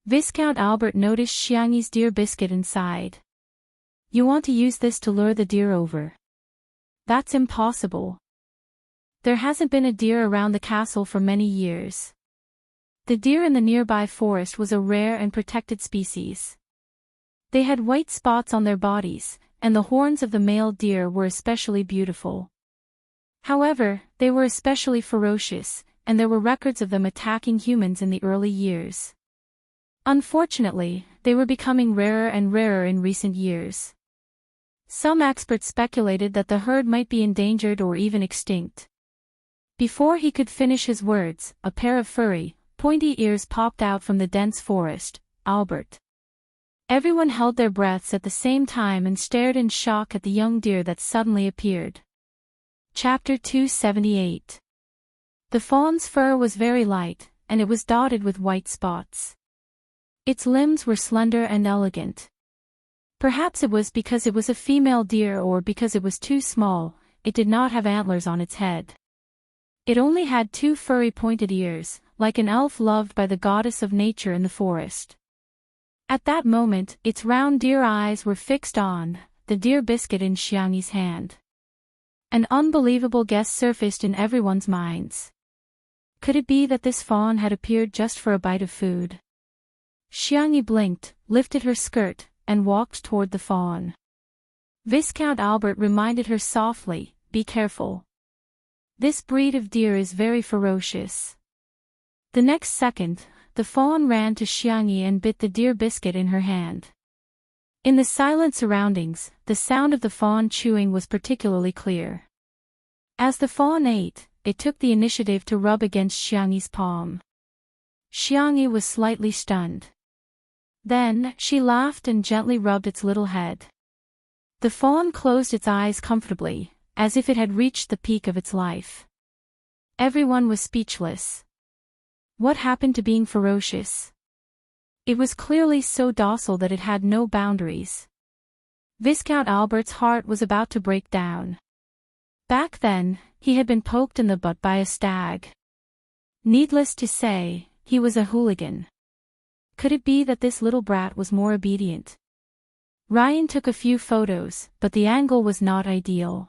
Viscount Albert noticed Xiangyi's deer biscuit inside. "You want to use this to lure the deer over?" "That's impossible. There hasn't been a deer around the castle for many years." The deer in the nearby forest was a rare and protected species. They had white spots on their bodies, and the horns of the male deer were especially beautiful. However, they were especially ferocious, and there were records of them attacking humans in the early years. Unfortunately, they were becoming rarer and rarer in recent years. Some experts speculated that the herd might be endangered or even extinct. Before he could finish his words, a pair of furry, pointy ears popped out from the dense forest. "Albert." Everyone held their breaths at the same time and stared in shock at the young deer that suddenly appeared. Chapter 278. The fawn's fur was very light, and it was dotted with white spots. Its limbs were slender and elegant. Perhaps it was because it was a female deer or because it was too small, it did not have antlers on its head. It only had two furry pointed ears, like an elf loved by the goddess of nature in the forest. At that moment, its round deer eyes were fixed on the deer biscuit in Xiangyi's hand. An unbelievable guess surfaced in everyone's minds. Could it be that this fawn had appeared just for a bite of food? Xiangyi blinked, lifted her skirt, and walked toward the fawn. Viscount Albert reminded her softly, "Be careful. This breed of deer is very ferocious." The next second, the fawn ran to Xiangyi and bit the deer biscuit in her hand. In the silent surroundings, the sound of the fawn chewing was particularly clear. As the fawn ate, it took the initiative to rub against Xiangyi's palm. Xiangyi was slightly stunned. Then, she laughed and gently rubbed its little head. The fawn closed its eyes comfortably, as if it had reached the peak of its life. Everyone was speechless. What happened to being ferocious? It was clearly so docile that it had no boundaries. Viscount Albert's heart was about to break down. Back then, he had been poked in the butt by a stag. Needless to say, he was a hooligan. Could it be that this little brat was more obedient? Ryan took a few photos, but the angle was not ideal.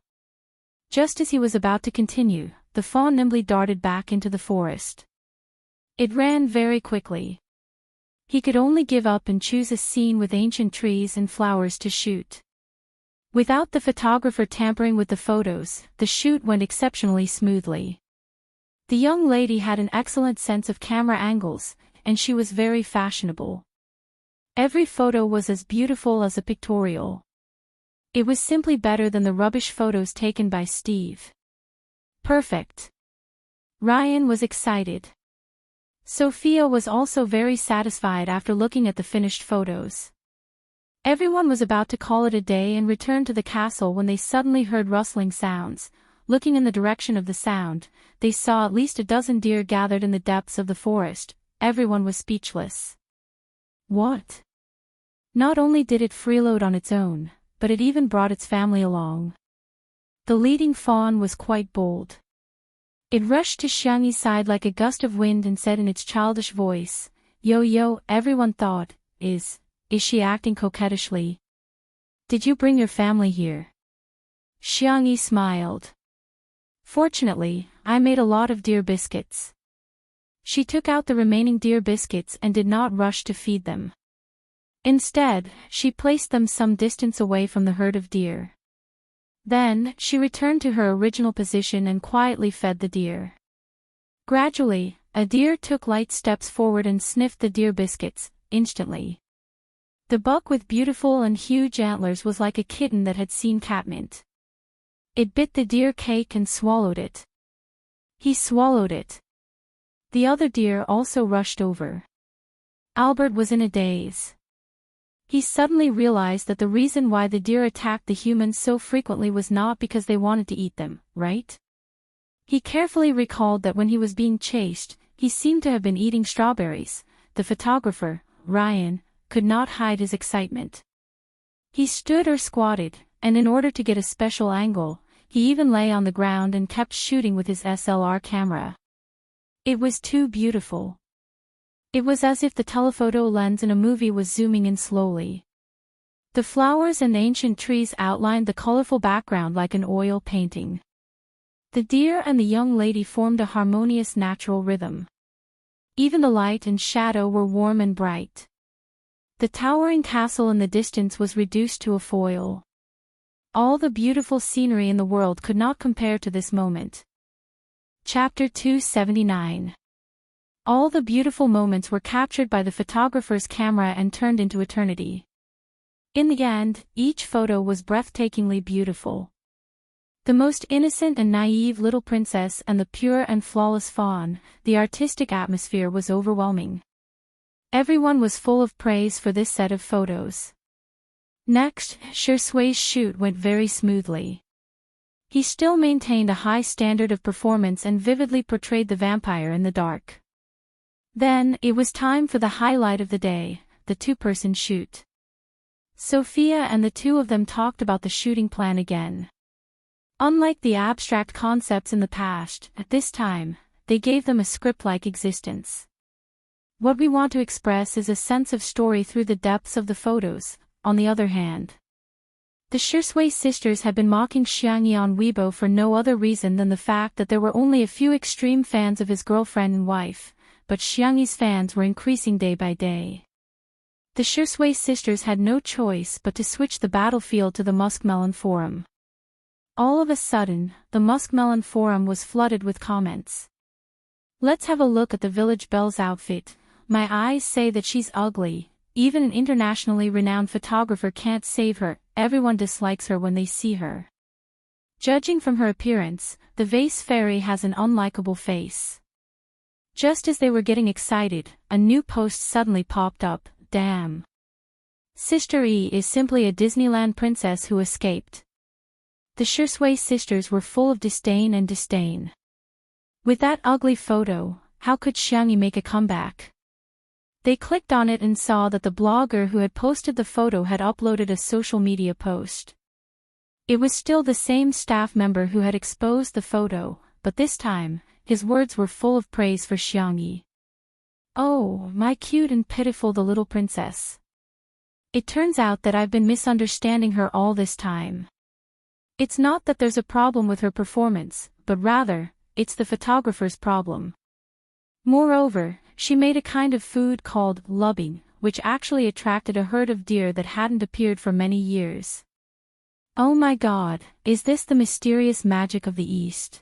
Just as he was about to continue, the fawn nimbly darted back into the forest. It ran very quickly. He could only give up and choose a scene with ancient trees and flowers to shoot. Without the photographer tampering with the photos, the shoot went exceptionally smoothly. The young lady had an excellent sense of camera angles, and she was very fashionable. Every photo was as beautiful as a pictorial. It was simply better than the rubbish photos taken by Steve. Perfect. Ryan was excited. Sophia was also very satisfied after looking at the finished photos. Everyone was about to call it a day and return to the castle when they suddenly heard rustling sounds. Looking in the direction of the sound, they saw at least a dozen deer gathered in the depths of the forest. Everyone was speechless. What? Not only did it freeload on its own, but it even brought its family along. The leading fawn was quite bold. It rushed to Xiangyi's side like a gust of wind and said in its childish voice, "Yo, everyone thought, is she acting coquettishly? Did you bring your family here?" Xiangyi smiled. "Fortunately, I made a lot of deer biscuits." She took out the remaining deer biscuits and did not rush to feed them. Instead, she placed them some distance away from the herd of deer. Then, she returned to her original position and quietly fed the deer. Gradually, a deer took light steps forward and sniffed the deer biscuits. Instantly, the buck with beautiful and huge antlers was like a kitten that had seen catmint. It bit the deer cake and swallowed it. He swallowed it. The other deer also rushed over. Albert was in a daze. He suddenly realized that the reason why the deer attacked the humans so frequently was not because they wanted to eat them, right? He carefully recalled that when he was being chased, he seemed to have been eating strawberries. The photographer, Ryan, could not hide his excitement. He stood or squatted, and in order to get a special angle, he even lay on the ground and kept shooting with his SLR camera. It was too beautiful. It was as if the telephoto lens in a movie was zooming in slowly. The flowers and ancient trees outlined the colorful background like an oil painting. The deer and the young lady formed a harmonious natural rhythm. Even the light and shadow were warm and bright. The towering castle in the distance was reduced to a foil. All the beautiful scenery in the world could not compare to this moment. Chapter 279. All the beautiful moments were captured by the photographer's camera and turned into eternity. In the end, each photo was breathtakingly beautiful. The most innocent and naive little princess and the pure and flawless fawn, the artistic atmosphere was overwhelming. Everyone was full of praise for this set of photos. Next, Shui's shoot went very smoothly. He still maintained a high standard of performance and vividly portrayed the vampire in the dark. Then, it was time for the highlight of the day, the two-person shoot. Sophia and the two of them talked about the shooting plan again. Unlike the abstract concepts in the past, at this time, they gave them a script-like existence. What we want to express is a sense of story through the depths of the photos. On the other hand, the Shui sisters had been mocking Xiangyi on Weibo for no other reason than the fact that there were only a few extreme fans of his girlfriend and wife, but Xiangyi's fans were increasing day by day. The Shui sisters had no choice but to switch the battlefield to the Muskmelon forum. All of a sudden, the Muskmelon forum was flooded with comments. "Let's have a look at the village belle's outfit. My eyes say that she's ugly. Even an internationally renowned photographer can't save her. Everyone dislikes her when they see her. Judging from her appearance, the vase fairy has an unlikable face." Just as they were getting excited, a new post suddenly popped up. "Damn. Sister E is simply a Disneyland princess who escaped." The Shui sisters were full of disdain. With that ugly photo, how could Xiangyi make a comeback? They clicked on it and saw that the blogger who had posted the photo had uploaded a social media post. It was still the same staff member who had exposed the photo, but this time, his words were full of praise for Xiangyi. "Oh, my cute and pitiful the little princess. It turns out that I've been misunderstanding her all this time. It's not that there's a problem with her performance, but rather, it's the photographer's problem. Moreover, she made a kind of food called lubbing, which actually attracted a herd of deer that hadn't appeared for many years. Oh my God, is this the mysterious magic of the East?"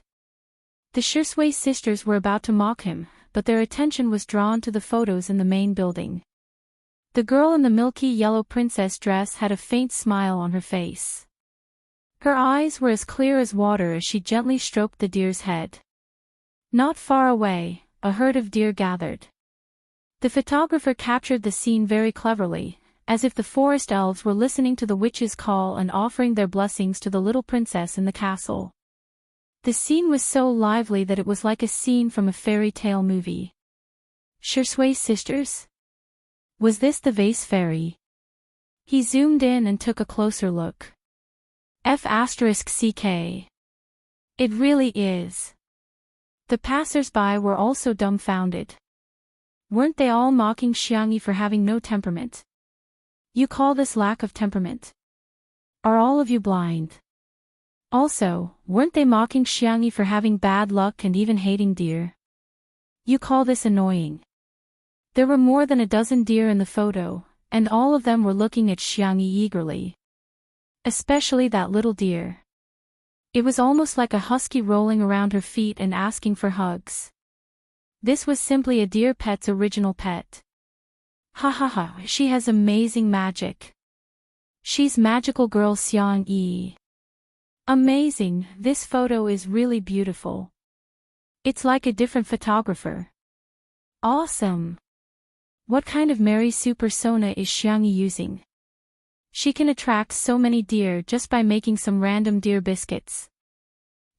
The Shui sisters were about to mock him, but their attention was drawn to the photos in the main building. The girl in the milky yellow princess dress had a faint smile on her face. Her eyes were as clear as water as she gently stroked the deer's head. Not far away, a herd of deer gathered. The photographer captured the scene very cleverly, as if the forest elves were listening to the witch's call and offering their blessings to the little princess in the castle. The scene was so lively that it was like a scene from a fairy tale movie. Shursui sisters? Was this the vase fairy? He zoomed in and took a closer look. F***ck. It really is. The passers-by were also dumbfounded. Weren't they all mocking Xiangyi for having no temperament? You call this lack of temperament? Are all of you blind? Also, weren't they mocking Xiangyi for having bad luck and even hating deer? You call this annoying? There were more than a dozen deer in the photo, and all of them were looking at Xiangyi eagerly. Especially that little deer. It was almost like a husky rolling around her feet and asking for hugs. This was simply a deer pet's original pet. Ha ha ha, she has amazing magic. She's magical girl Xiangyi. Amazing, this photo is really beautiful. It's like a different photographer. Awesome. What kind of Mary Sue persona is Xiangyi using? She can attract so many deer just by making some random deer biscuits.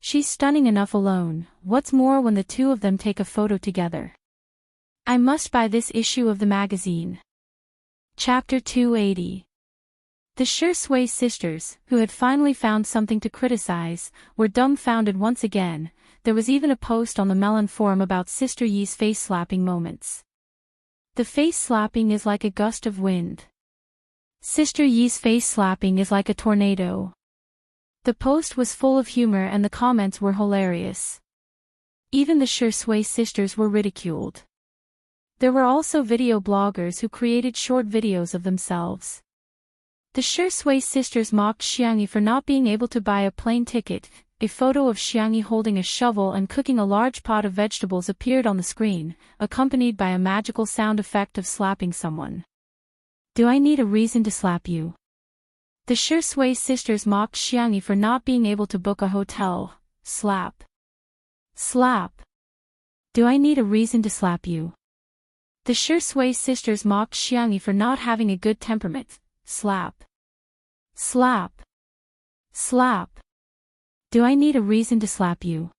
She's stunning enough alone, what's more when the two of them take a photo together. I must buy this issue of the magazine. Chapter 280. The Shursui sisters, who had finally found something to criticize, were dumbfounded once again. There was even a post on the Melon forum about Sister Yi's face-slapping moments. The face-slapping is like a gust of wind. Sister Yi's face-slapping is like a tornado. The post was full of humor and the comments were hilarious. Even the Shursui sisters were ridiculed. There were also video bloggers who created short videos of themselves. The Shursui sisters mocked Xiangyi for not being able to buy a plane ticket. A photo of Xiangyi holding a shovel and cooking a large pot of vegetables appeared on the screen, accompanied by a magical sound effect of slapping someone. Do I need a reason to slap you? The Shursui sisters mocked Xiangyi for not being able to book a hotel. Slap. Slap. Do I need a reason to slap you? The Shursui sisters mocked Xiangyi for not having a good temperament. Slap. Slap. Slap. Do I need a reason to slap you?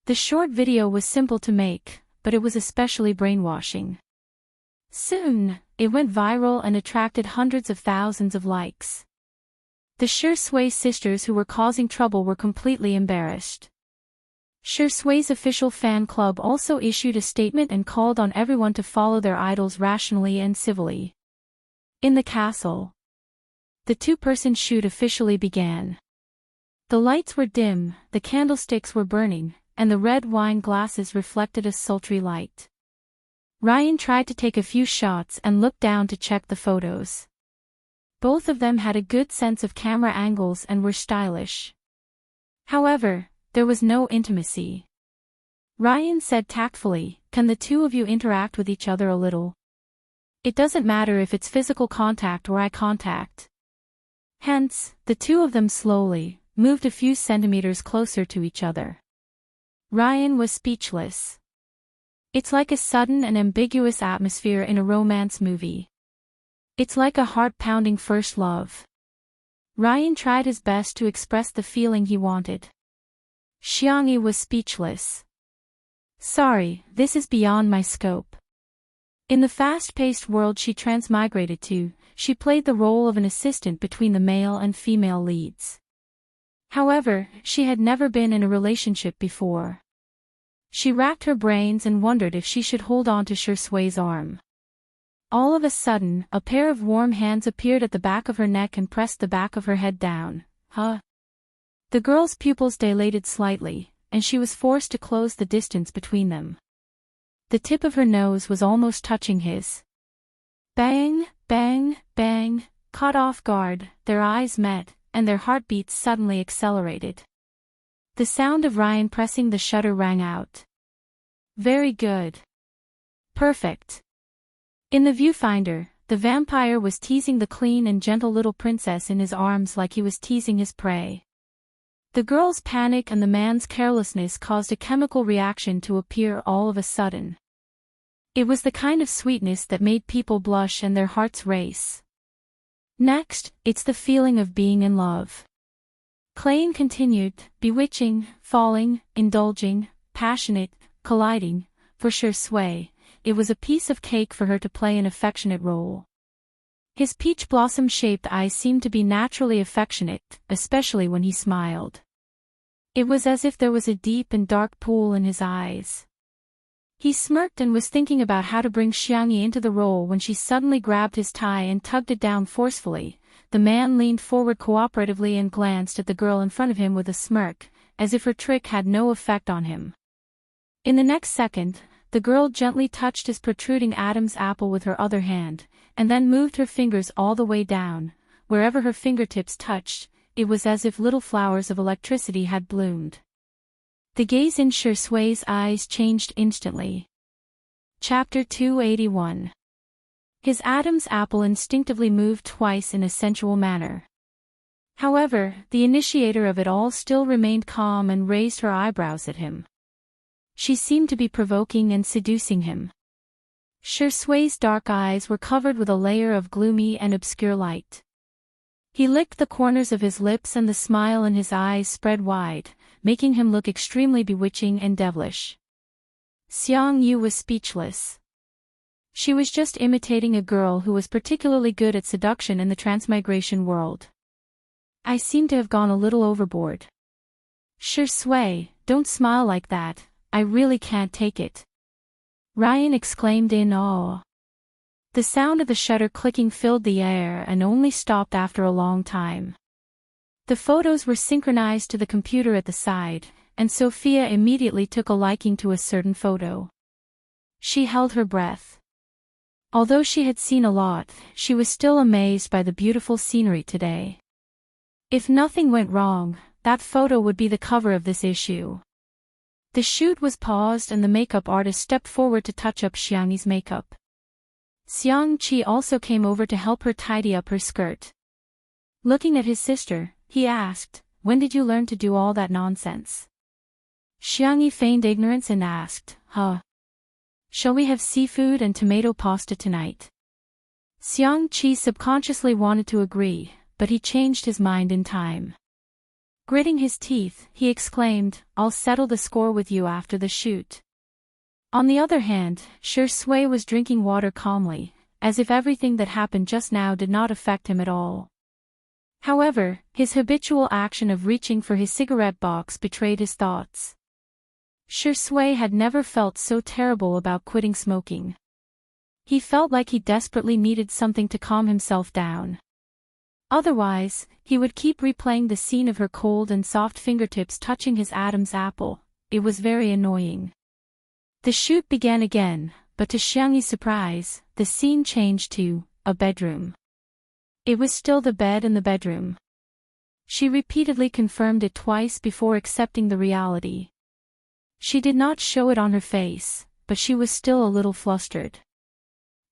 The short video was simple to make, but it was especially brainwashing. Soon, it went viral and attracted hundreds of thousands of likes. The Shursui sisters who were causing trouble were completely embarrassed. Shursui's official fan club also issued a statement and called on everyone to follow their idols rationally and civilly. In the castle, the two-person shoot officially began. The lights were dim, the candlesticks were burning, and the red wine glasses reflected a sultry light. Ryan tried to take a few shots and looked down to check the photos. Both of them had a good sense of camera angles and were stylish. However, there was no intimacy. Ryan said tactfully, "Can the two of you interact with each other a little? It doesn't matter if it's physical contact or eye contact." Hence, the two of them slowly moved a few centimeters closer to each other. Ryan was speechless. It's like a sudden and ambiguous atmosphere in a romance movie. It's like a heart-pounding first love. Ryan tried his best to express the feeling he wanted. Xiangyi was speechless. Sorry, this is beyond my scope. In the fast-paced world she transmigrated to, she played the role of an assistant between the male and female leads. However, she had never been in a relationship before. She racked her brains and wondered if she should hold on to Shursui's arm. All of a sudden, a pair of warm hands appeared at the back of her neck and pressed the back of her head down. Huh? The girl's pupils dilated slightly, and she was forced to close the distance between them. The tip of her nose was almost touching his. Bang, bang, bang. Caught off guard, their eyes met, and their heartbeats suddenly accelerated. The sound of Ryan pressing the shutter rang out. Very good. Perfect. In the viewfinder, the vampire was teasing the clean and gentle little princess in his arms like he was teasing his prey. The girl's panic and the man's carelessness caused a chemical reaction to appear all of a sudden. It was the kind of sweetness that made people blush and their hearts race. Next, it's the feeling of being in love. Clayton continued, bewitching, falling, indulging, passionate, colliding, for sure Sway. It was a piece of cake for her to play an affectionate role. His peach blossom-shaped eyes seemed to be naturally affectionate, especially when he smiled. It was as if there was a deep and dark pool in his eyes. He smirked and was thinking about how to bring Xiangyi into the role when she suddenly grabbed his tie and tugged it down forcefully. The man leaned forward cooperatively and glanced at the girl in front of him with a smirk, as if her trick had no effect on him. In the next second, the girl gently touched his protruding Adam's apple with her other hand, and then moved her fingers all the way down. Wherever her fingertips touched, it was as if little flowers of electricity had bloomed. The gaze in Shui's eyes changed instantly. Chapter 281. His Adam's apple instinctively moved twice in a sensual manner. However, the initiator of it all still remained calm and raised her eyebrows at him. She seemed to be provoking and seducing him. Shui's dark eyes were covered with a layer of gloomy and obscure light. He licked the corners of his lips and the smile in his eyes spread wide, making him look extremely bewitching and devilish. Xiang Yu was speechless. She was just imitating a girl who was particularly good at seduction in the transmigration world. I seem to have gone a little overboard. Shui, don't smile like that, I really can't take it. Ryan exclaimed in awe. The sound of the shutter clicking filled the air and only stopped after a long time. The photos were synchronized to the computer at the side, and Sophia immediately took a liking to a certain photo. She held her breath. Although she had seen a lot, she was still amazed by the beautiful scenery today. If nothing went wrong, that photo would be the cover of this issue. The shoot was paused and the makeup artist stepped forward to touch up Xiangyi's makeup. Xiang Qi also came over to help her tidy up her skirt. Looking at his sister, he asked, when did you learn to do all that nonsense? Xiangyi feigned ignorance and asked, shall we have seafood and tomato pasta tonight? Xiang Qi subconsciously wanted to agree, but he changed his mind in time. Gritting his teeth, he exclaimed, I'll settle the score with you after the shoot. On the other hand, Shui was drinking water calmly, as if everything that happened just now did not affect him at all. However, his habitual action of reaching for his cigarette box betrayed his thoughts. Shui had never felt so terrible about quitting smoking. He felt like he desperately needed something to calm himself down. Otherwise, he would keep replaying the scene of her cold and soft fingertips touching his Adam's apple. It was very annoying. The shoot began again, but to Xiangyi's surprise, the scene changed to a bedroom. It was still the bed in the bedroom. She repeatedly confirmed it twice before accepting the reality. She did not show it on her face, but she was still a little flustered.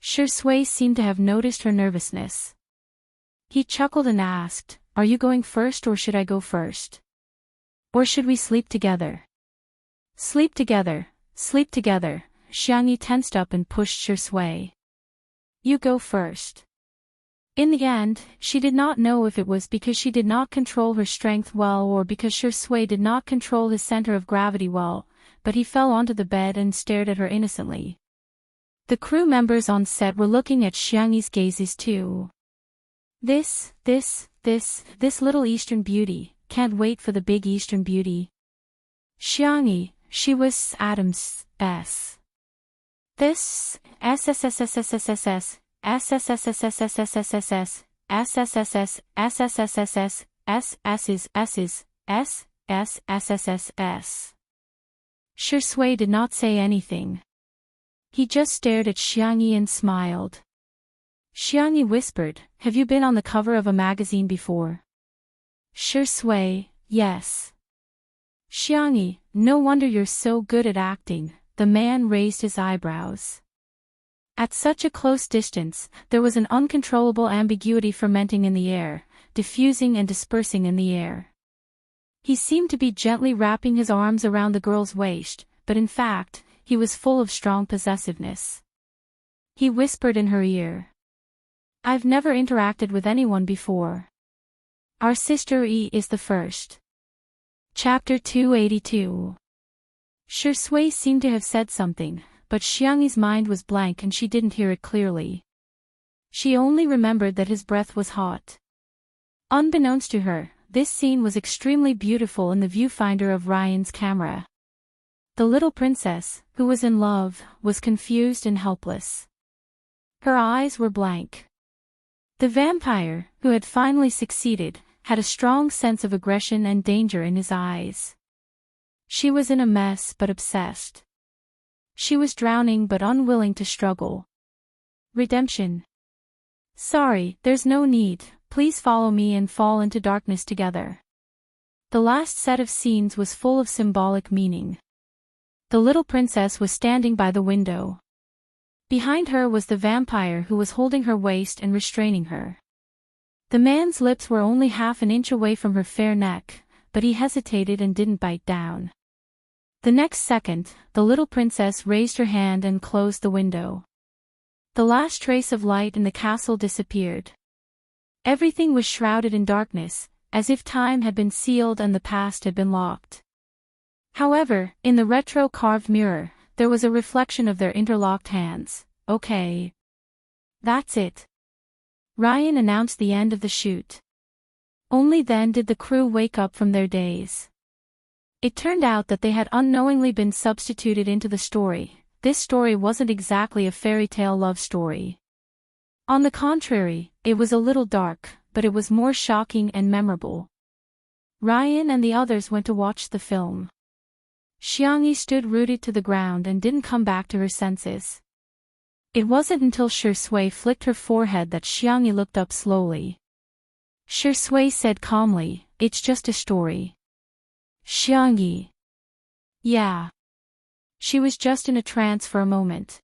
Shui seemed to have noticed her nervousness. He chuckled and asked, are you going first or should I go first? Or should we sleep together? Sleep together, Xiangyi tensed up and pushed Shui. You go first. In the end, she did not know if it was because she did not control her strength well or because Shui did not control his center of gravity well, but he fell onto the bed and stared at her innocently. The crew members on set were looking at Xiangyi's gazes too. This little Eastern beauty, can't wait for the big Eastern beauty. Xiangyi, she was Adam's S. This SSSSSSSS. SSSSSSSSS, SSSS, SSSSS, SSSSS. Shui did not say anything. He just stared at Xiangyi and smiled. Xiangyi whispered, have you been on the cover of a magazine before? Shui, yes. Xiangyi, no wonder you're so good at acting. The man raised his eyebrows. At such a close distance, there was an uncontrollable ambiguity fermenting in the air, diffusing and dispersing in the air. He seemed to be gently wrapping his arms around the girl's waist, but in fact, he was full of strong possessiveness. He whispered in her ear. I've never interacted with anyone before. Our sister E is the first. Chapter 282. Shui seemed to have said something, but Xiangyi's mind was blank and she didn't hear it clearly. She only remembered that his breath was hot. Unbeknownst to her, this scene was extremely beautiful in the viewfinder of Ryan's camera. The little princess, who was in love, was confused and helpless. Her eyes were blank. The vampire, who had finally succeeded, had a strong sense of aggression and danger in his eyes. She was in a mess but obsessed. She was drowning but unwilling to struggle. Redemption. Sorry, there's no need, please follow me and fall into darkness together. The last set of scenes was full of symbolic meaning. The little princess was standing by the window. Behind her was the vampire who was holding her waist and restraining her. The man's lips were only half an inch away from her fair neck, but he hesitated and didn't bite down. The next second, the little princess raised her hand and closed the window. The last trace of light in the castle disappeared. Everything was shrouded in darkness, as if time had been sealed and the past had been locked. However, in the retro-carved mirror, there was a reflection of their interlocked hands. Okay. That's it. Ryan announced the end of the shoot. Only then did the crew wake up from their daze. It turned out that they had unknowingly been substituted into the story. This story wasn't exactly a fairy tale love story. On the contrary, it was a little dark, but it was more shocking and memorable. Ryan and the others went to watch the film. Xiangyi stood rooted to the ground and didn't come back to her senses. It wasn't until Shui flicked her forehead that Xiangyi looked up slowly. Shui said calmly, "It's just a story." Xiangyi. Yeah. She was just in a trance for a moment.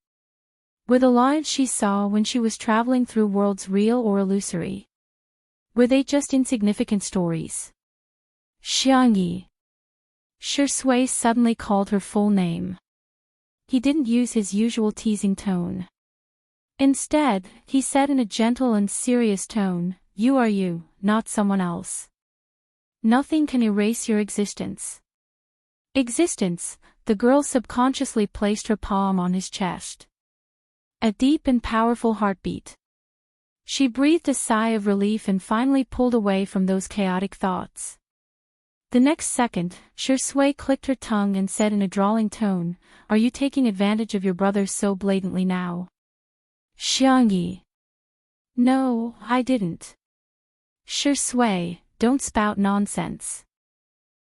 Were the lives she saw when she was traveling through worlds real or illusory? Were they just insignificant stories? Xiangyi. Shui suddenly called her full name. He didn't use his usual teasing tone. Instead, he said in a gentle and serious tone, "You are you, not someone else. Nothing can erase your existence." Existence, the girl subconsciously placed her palm on his chest. A deep and powerful heartbeat. She breathed a sigh of relief and finally pulled away from those chaotic thoughts. The next second, Shui clicked her tongue and said in a drawling tone, "Are you taking advantage of your brother so blatantly now?" Xiangyi. No, I didn't. Shui, don't spout nonsense.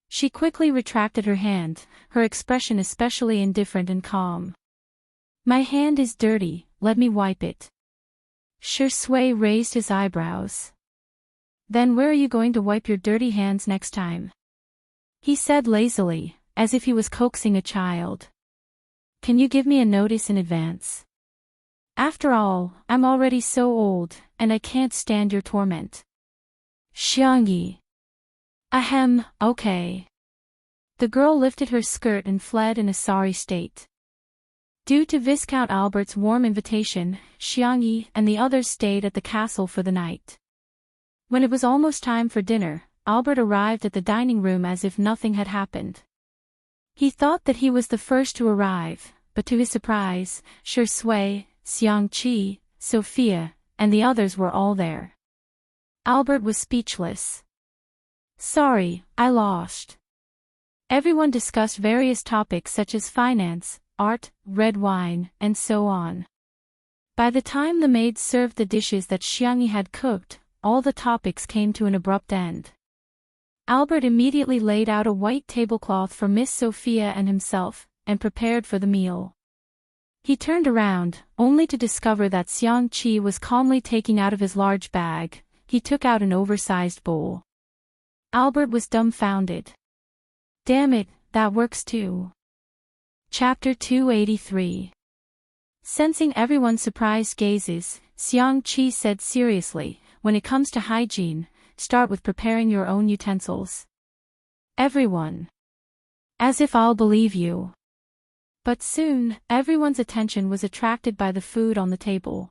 She quickly retracted her hand, her expression especially indifferent and calm. My hand is dirty, let me wipe it. Shui raised his eyebrows. Then where are you going to wipe your dirty hands next time? He said lazily, as if he was coaxing a child. Can you give me a notice in advance? After all, I'm already so old, and I can't stand your torment. Xiangyi. Ahem, okay. The girl lifted her skirt and fled in a sorry state. Due to Viscount Albert's warm invitation, Xiangyi and the others stayed at the castle for the night. When it was almost time for dinner, Albert arrived at the dining room as if nothing had happened. He thought that he was the first to arrive, but to his surprise, Shui, Xiangqi, Sophia, and the others were all there. Albert was speechless. Sorry, I lost. Everyone discussed various topics such as finance, art, red wine, and so on. By the time the maids served the dishes that Xiangyi had cooked, all the topics came to an abrupt end. Albert immediately laid out a white tablecloth for Miss Sophia and himself, and prepared for the meal. He turned around, only to discover that Xiangqi was calmly taking out of his large bag. He took out an oversized bowl. Albert was dumbfounded. Damn it, that works too. Chapter 283. Sensing everyone's surprised gazes, Xiangqi said seriously, when it comes to hygiene, start with preparing your own utensils. Everyone. As if I'll believe you. But soon, everyone's attention was attracted by the food on the table.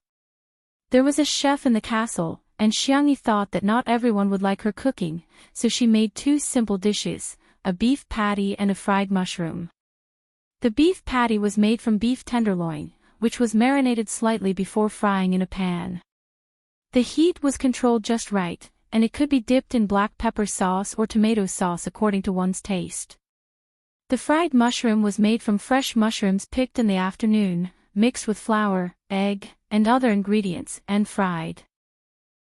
There was a chef in the castle, and Xiangyi thought that not everyone would like her cooking, so she made two simple dishes, a beef patty and a fried mushroom. The beef patty was made from beef tenderloin, which was marinated slightly before frying in a pan. The heat was controlled just right, and it could be dipped in black pepper sauce or tomato sauce according to one's taste. The fried mushroom was made from fresh mushrooms picked in the afternoon, mixed with flour, egg, and other ingredients, and fried.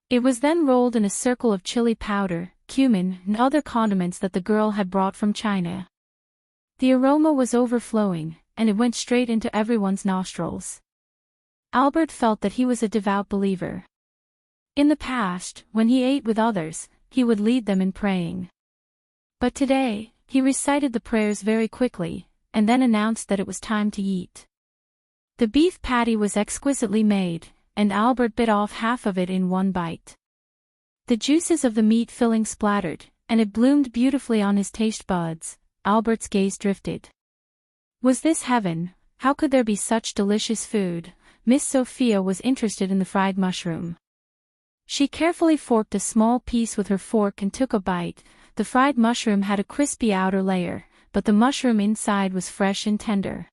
It was then rolled in a circle of chili powder, cumin, and other condiments that the girl had brought from China. The aroma was overflowing, and it went straight into everyone's nostrils. Albert felt that he was a devout believer. In the past, when he ate with others, he would lead them in praying. But today, he recited the prayers very quickly, and then announced that it was time to eat. The beef patty was exquisitely made, and Albert bit off half of it in one bite. The juices of the meat filling splattered, and it bloomed beautifully on his taste buds. Albert's gaze drifted. Was this heaven? How could there be such delicious food? Miss Sophia was interested in the fried mushroom. She carefully forked a small piece with her fork and took a bite. The fried mushroom had a crispy outer layer, but the mushroom inside was fresh and tender.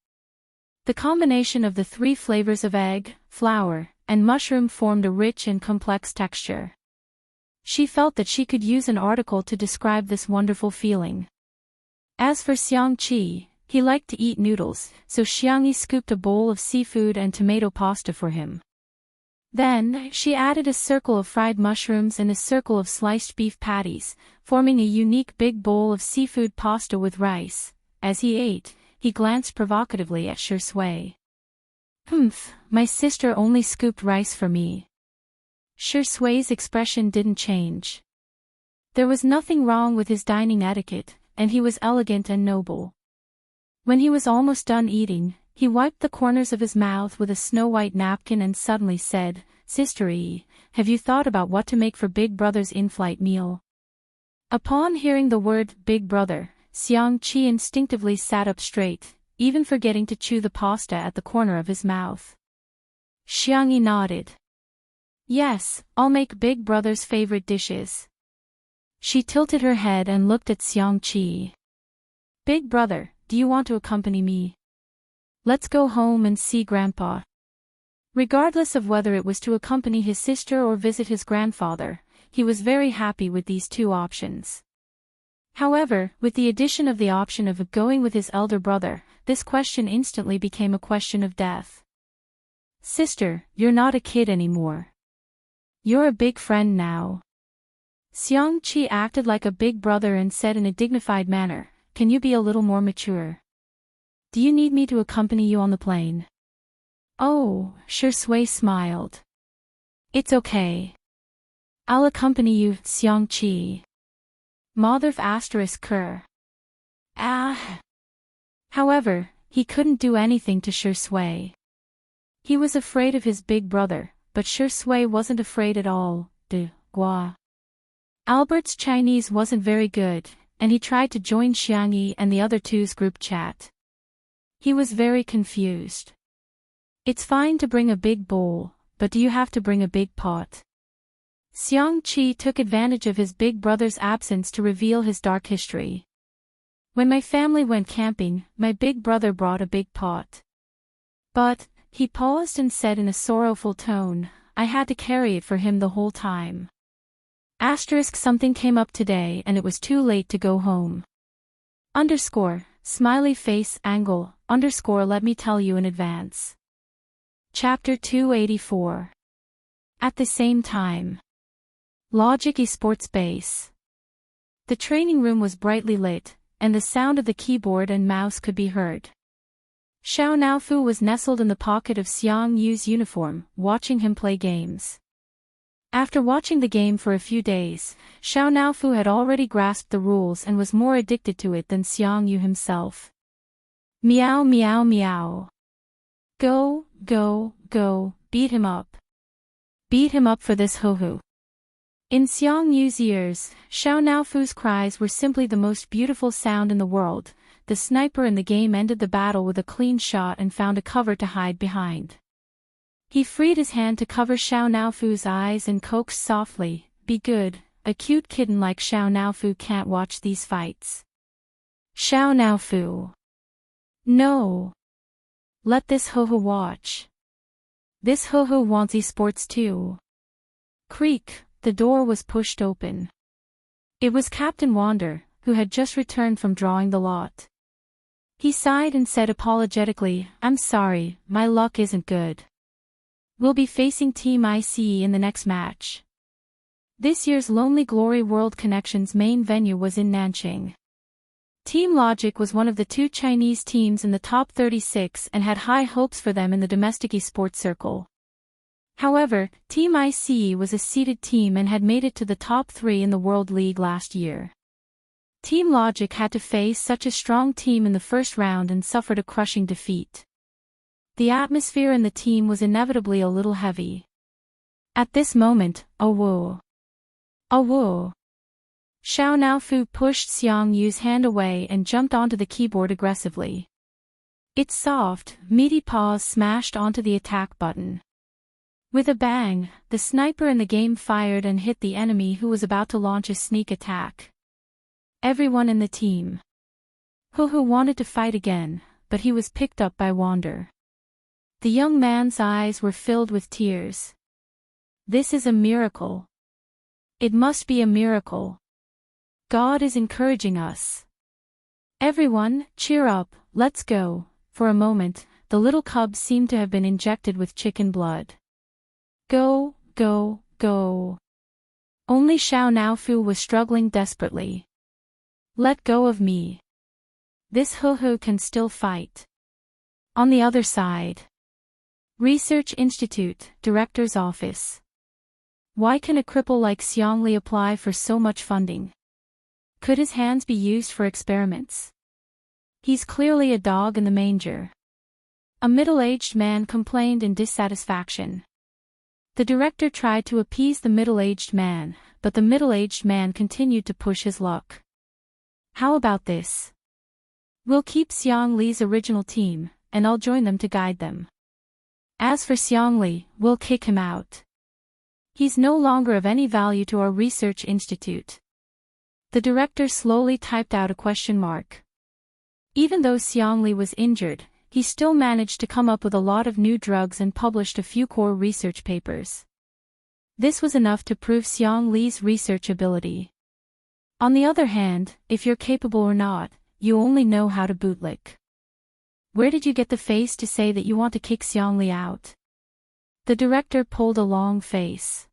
The combination of the three flavors of egg, flour, and mushroom formed a rich and complex texture. She felt that she could use an article to describe this wonderful feeling. As for Xiangqi, he liked to eat noodles, so Xiangyi scooped a bowl of seafood and tomato pasta for him. Then, she added a circle of fried mushrooms and a circle of sliced beef patties, forming a unique big bowl of seafood pasta with rice. As he ate, he glanced provocatively at Shui. "Humph, my sister only scooped rice for me." Shui's expression didn't change. There was nothing wrong with his dining etiquette, and he was elegant and noble. When he was almost done eating, he wiped the corners of his mouth with a snow-white napkin and suddenly said, "Sister E, have you thought about what to make for Big Brother's in-flight meal?" Upon hearing the word Big Brother, Xiangqi instinctively sat up straight, even forgetting to chew the pasta at the corner of his mouth. Xiangyi nodded. "Yes, I'll make Big Brother's favorite dishes." She tilted her head and looked at Xiangqi. "Big Brother, do you want to accompany me? Let's go home and see Grandpa." Regardless of whether it was to accompany his sister or visit his grandfather, he was very happy with these two options. However, with the addition of the option of going with his elder brother, this question instantly became a question of death. "Sister, you're not a kid anymore. You're a big friend now." Xiangqi acted like a big brother and said in a dignified manner, "Can you be a little more mature? Do you need me to accompany you on the plane?" "Oh," Shui smiled. "It's okay. I'll accompany you, Xiangqi." Motherf **Ker. Ah. However, he couldn't do anything to Shui. He was afraid of his big brother, but Shui wasn't afraid at all. Albert's Chinese wasn't very good, and he tried to join Xiangyi and the other two's group chat. He was very confused. "It's fine to bring a big bowl, but do you have to bring a big pot?" Xiangqi took advantage of his big brother's absence to reveal his dark history. "When my family went camping, my big brother brought a big pot. But," he paused and said in a sorrowful tone, "I had to carry it for him the whole time. Something came up today and it was too late to go home. Smiley face angle, let me tell you in advance." Chapter 284. At the same time. Logic Esports Base. The training room was brightly lit, and the sound of the keyboard and mouse could be heard. Xiao Naofu was nestled in the pocket of Xiang Yu's uniform, watching him play games. After watching the game for a few days, Xiao Naofu had already grasped the rules and was more addicted to it than Xiang Yu himself. Meow meow meow. Go, go, go, beat him up. Beat him up for this hoo-hoo. In Xiang Yu's ears, Xiao Naofu's cries were simply the most beautiful sound in the world. The sniper in the game ended the battle with a clean shot and found a cover to hide behind. He freed his hand to cover Xiao Naofu's eyes and coaxed softly, "Be good, a cute kitten like Xiao Naofu can't watch these fights." Xiao Naofu. No. Let this Ho-Ho watch. This Ho-Ho wants esports too. Creak, the door was pushed open. It was Captain Wander, who had just returned from drawing the lot. He sighed and said apologetically, "I'm sorry, my luck isn't good. We'll be facing Team ICE in the next match." This year's Lonely Glory World Connections main venue was in Nanjing. Team Logic was one of the 2 Chinese teams in the top 36 and had high hopes for them in the domestic esports circle. However, Team ICE was a seeded team and had made it to the top 3 in the World League last year. Team Logic had to face such a strong team in the first round and suffered a crushing defeat. The atmosphere in the team was inevitably a little heavy. At this moment, "Oh whoa. Oh whoa." Xiao Naofu pushed Xiang Yu's hand away and jumped onto the keyboard aggressively. Its soft, meaty paws smashed onto the attack button. With a bang, the sniper in the game fired and hit the enemy who was about to launch a sneak attack. Everyone in the team. Ho-Ho wanted to fight again, but he was picked up by Wander. The young man's eyes were filled with tears. This is a miracle. It must be a miracle. God is encouraging us. Everyone, cheer up, let's go. For a moment, the little cub seemed to have been injected with chicken blood. Go, go, go. Only Xiao Naofu was struggling desperately. Let go of me. This Ho-Ho can still fight. On the other side. Research Institute, Director's Office. Why can a cripple like Xiangli apply for so much funding? Could his hands be used for experiments? He's clearly a dog in the manger. A middle-aged man complained in dissatisfaction. The director tried to appease the middle-aged man, but the middle-aged man continued to push his luck. How about this? We'll keep Xiang Li's original team, and I'll join them to guide them. As for Xiang Li, we'll kick him out. He's no longer of any value to our research institute. The director slowly typed out a question mark. Even though Xiang Li was injured, he still managed to come up with a lot of new drugs and published a few core research papers. This was enough to prove Xiang Li's research ability. On the other hand, if you're capable or not, you only know how to bootlick. Where did you get the face to say that you want to kick Xiang Li out? The director pulled a long face.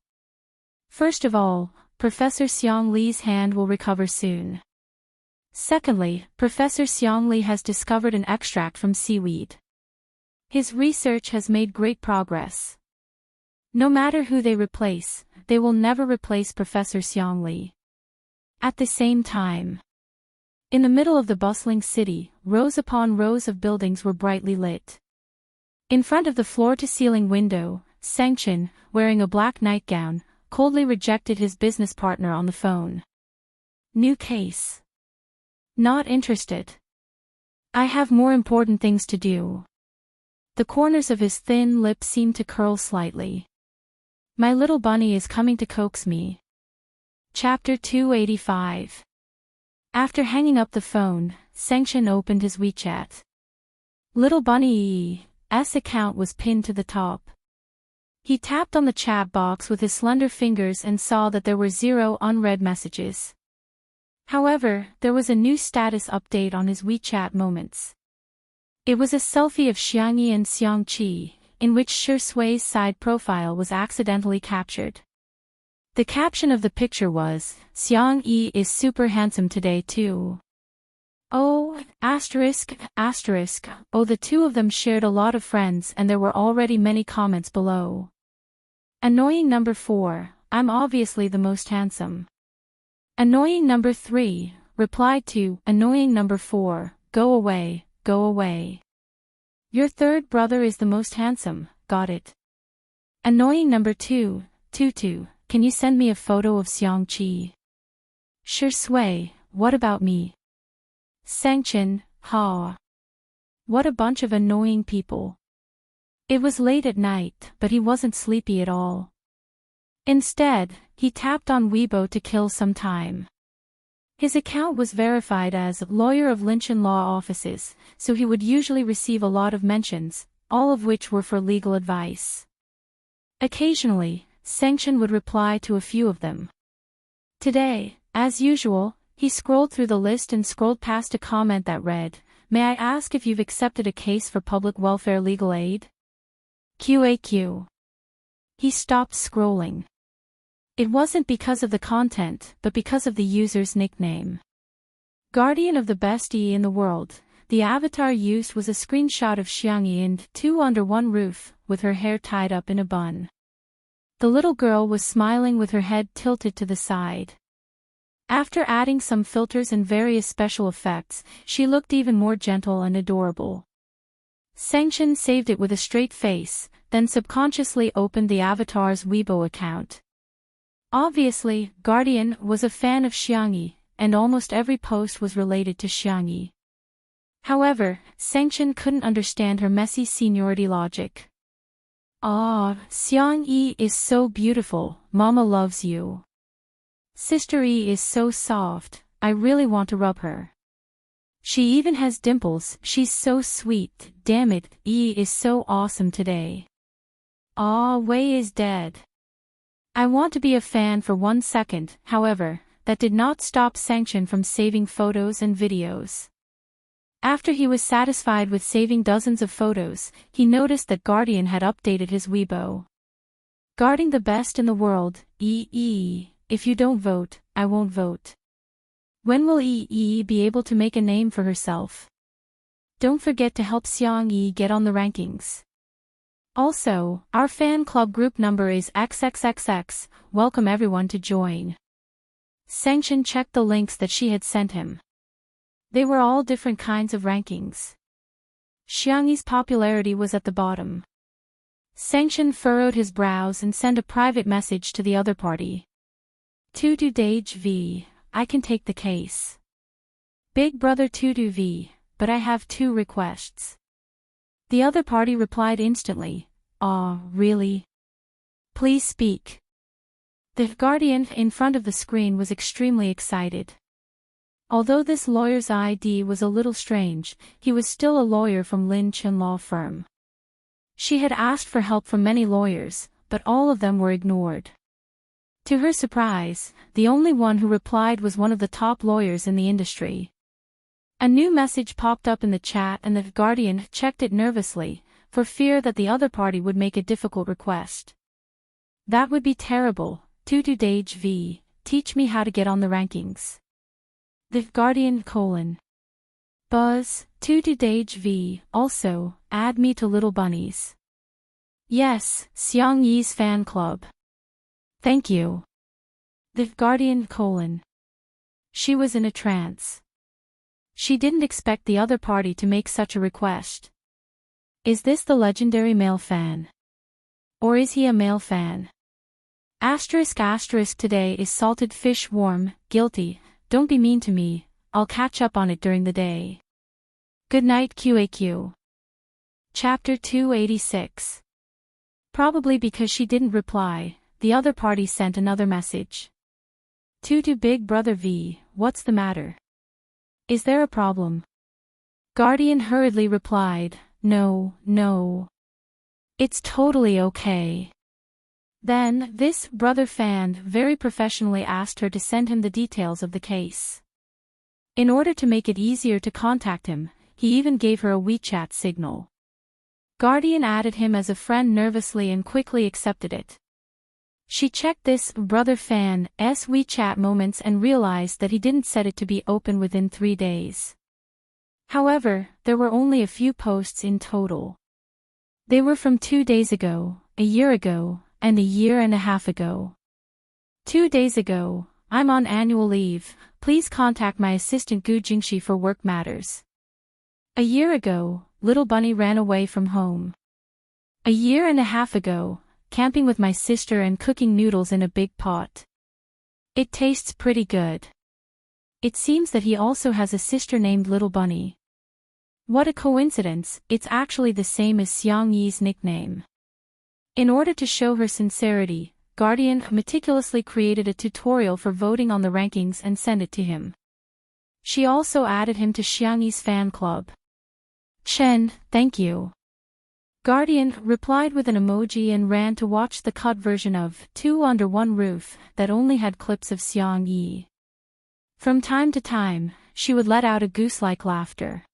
First of all, Professor Xiang Li's hand will recover soon. Secondly, Professor Xiang Li has discovered an extract from seaweed. His research has made great progress. No matter who they replace, they will never replace Professor Xiang Li. At the same time, in the middle of the bustling city, rows upon rows of buildings were brightly lit. In front of the floor-to-ceiling window, Sengchen, wearing a black nightgown, coldly rejected his business partner on the phone. New case. Not interested. I have more important things to do. The corners of his thin lips seemed to curl slightly. My little bunny is coming to coax me. Chapter 285. After hanging up the phone, Sengchen opened his WeChat. Little Bunny's account was pinned to the top. He tapped on the chat box with his slender fingers and saw that there were 0 unread messages. However, there was a new status update on his WeChat moments. It was a selfie of Xiangyi and Xiangqi, in which Shi Sui's side profile was accidentally captured. The caption of the picture was, "Xiangyi is super handsome today too." Oh, asterisk, asterisk, oh, the two of them shared a lot of friends and there were already many comments below. Annoying number 4, I'm obviously the most handsome. Annoying number 3, replied to, annoying number 4, go away, go away. Your third brother is the most handsome, got it. Annoying number 2, Tutu, can you send me a photo of Xiangqi? Sure sway, what about me? Sanction, ha. What a bunch of annoying people. It was late at night, but he wasn't sleepy at all. Instead, he tapped on Weibo to kill some time. His account was verified as lawyer of Linchin Law Offices, so he would usually receive a lot of mentions, all of which were for legal advice. Occasionally, Sanction would reply to a few of them. Today, as usual, he scrolled through the list and scrolled past a comment that read, "May I ask if you've accepted a case for public welfare legal aid?" QAQ. He stopped scrolling. It wasn't because of the content, but because of the user's nickname. Guardian of the best E in the world, the avatar used was a screenshot of Xiangyi and two under one roof, with her hair tied up in a bun. The little girl was smiling with her head tilted to the side. After adding some filters and various special effects, she looked even more gentle and adorable. Sanction saved it with a straight face, then subconsciously opened the avatar's Weibo account. Obviously, Guardian was a fan of Xiangyi, and almost every post was related to Xiangyi. However, Sanction couldn't understand her messy seniority logic. "Ah, Xiangyi is so beautiful, Mama loves you. Sister E is so soft, I really want to rub her. She even has dimples, she's so sweet, damn it, E is so awesome today. Ah, Wei is dead." I want to be a fan for 1 second, however, that did not stop Sanction from saving photos and videos. After he was satisfied with saving dozens of photos, he noticed that Guardian had updated his Weibo. "Guarding the best in the world, EE, if you don't vote, I won't vote. When will EE be able to make a name for herself? Don't forget to help Xiangyi get on the rankings. Also, our fan club group number is XXXX, welcome everyone to join." Sanction checked the links that she had sent him. They were all different kinds of rankings. Xiangyi's popularity was at the bottom. Sanction furrowed his brows and sent a private message to the other party. "Tutu Dage V, I can take the case. Big brother Tutu V, but I have 2 requests." The other party replied instantly, "Aw, really? Please speak." The Guardian in front of the screen was extremely excited. Although this lawyer's ID was a little strange, he was still a lawyer from Lin Chen Law Firm. She had asked for help from many lawyers, but all of them were ignored. To her surprise, the only one who replied was one of the top lawyers in the industry. A new message popped up in the chat and the Guardian checked it nervously, for fear that the other party would make a difficult request. "That would be terrible, Tutu Dage V, teach me how to get on the rankings." The Guardian : "Buzz, Tutu Dage V, also, add me to Little Bunnies." "Yes, Xiangyi's fan club. Thank you." The Guardian : "She was in a trance. She didn't expect the other party to make such a request. Is this the legendary male fan? Or is he a male fan? *** today is salted fish warm, guilty, don't be mean to me, I'll catch up on it during the day. Good night QAQ. Chapter 286. Probably because she didn't reply, the other party sent another message. To Big Brother V, what's the matter? Is there a problem? Guardian hurriedly replied, no. It's totally okay. Then, this brother fan very professionally asked her to send him the details of the case. In order to make it easier to contact him, he even gave her a WeChat signal. Guardian added him as a friend nervously and quickly accepted it. She checked this brother fan's WeChat moments and realized that he didn't set it to be open within 3 days. However, there were only a few posts in total. They were from 2 days ago, a year ago, and a year and a half ago. 2 days ago, I'm on annual leave, please contact my assistant Gu Jingxi for work matters. A year ago, Little Bunny ran away from home. A year and a half ago, camping with my sister and cooking noodles in a big pot. It tastes pretty good. It seems that he also has a sister named Little Bunny. What a coincidence, it's actually the same as Xiang Yi's nickname. In order to show her sincerity, Guardian meticulously created a tutorial for voting on the rankings and sent it to him. She also added him to Xiang Yi's fan club. Chen, thank you. Guardian replied with an emoji and ran to watch the cut version of Two Under One Roof that only had clips of Xiang Yi. From time to time, she would let out a goose-like laughter.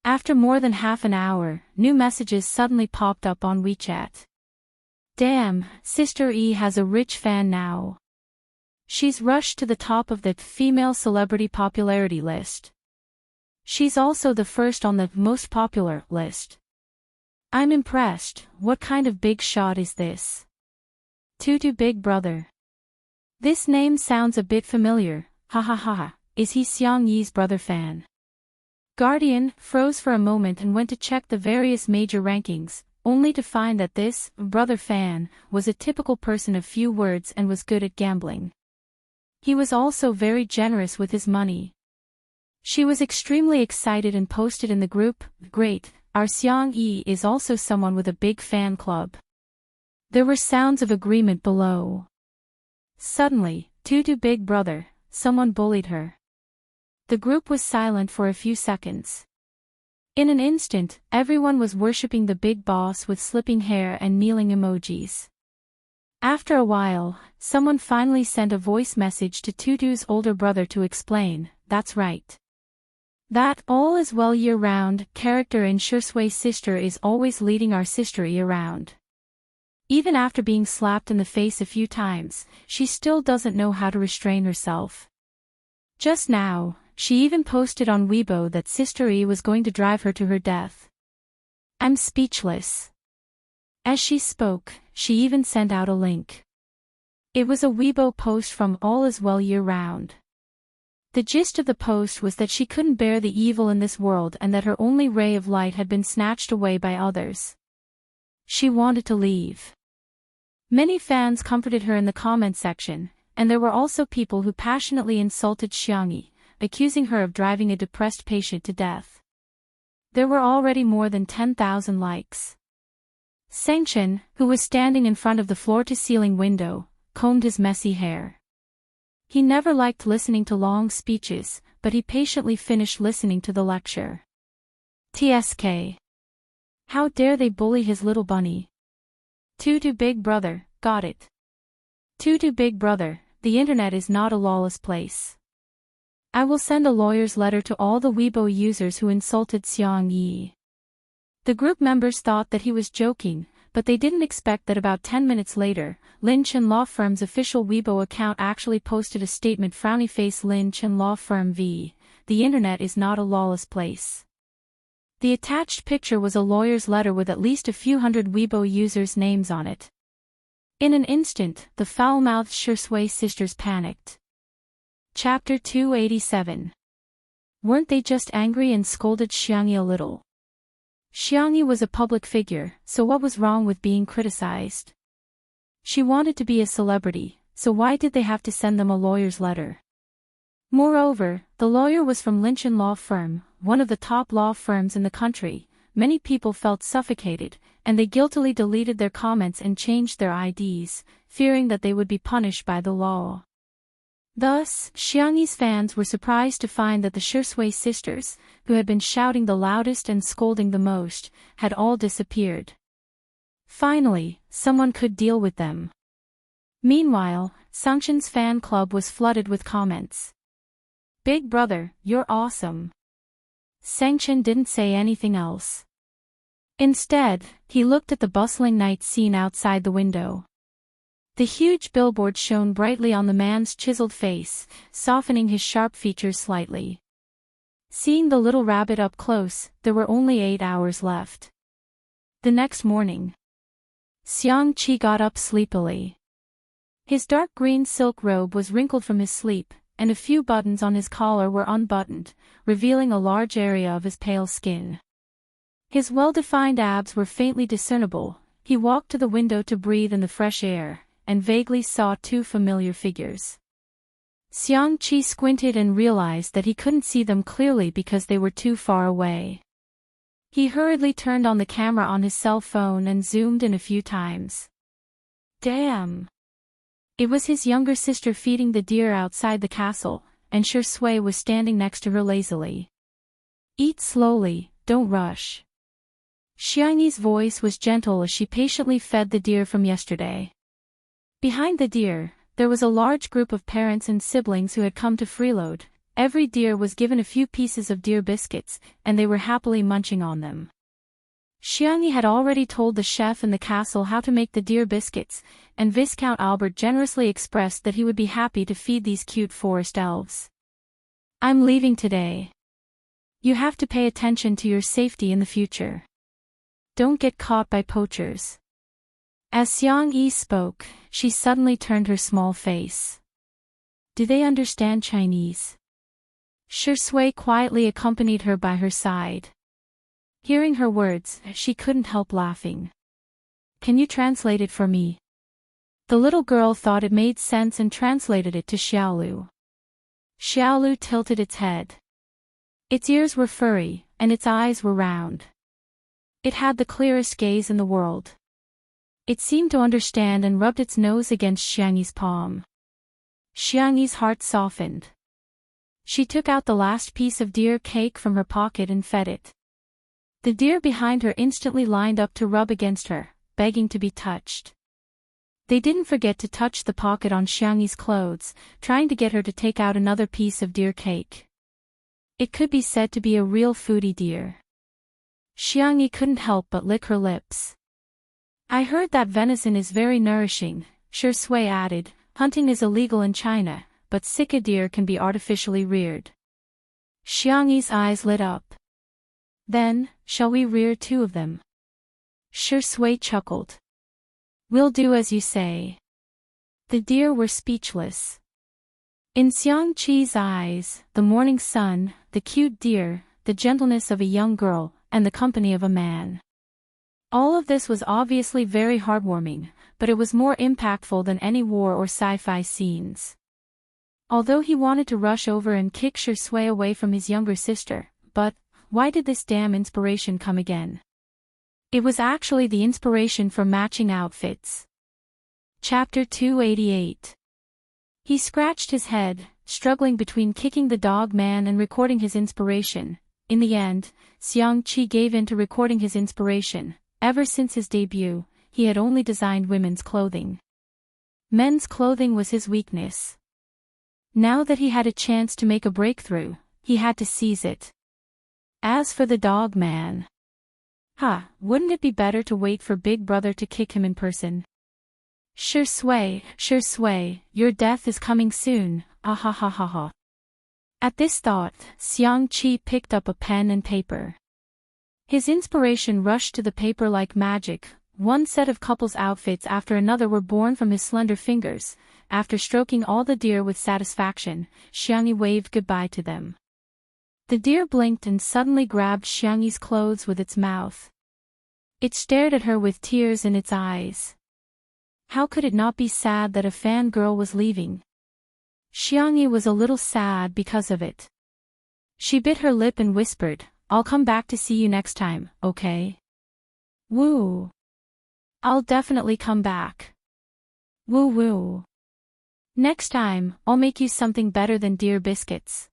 After more than half an hour, new messages suddenly popped up on WeChat. Damn, Sister E has a rich fan now. She's rushed to the top of the female celebrity popularity list. She's also the first on the most popular list. I'm impressed, what kind of big shot is this? Tutu Big Brother. This name sounds a bit familiar, ha ha ha, is he Xiang Yi's brother fan? Guardian froze for a moment and went to check the various major rankings, only to find that this brother fan was a typical person of few words and was good at gambling. He was also very generous with his money. She was extremely excited and posted in the group, "Great, our Xiang Yi is also someone with a big fan club." There were sounds of agreement below. Suddenly, Tutu Big Brother, someone bullied her. The group was silent for a few seconds. In an instant, everyone was worshipping the big boss with slipping hair and kneeling emojis. After a while, someone finally sent a voice message to Tutu's older brother to explain, "That's right. That all is well year-round character in Shursui sister is always leading our sister around. Even after being slapped in the face a few times, she still doesn't know how to restrain herself. Just now, she even posted on Weibo that Sister E was going to drive her to her death. I'm speechless." As she spoke, she even sent out a link. It was a Weibo post from All Is Well Year Round. The gist of the post was that she couldn't bear the evil in this world and that her only ray of light had been snatched away by others. She wanted to leave. Many fans comforted her in the comment section, and there were also people who passionately insulted Xiangyi, accusing her of driving a depressed patient to death. There were already more than 10,000 likes. Sengchen, who was standing in front of the floor-to-ceiling window, combed his messy hair. He never liked listening to long speeches, but he patiently finished listening to the lecture. TSK. How dare they bully his little bunny? Tutu Big Brother, got it. Tutu Big Brother, the internet is not a lawless place. I will send a lawyer's letter to all the Weibo users who insulted Xiang Yi. The group members thought that he was joking, but they didn't expect that about 10 minutes later, Lin Chen Law Firm's official Weibo account actually posted a statement frowny face Lin Chen Law Firm v. The internet is not a lawless place. The attached picture was a lawyer's letter with at least a few hundred Weibo users' names on it. In an instant, the foul-mouthed Shursui sisters panicked. Chapter 287. Weren't they just angry and scolded Xiangyi a little? Xiangyi was a public figure, so what was wrong with being criticized? She wanted to be a celebrity, so why did they have to send them a lawyer's letter? Moreover, the lawyer was from Lin Chen Law Firm, one of the top law firms in the country. Many people felt suffocated, and they guiltily deleted their comments and changed their IDs, fearing that they would be punished by the law. Thus, Xiangyi's fans were surprised to find that the Shursui sisters, who had been shouting the loudest and scolding the most, had all disappeared. Finally, someone could deal with them. Meanwhile, Sangchen's fan club was flooded with comments. "Big Brother, you're awesome." Sangchen didn't say anything else. Instead, he looked at the bustling night scene outside the window. The huge billboard shone brightly on the man's chiseled face, softening his sharp features slightly. Seeing the little rabbit up close, there were only 8 hours left. The next morning, Xiang Qi got up sleepily. His dark green silk robe was wrinkled from his sleep, and a few buttons on his collar were unbuttoned, revealing a large area of his pale skin. His well-defined abs were faintly discernible. He walked to the window to breathe in the fresh air, and vaguely saw two familiar figures. Xiangqi squinted and realized that he couldn't see them clearly because they were too far away. He hurriedly turned on the camera on his cell phone and zoomed in a few times. Damn! It was his younger sister feeding the deer outside the castle, and Shui was standing next to her lazily. Eat slowly, don't rush. Xiangyi's voice was gentle as she patiently fed the deer from yesterday. Behind the deer, there was a large group of parents and siblings who had come to freeload. Every deer was given a few pieces of deer biscuits, and they were happily munching on them. Xiangyi had already told the chef in the castle how to make the deer biscuits, and Viscount Albert generously expressed that he would be happy to feed these cute forest elves. I'm leaving today. You have to pay attention to your safety in the future. Don't get caught by poachers. As Xiangyi spoke, she suddenly turned her small face. Do they understand Chinese? Shui quietly accompanied her by her side. Hearing her words, she couldn't help laughing. Can you translate it for me? The little girl thought it made sense and translated it to Xiaolu. Xiaolu tilted its head. Its ears were furry, and its eyes were round. It had the clearest gaze in the world. It seemed to understand and rubbed its nose against Xiangyi's palm. Xiangyi's heart softened. She took out the last piece of deer cake from her pocket and fed it. The deer behind her instantly lined up to rub against her, begging to be touched. They didn't forget to touch the pocket on Xiangyi's clothes, trying to get her to take out another piece of deer cake. It could be said to be a real foodie deer. Xiangyi couldn't help but lick her lips. I heard that venison is very nourishing, Shui added. Hunting is illegal in China, but sika deer can be artificially reared. Xiangyi's eyes lit up. Then, shall we rear 2 of them? Shui chuckled. We'll do as you say. The deer were speechless. In Xiangqi's eyes, the morning sun, the cute deer, the gentleness of a young girl, and the company of a man. All of this was obviously very heartwarming, but it was more impactful than any war or sci-fi scenes. Although he wanted to rush over and kick Shui away from his younger sister, but why did this damn inspiration come again? It was actually the inspiration for matching outfits. Chapter 288. He scratched his head, struggling between kicking the dog man and recording his inspiration. In the end, Xiangqi gave in to recording his inspiration. Ever since his debut, he had only designed women's clothing. Men's clothing was his weakness. Now that he had a chance to make a breakthrough, he had to seize it. As for the dog man. Wouldn't it be better to wait for Big Brother to kick him in person? Shui, your death is coming soon, ah. At this thought, Xiangqi picked up a pen and paper. His inspiration rushed to the paper like magic. One set of couples' outfits after another were born from his slender fingers. After stroking all the deer with satisfaction, Xiangyi waved goodbye to them. The deer blinked and suddenly grabbed Xiangyi's clothes with its mouth. It stared at her with tears in its eyes. How could it not be sad that a fangirl was leaving? Xiangyi was a little sad because of it. She bit her lip and whispered, I'll come back to see you next time, okay? Woo! I'll definitely come back. Woo woo. Next time, I'll make you something better than deer biscuits.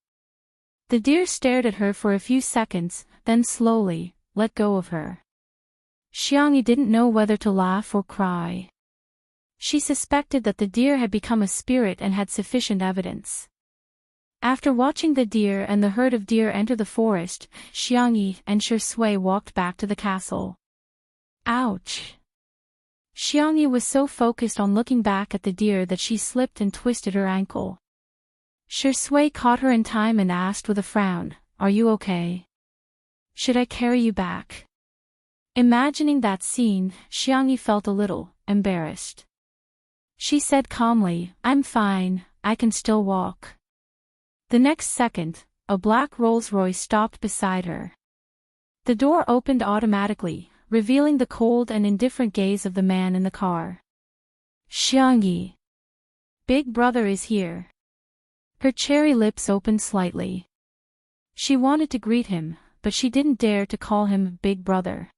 The deer stared at her for a few seconds, then slowly let go of her. Xiangyi didn't know whether to laugh or cry. She suspected that the deer had become a spirit and had sufficient evidence. After watching the deer and the herd of deer enter the forest, Xiangyi and Shui walked back to the castle. Ouch! Xiangyi was so focused on looking back at the deer that she slipped and twisted her ankle. Shui caught her in time and asked with a frown, Are you okay? Should I carry you back? Imagining that scene, Xiangyi felt a little embarrassed. She said calmly, I'm fine, I can still walk. The next second, a black Rolls-Royce stopped beside her. The door opened automatically, revealing the cold and indifferent gaze of the man in the car. Xiangyi. Big brother is here. Her cherry lips opened slightly. She wanted to greet him, but she didn't dare to call him Big Brother.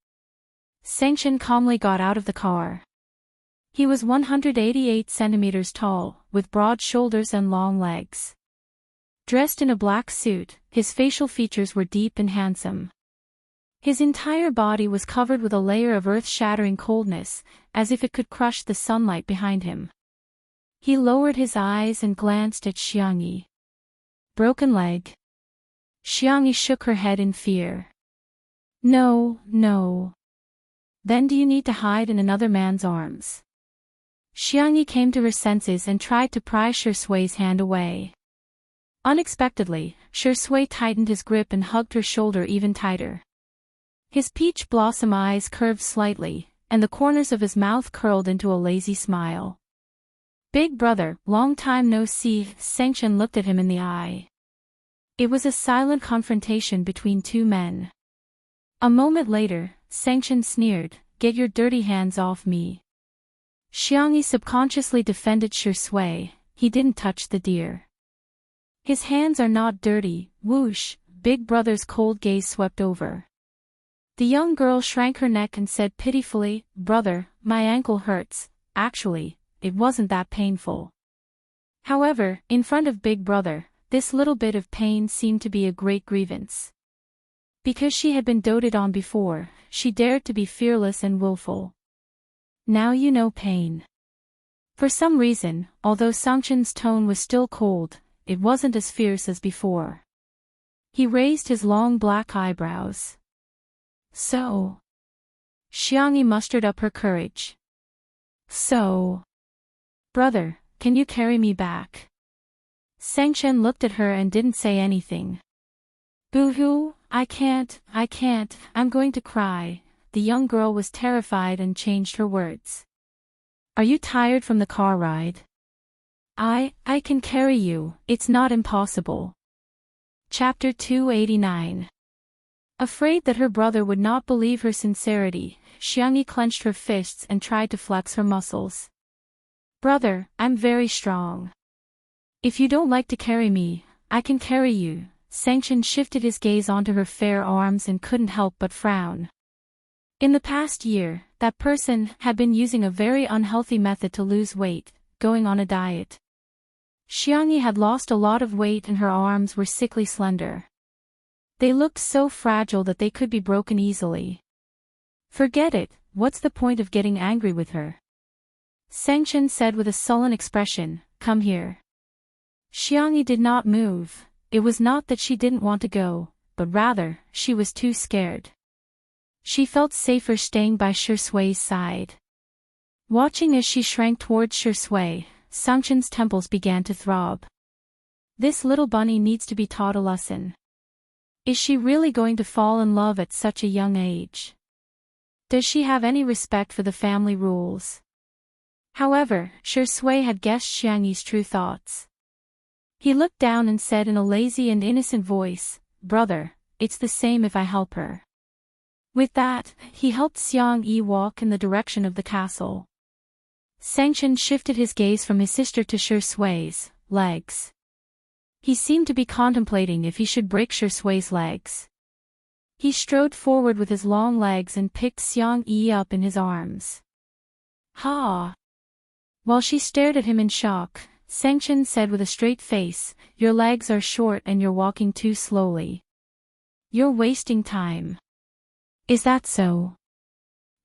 Sanction calmly got out of the car. He was 188 centimeters tall, with broad shoulders and long legs. Dressed in a black suit, his facial features were deep and handsome. His entire body was covered with a layer of earth-shattering coldness, as if it could crush the sunlight behind him. He lowered his eyes and glanced at Xiangyi. Broken leg. Xiangyi shook her head in fear. No, no. Then do you need to hide in another man's arms? Xiangyi came to her senses and tried to pry Shui's hand away. Unexpectedly, Shui tightened his grip and hugged her shoulder even tighter. His peach blossom eyes curved slightly, and the corners of his mouth curled into a lazy smile. Big brother, long time no see, Sanction looked at him in the eye. It was a silent confrontation between two men. A moment later, Sanction sneered, "Get your dirty hands off me." Xiangyi subconsciously defended Shui, he didn't touch the deer. His hands are not dirty, whoosh, Big brother's cold gaze swept over. The young girl shrank her neck and said pitifully, "Brother, my ankle hurts." Actually, it wasn't that painful. However, in front of Big brother, this little bit of pain seemed to be a great grievance. Because she had been doted on before, she dared to be fearless and willful. Now you know pain. For some reason, although Sanction's tone was still cold, it wasn't as fierce as before. He raised his long black eyebrows. So. Xiangyi mustered up her courage. So. Brother, can you carry me back? Sanction looked at her and didn't say anything. Boo-hoo, I can't, I'm going to cry. The young girl was terrified and changed her words. Are you tired from the car ride? I can carry you, it's not impossible. Chapter 289. Afraid that her brother would not believe her sincerity, Xiangyi clenched her fists and tried to flex her muscles. Brother, I'm very strong. If you don't like to carry me, I can carry you. Sanction shifted his gaze onto her fair arms and couldn't help but frown. In the past year, that person had been using a very unhealthy method to lose weight, going on a diet. Xiangyi had lost a lot of weight and her arms were sickly slender. They looked so fragile that they could be broken easily. Forget it, what's the point of getting angry with her? Sanction said with a sullen expression, "Come here." Xiangyi did not move. It was not that she didn't want to go, but rather, she was too scared. She felt safer staying by Shui's side. Watching as she shrank towards Shui, Sanction's temples began to throb. This little bunny needs to be taught a lesson. Is she really going to fall in love at such a young age? Does she have any respect for the family rules? However, Shui had guessed Xiangyi's true thoughts. He looked down and said in a lazy and innocent voice, "Brother, it's the same if I help her." With that, he helped Xiangyi walk in the direction of the castle. Sanction shifted his gaze from his sister to Shui's legs. He seemed to be contemplating if he should break Shui's legs. He strode forward with his long legs and picked Xiangyi up in his arms. Ha! While she stared at him in shock, Sanction said with a straight face, "Your legs are short and you're walking too slowly. You're wasting time." Is that so?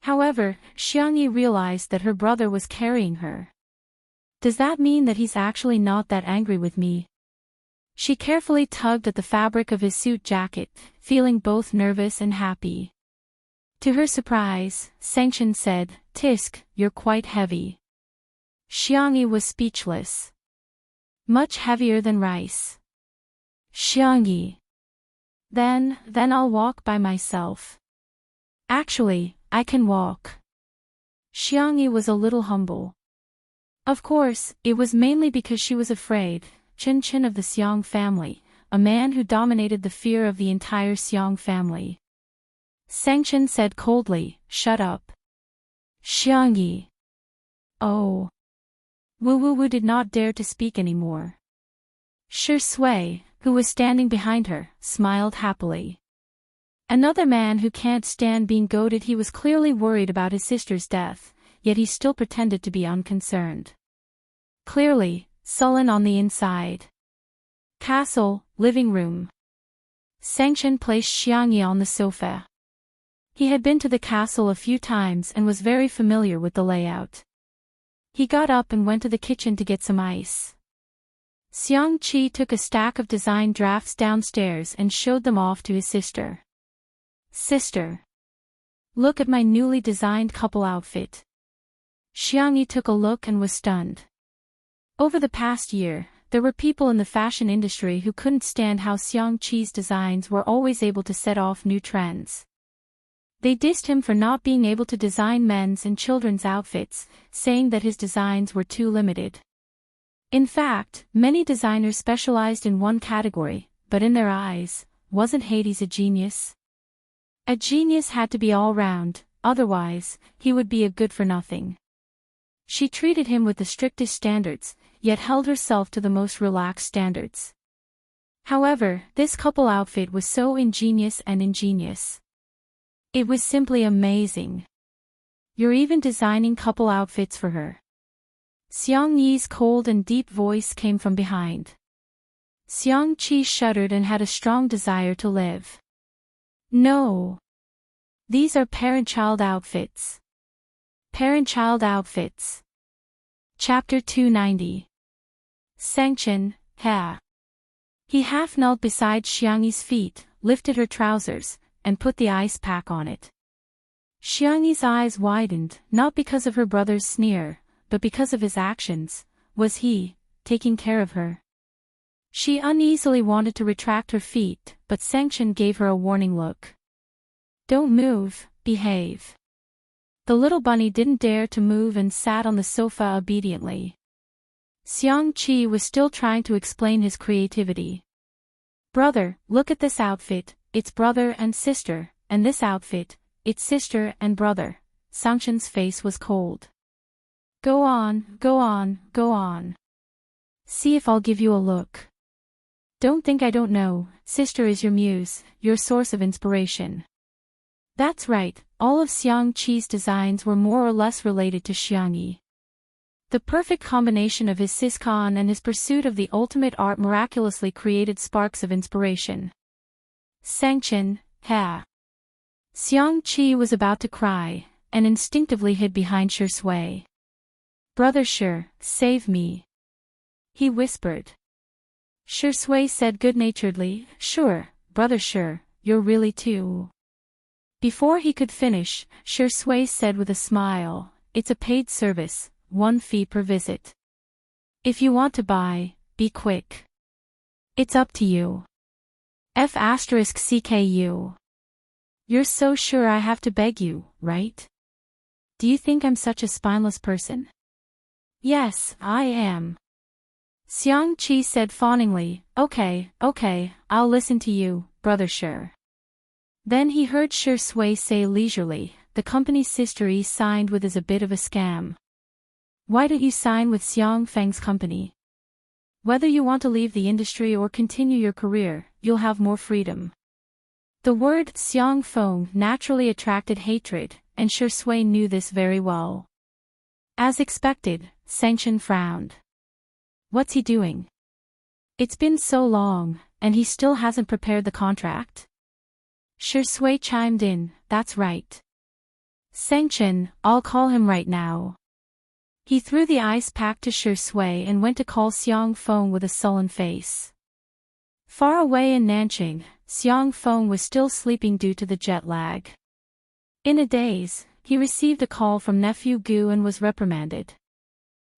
However, Xiangyi realized that her brother was carrying her. Does that mean that he's actually not that angry with me? She carefully tugged at the fabric of his suit jacket, feeling both nervous and happy. To her surprise, Sanction said, "Tisk, you're quite heavy." Xiangyi was speechless. Much heavier than rice. Xiangyi. Then I'll walk by myself. Actually, I can walk. Xiangyi was a little humble. Of course, it was mainly because she was afraid, Chen of the Xiang family, a man who dominated the fear of the entire Xiang family. Sanction said coldly, "Shut up." Xiangyi. Oh. Wu Wu Wu did not dare to speak anymore. Shi Sui, who was standing behind her, smiled happily. Another man who can't stand being goaded. He was clearly worried about his sister's death, yet he still pretended to be unconcerned. Clearly, sullen on the inside. Castle, living room. Sanction placed Xiangyi on the sofa. He had been to the castle a few times and was very familiar with the layout. He got up and went to the kitchen to get some ice. Xiang Qi took a stack of design drafts downstairs and showed them off to his sister. Sister. Look at my newly designed couple outfit. Xiangyi took a look and was stunned. Over the past year, there were people in the fashion industry who couldn't stand how Xiang Qi's designs were always able to set off new trends. They dissed him for not being able to design men's and children's outfits, saying that his designs were too limited. In fact, many designers specialized in one category, but in their eyes, wasn't Hades a genius? A genius had to be all-round, otherwise, he would be a good-for-nothing. She treated him with the strictest standards, yet held herself to the most relaxed standards. However, this couple outfit was so ingenious. It was simply amazing. You're even designing couple outfits for her. Xiang Yi's cold and deep voice came from behind. Xiang Qi shuddered and had a strong desire to live. No. These are parent-child outfits. Parent-child outfits. Chapter 290. Sanction, Ha. He half knelt beside Xiangyi's feet, lifted her trousers, and put the ice pack on it. Xiangyi's eyes widened, not because of her brother's sneer, but because of his actions. Was he taking care of her? She uneasily wanted to retract her feet, but Sanction gave her a warning look. Don't move, behave. The little bunny didn't dare to move and sat on the sofa obediently. Xiang Qi was still trying to explain his creativity. Brother, look at this outfit, it's brother and sister, and this outfit, it's sister and brother. Sanction's face was cold. Go on, go on, go on. See if I'll give you a look. Don't think I don't know, sister is your muse, your source of inspiration. That's right, all of Xiang Qi's designs were more or less related to Xiangyi. The perfect combination of his siscon and his pursuit of the ultimate art miraculously created sparks of inspiration. Sanction, Ha. Xiang Qi was about to cry, and instinctively hid behind Shi Sui. Brother Shi, save me. He whispered. Shi Sui said good-naturedly, Sure, brother Shi, you're really too. Before he could finish, Shi Sui said with a smile, It's a paid service, 1 fee per visit. If you want to buy, be quick. It's up to you. F*CKU. You're so sure I have to beg you, right? Do you think I'm such a spineless person? Yes, I am. Xiang Qi said fawningly, Okay, I'll listen to you, brother Shi. Then he heard Shi Sui say leisurely, the company's sister Yi signed with is a bit of a scam. Why don't you sign with Xiang Feng's company? Whether you want to leave the industry or continue your career, you'll have more freedom. The word Xiang Feng naturally attracted hatred, and Shi Sui knew this very well. As expected, Sanction frowned. What's he doing? It's been so long, and he still hasn't prepared the contract? Shi Sui chimed in, That's right. Sanction, I'll call him right now. He threw the ice pack to Shi Sui and went to call Xiang Feng with a sullen face. Far away in Nanjing, Xiang Feng was still sleeping due to the jet lag. In a daze, he received a call from nephew Gu and was reprimanded.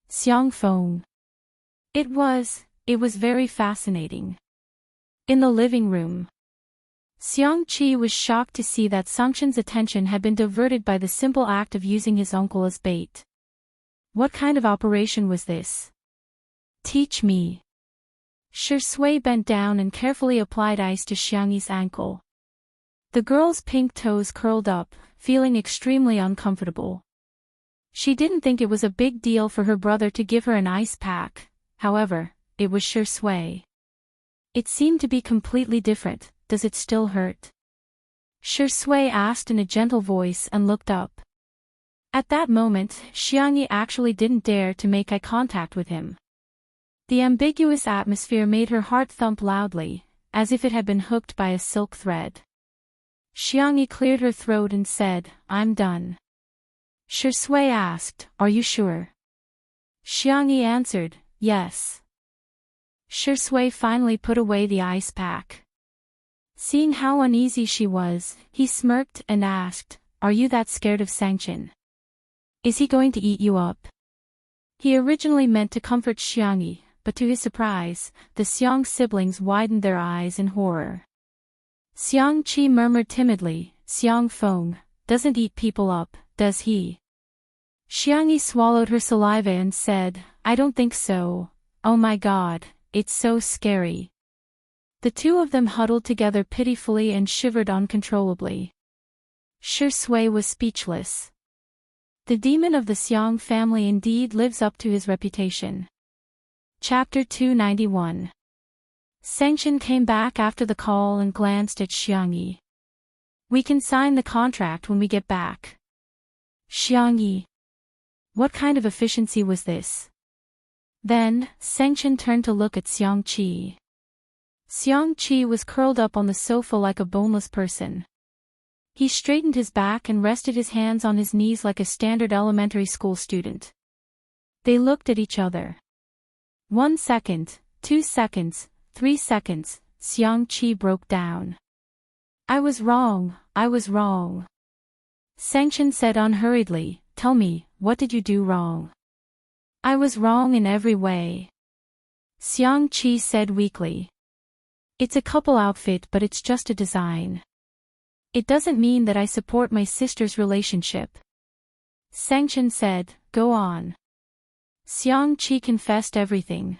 Xiang Feng. It was very fascinating. In the living room, Xiang Qi was shocked to see that Sanction's attention had been diverted by the simple act of using his uncle as bait. What kind of operation was this? Teach me. Shi Sui bent down and carefully applied ice to Xiangyi's ankle. The girl's pink toes curled up, feeling extremely uncomfortable. She didn't think it was a big deal for her brother to give her an ice pack, however, it was sure sway. It seemed to be completely different. Does it still hurt? Sure Sway asked in a gentle voice and looked up. At that moment, Xiangyi actually didn't dare to make eye contact with him. The ambiguous atmosphere made her heart thump loudly, as if it had been hooked by a silk thread. Xiangyi cleared her throat and said, "I'm done." Sure Sway asked, "Are you sure?" Xiangyi answered, "Yes." Sure Sway finally put away the ice pack. Seeing how uneasy she was, he smirked and asked, "Are you that scared of Sanction? Is he going to eat you up?" He originally meant to comfort Xiangyi, but to his surprise, the Xiang siblings widened their eyes in horror. Xiang Qi murmured timidly, "Xiang Feng doesn't eat people up, does he?" Xiangyi swallowed her saliva and said, "I don't think so. Oh my god, it's so scary." The two of them huddled together pitifully and shivered uncontrollably. Sure Sway was speechless. The demon of the Xiang family indeed lives up to his reputation. Chapter 291. Sanction came back after the call and glanced at Xiangyi. "We can sign the contract when we get back." Xiangyi. What kind of efficiency was this? Then, Sanction turned to look at Xiang Qi. Xiang Qi was curled up on the sofa like a boneless person. He straightened his back and rested his hands on his knees like a standard elementary school student. They looked at each other. 1 second, 2 seconds, 3 seconds, Xiang Qi broke down. I was wrong. Sanction said unhurriedly, "Tell me, what did you do wrong?" "I was wrong in every way," Xiang Qi said weakly. "It's a couple outfit, but it's just a design. It doesn't mean that I support my sister's relationship." Sanction said, "Go on." Xiang Qi confessed everything.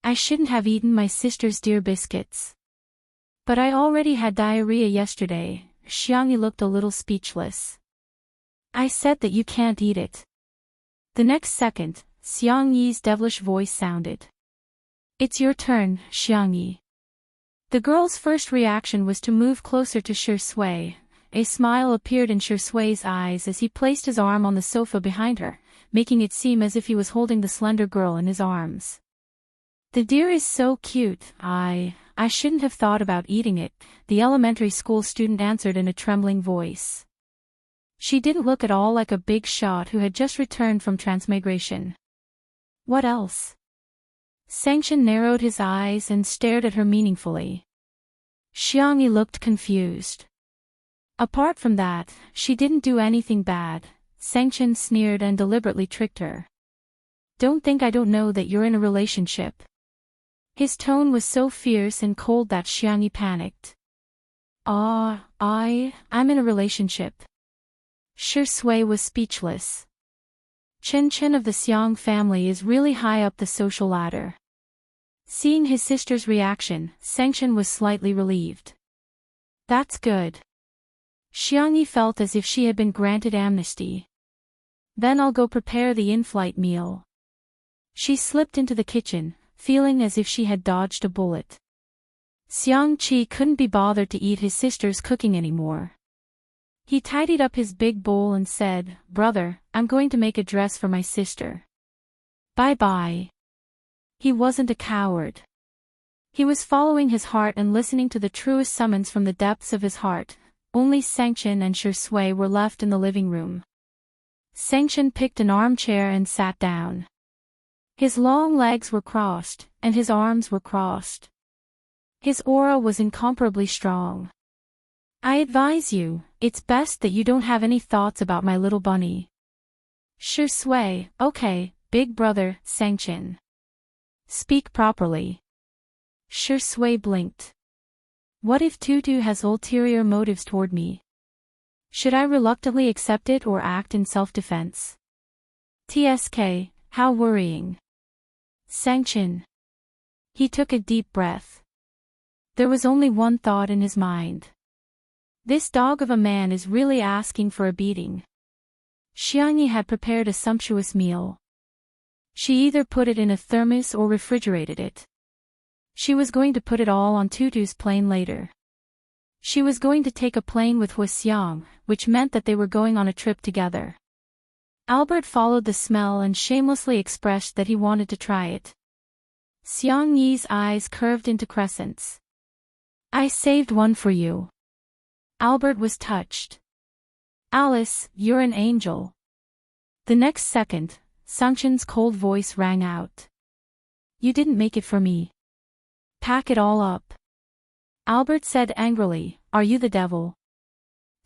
"I shouldn't have eaten my sister's dear biscuits. But I already had diarrhea yesterday." Xiangyi looked a little speechless. "I said that you can't eat it." The next second, Xiang Yi's devilish voice sounded. "It's your turn, Xiangyi." The girl's first reaction was to move closer to Sure Sway. A smile appeared in Sure Sway's eyes as he placed his arm on the sofa behind her, making it seem as if he was holding the slender girl in his arms. "The deer is so cute. I shouldn't have thought about eating it," the elementary school student answered in a trembling voice. She didn't look at all like a big shot who had just returned from transmigration. "What else?" Sanction narrowed his eyes and stared at her meaningfully. Xiangyi looked confused. "Apart from that, she didn't do anything bad," Sanction sneered and deliberately tricked her. "Don't think I don't know that you're in a relationship." His tone was so fierce and cold that Xiangyi panicked. I'm in a relationship." Sure Sway was speechless. Chen Chen of the Xiang family is really high up the social ladder. Seeing his sister's reaction, Sanction was slightly relieved. "That's good." Xiangyi felt as if she had been granted amnesty. "Then I'll go prepare the in-flight meal." She slipped into the kitchen, feeling as if she had dodged a bullet. Xiang Qi couldn't be bothered to eat his sister's cooking anymore. He tidied up his big bowl and said, "Brother, I'm going to make a dress for my sister. Bye-bye." He wasn't a coward. He was following his heart and listening to the truest summons from the depths of his heart. Only Sanction and Sure Sway were left in the living room. Sanction picked an armchair and sat down. His long legs were crossed, and his arms were crossed. His aura was incomparably strong. "I advise you, it's best that you don't have any thoughts about my little bunny." Sure Sway, "Okay, big brother, Sanction. Speak properly." Sure Sway blinked. "What if Tutu has ulterior motives toward me? Should I reluctantly accept it or act in self-defense? TSK, how worrying." Sanction. He took a deep breath. There was only one thought in his mind. This dog of a man is really asking for a beating. Xiangyi had prepared a sumptuous meal. She either put it in a thermos or refrigerated it. She was going to put it all on Tutu's plane later. She was going to take a plane with Huaxiang, which meant that they were going on a trip together. Albert followed the smell and shamelessly expressed that he wanted to try it. Xiang Yi's eyes curved into crescents. I saved one for you. Albert was touched. Alice, you're an angel. The next second, Sangchen's cold voice rang out. You didn't make it for me. Pack it all up. Albert said angrily, are you the devil?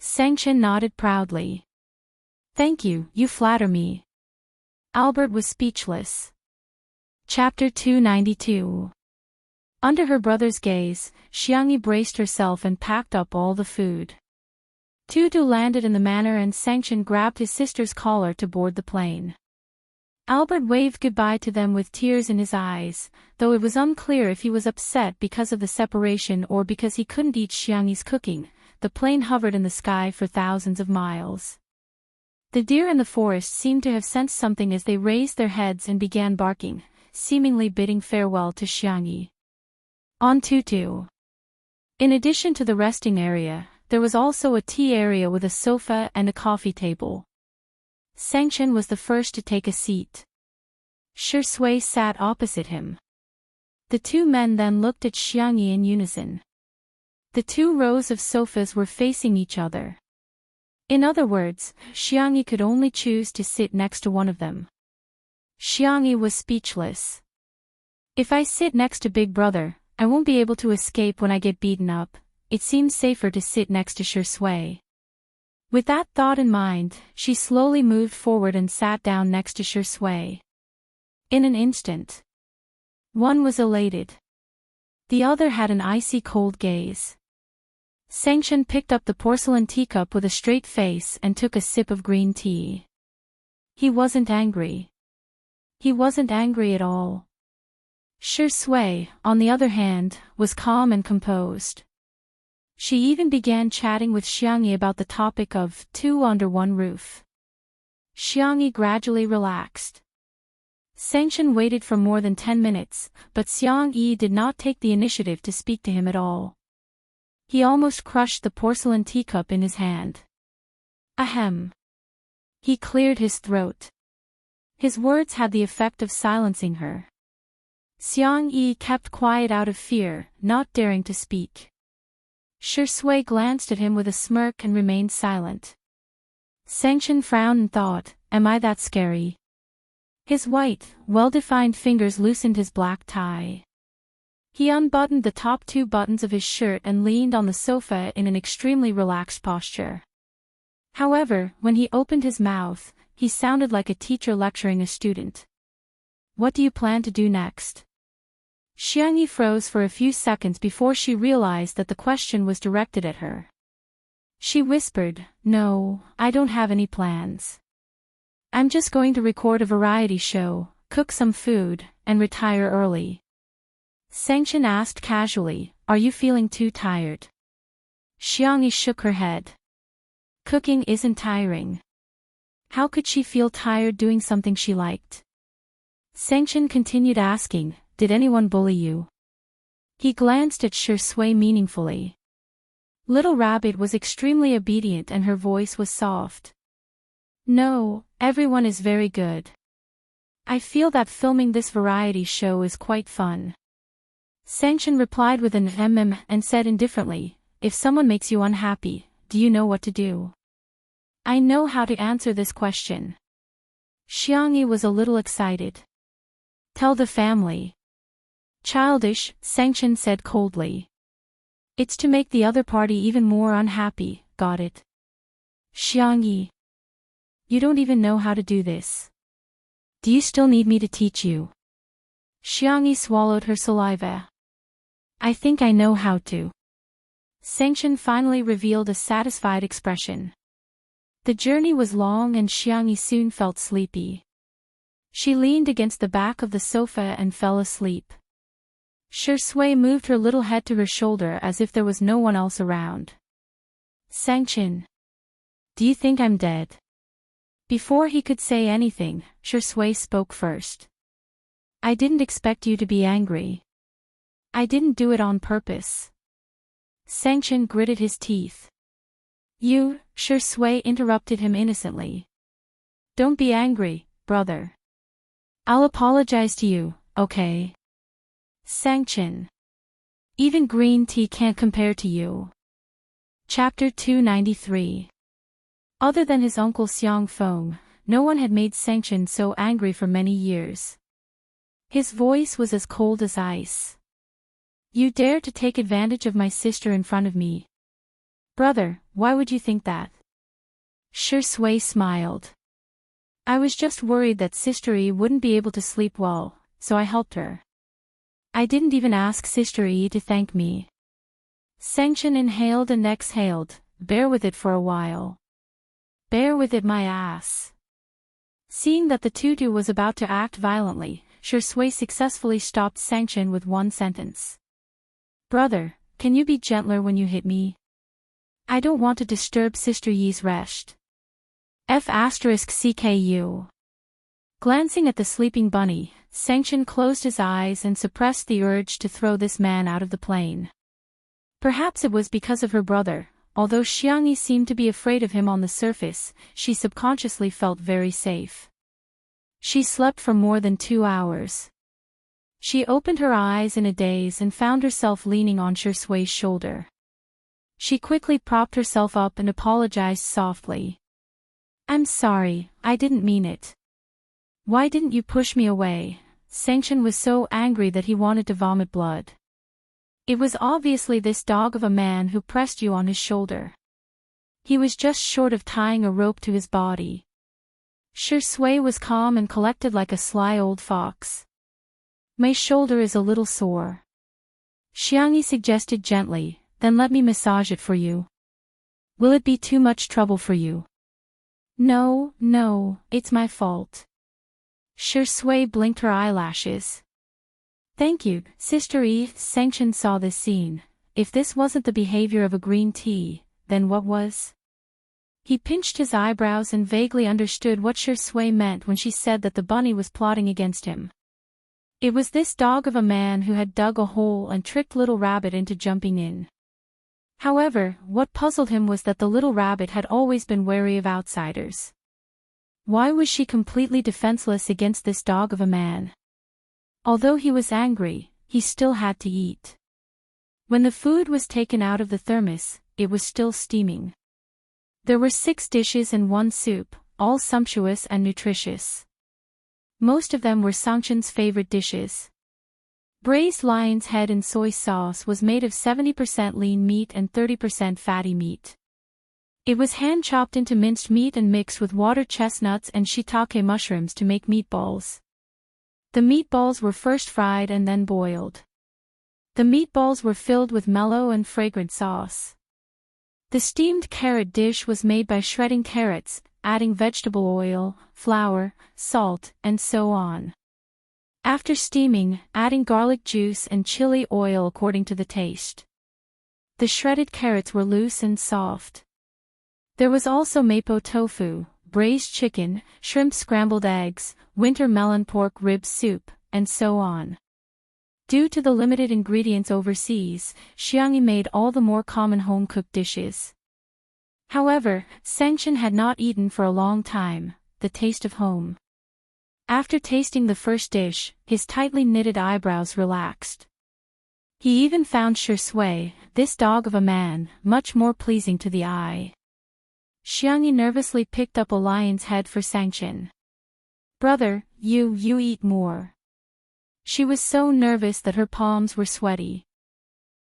Sangchen nodded proudly. Thank you, you flatter me. Albert was speechless. Chapter 292. Under her brother's gaze, Xiangyi braced herself and packed up all the food. Tutu landed in the manor and Sangchen grabbed his sister's collar to board the plane. Albert waved goodbye to them with tears in his eyes, though it was unclear if he was upset because of the separation or because he couldn't eat Xiangyi's cooking. The plane hovered in the sky for thousands of miles. The deer in the forest seemed to have sensed something as they raised their heads and began barking, seemingly bidding farewell to Xiangyi. On Tutu. In addition to the resting area, there was also a tea area with a sofa and a coffee table. Sangchen was the first to take a seat. Shi Sui sat opposite him. The two men then looked at Xiangyi in unison. The two rows of sofas were facing each other. In other words, Xiangyi could only choose to sit next to one of them. Xiangyi was speechless. If I sit next to Big Brother, I won't be able to escape when I get beaten up. It seems safer to sit next to Shi Sui. With that thought in mind, she slowly moved forward and sat down next to Shi Sui. In an instant, one was elated. The other had an icy cold gaze. Sangchen picked up the porcelain teacup with a straight face and took a sip of green tea. He wasn't angry. He wasn't angry at all. Shi Sui, on the other hand, was calm and composed. She even began chatting with Xiangyi about the topic of two under one roof. Xiangyi gradually relaxed. Sangchen waited for more than 10 minutes, but Xiangyi did not take the initiative to speak to him at all. He almost crushed the porcelain teacup in his hand. Ahem. He cleared his throat. His words had the effect of silencing her. Xiangyi kept quiet out of fear, not daring to speak. Shi Sui glanced at him with a smirk and remained silent. Sangchen frowned and thought, am I that scary? His white, well-defined fingers loosened his black tie. He unbuttoned the top 2 buttons of his shirt and leaned on the sofa in an extremely relaxed posture. However, when he opened his mouth, he sounded like a teacher lecturing a student. What do you plan to do next? Xiangyi froze for a few seconds before she realized that the question was directed at her. She whispered, no, I don't have any plans. I'm just going to record a variety show, cook some food, and retire early. Sangchen asked casually, are you feeling too tired? Xiangyi shook her head. Cooking isn't tiring. How could she feel tired doing something she liked? Sangchen continued asking, did anyone bully you? He glanced at Shi Sui meaningfully. Little Rabbit was extremely obedient and her voice was soft. No, everyone is very good. I feel that filming this variety show is quite fun. Sangchen replied with an and said indifferently, if someone makes you unhappy, do you know what to do? I know how to answer this question. Xiangyi was a little excited. Tell the family. Childish, Sangchen said coldly. It's to make the other party even more unhappy, got it? Xiangyi. You don't even know how to do this. Do you still need me to teach you? Xiangyi swallowed her saliva. I think I know how to. Sangchen finally revealed a satisfied expression. The journey was long and Xiangyi soon felt sleepy. She leaned against the back of the sofa and fell asleep. Shi Sui moved her little head to her shoulder as if there was no one else around. Sanction. Do you think I'm dead? Before he could say anything, Shui spoke first. I didn't expect you to be angry. I didn't do it on purpose. Sanction gritted his teeth. You, Shui interrupted him innocently. Don't be angry, brother. I'll apologize to you, okay? Sanction. Even green tea can't compare to you. Chapter 293. Other than his uncle Xiang Feng, no one had made Sanction so angry for many years. His voice was as cold as ice. You dare to take advantage of my sister in front of me? Brother, why would you think that? Shui smiled. I was just worried that Sister Yi wouldn't be able to sleep well, so I helped her. I didn't even ask Sister Yi to thank me. Sanction inhaled and exhaled. Bear with it for a while. Bear with it, my ass. Seeing that the tutu was about to act violently, Shui successfully stopped Sanction with one sentence. Brother, can you be gentler when you hit me? I don't want to disturb Sister Yi's rest. F***CKU. Glancing at the sleeping bunny, Sanction closed his eyes and suppressed the urge to throw this man out of the plane. Perhaps it was because of her brother. Although Xiangyi seemed to be afraid of him on the surface, she subconsciously felt very safe. She slept for more than 2 hours. She opened her eyes in a daze and found herself leaning on Shui's shoulder. She quickly propped herself up and apologized softly. I'm sorry, I didn't mean it. Why didn't you push me away? Sanction was so angry that he wanted to vomit blood. It was obviously this dog of a man who pressed you on his shoulder. He was just short of tying a rope to his body. Shui was calm and collected like a sly old fox. My shoulder is a little sore. Xiangyi suggested gently, then let me massage it for you. Will it be too much trouble for you? No, it's my fault. Shui blinked her eyelashes. Thank you, Sister Yi. Sanction saw this scene. If this wasn't the behavior of a green tea, then what was? He pinched his eyebrows and vaguely understood what Shui meant when she said that the bunny was plotting against him. It was this dog of a man who had dug a hole and tricked Little Rabbit into jumping in. However, what puzzled him was that the little rabbit had always been wary of outsiders. Why was she completely defenseless against this dog of a man? Although he was angry, he still had to eat. When the food was taken out of the thermos, it was still steaming. There were 6 dishes and 1 soup, all sumptuous and nutritious. Most of them were Sanction's favorite dishes. Braised lion's head in soy sauce was made of 70% lean meat and 30% fatty meat. It was hand-chopped into minced meat and mixed with water chestnuts and shiitake mushrooms to make meatballs. The meatballs were first fried and then boiled. The meatballs were filled with mellow and fragrant sauce. The steamed carrot dish was made by shredding carrots, adding vegetable oil, flour, salt, and so on. After steaming, adding garlic juice and chili oil according to the taste. The shredded carrots were loose and soft. There was also mapo tofu, braised chicken, shrimp scrambled eggs, winter melon pork rib soup, and so on. Due to the limited ingredients overseas, Xiangyi made all the more common home-cooked dishes. However, Sanction had not eaten for a long time, the taste of home. After tasting the first dish, his tightly knitted eyebrows relaxed. He even found Shui, this dog of a man, much more pleasing to the eye. Xiangyi nervously picked up a lion's head for Sanction. Brother, you eat more. She was so nervous that her palms were sweaty.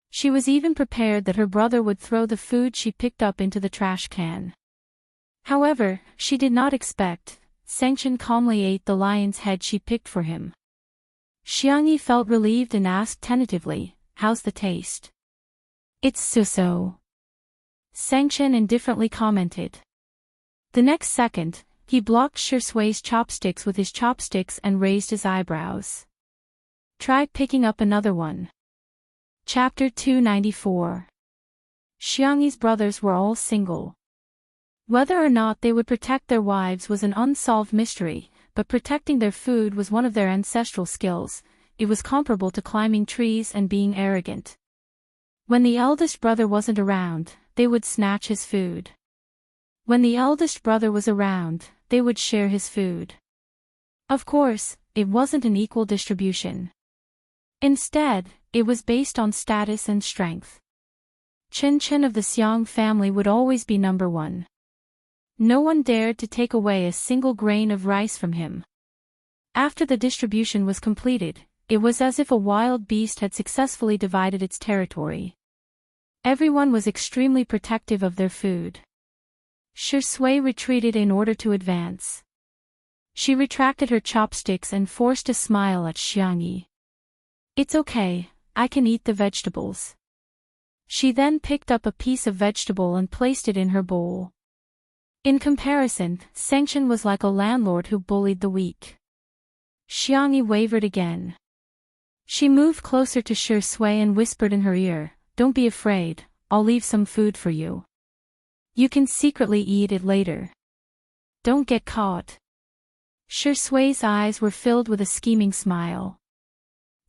She was even prepared that her brother would throw the food she picked up into the trash can. However, she did not expect. Sanction calmly ate the lion's head she picked for him. Xiangyi felt relieved and asked tentatively, "How's the taste?" "It's so-so," Sanction indifferently commented. The next second, he blocked Shui's chopsticks with his chopsticks and raised his eyebrows. "Try picking up another one." Chapter 294. Xiangyi's brothers were all single. Whether or not they would protect their wives was an unsolved mystery, but protecting their food was one of their ancestral skills. It was comparable to climbing trees and being arrogant. When the eldest brother wasn't around, they would snatch his food. When the eldest brother was around, they would share his food. Of course, it wasn't an equal distribution. Instead, it was based on status and strength. Chen Chen of the Xiang family would always be number one. No one dared to take away a single grain of rice from him. After the distribution was completed, it was as if a wild beast had successfully divided its territory. Everyone was extremely protective of their food. Shi Sui retreated in order to advance. She retracted her chopsticks and forced a smile at Xiangyi. "It's okay, I can eat the vegetables." She then picked up a piece of vegetable and placed it in her bowl. In comparison, Sengchen was like a landlord who bullied the weak. Xiangyi wavered again. She moved closer to Shi Sui and whispered in her ear, "Don't be afraid, I'll leave some food for you. You can secretly eat it later. Don't get caught." Shi Sui's eyes were filled with a scheming smile.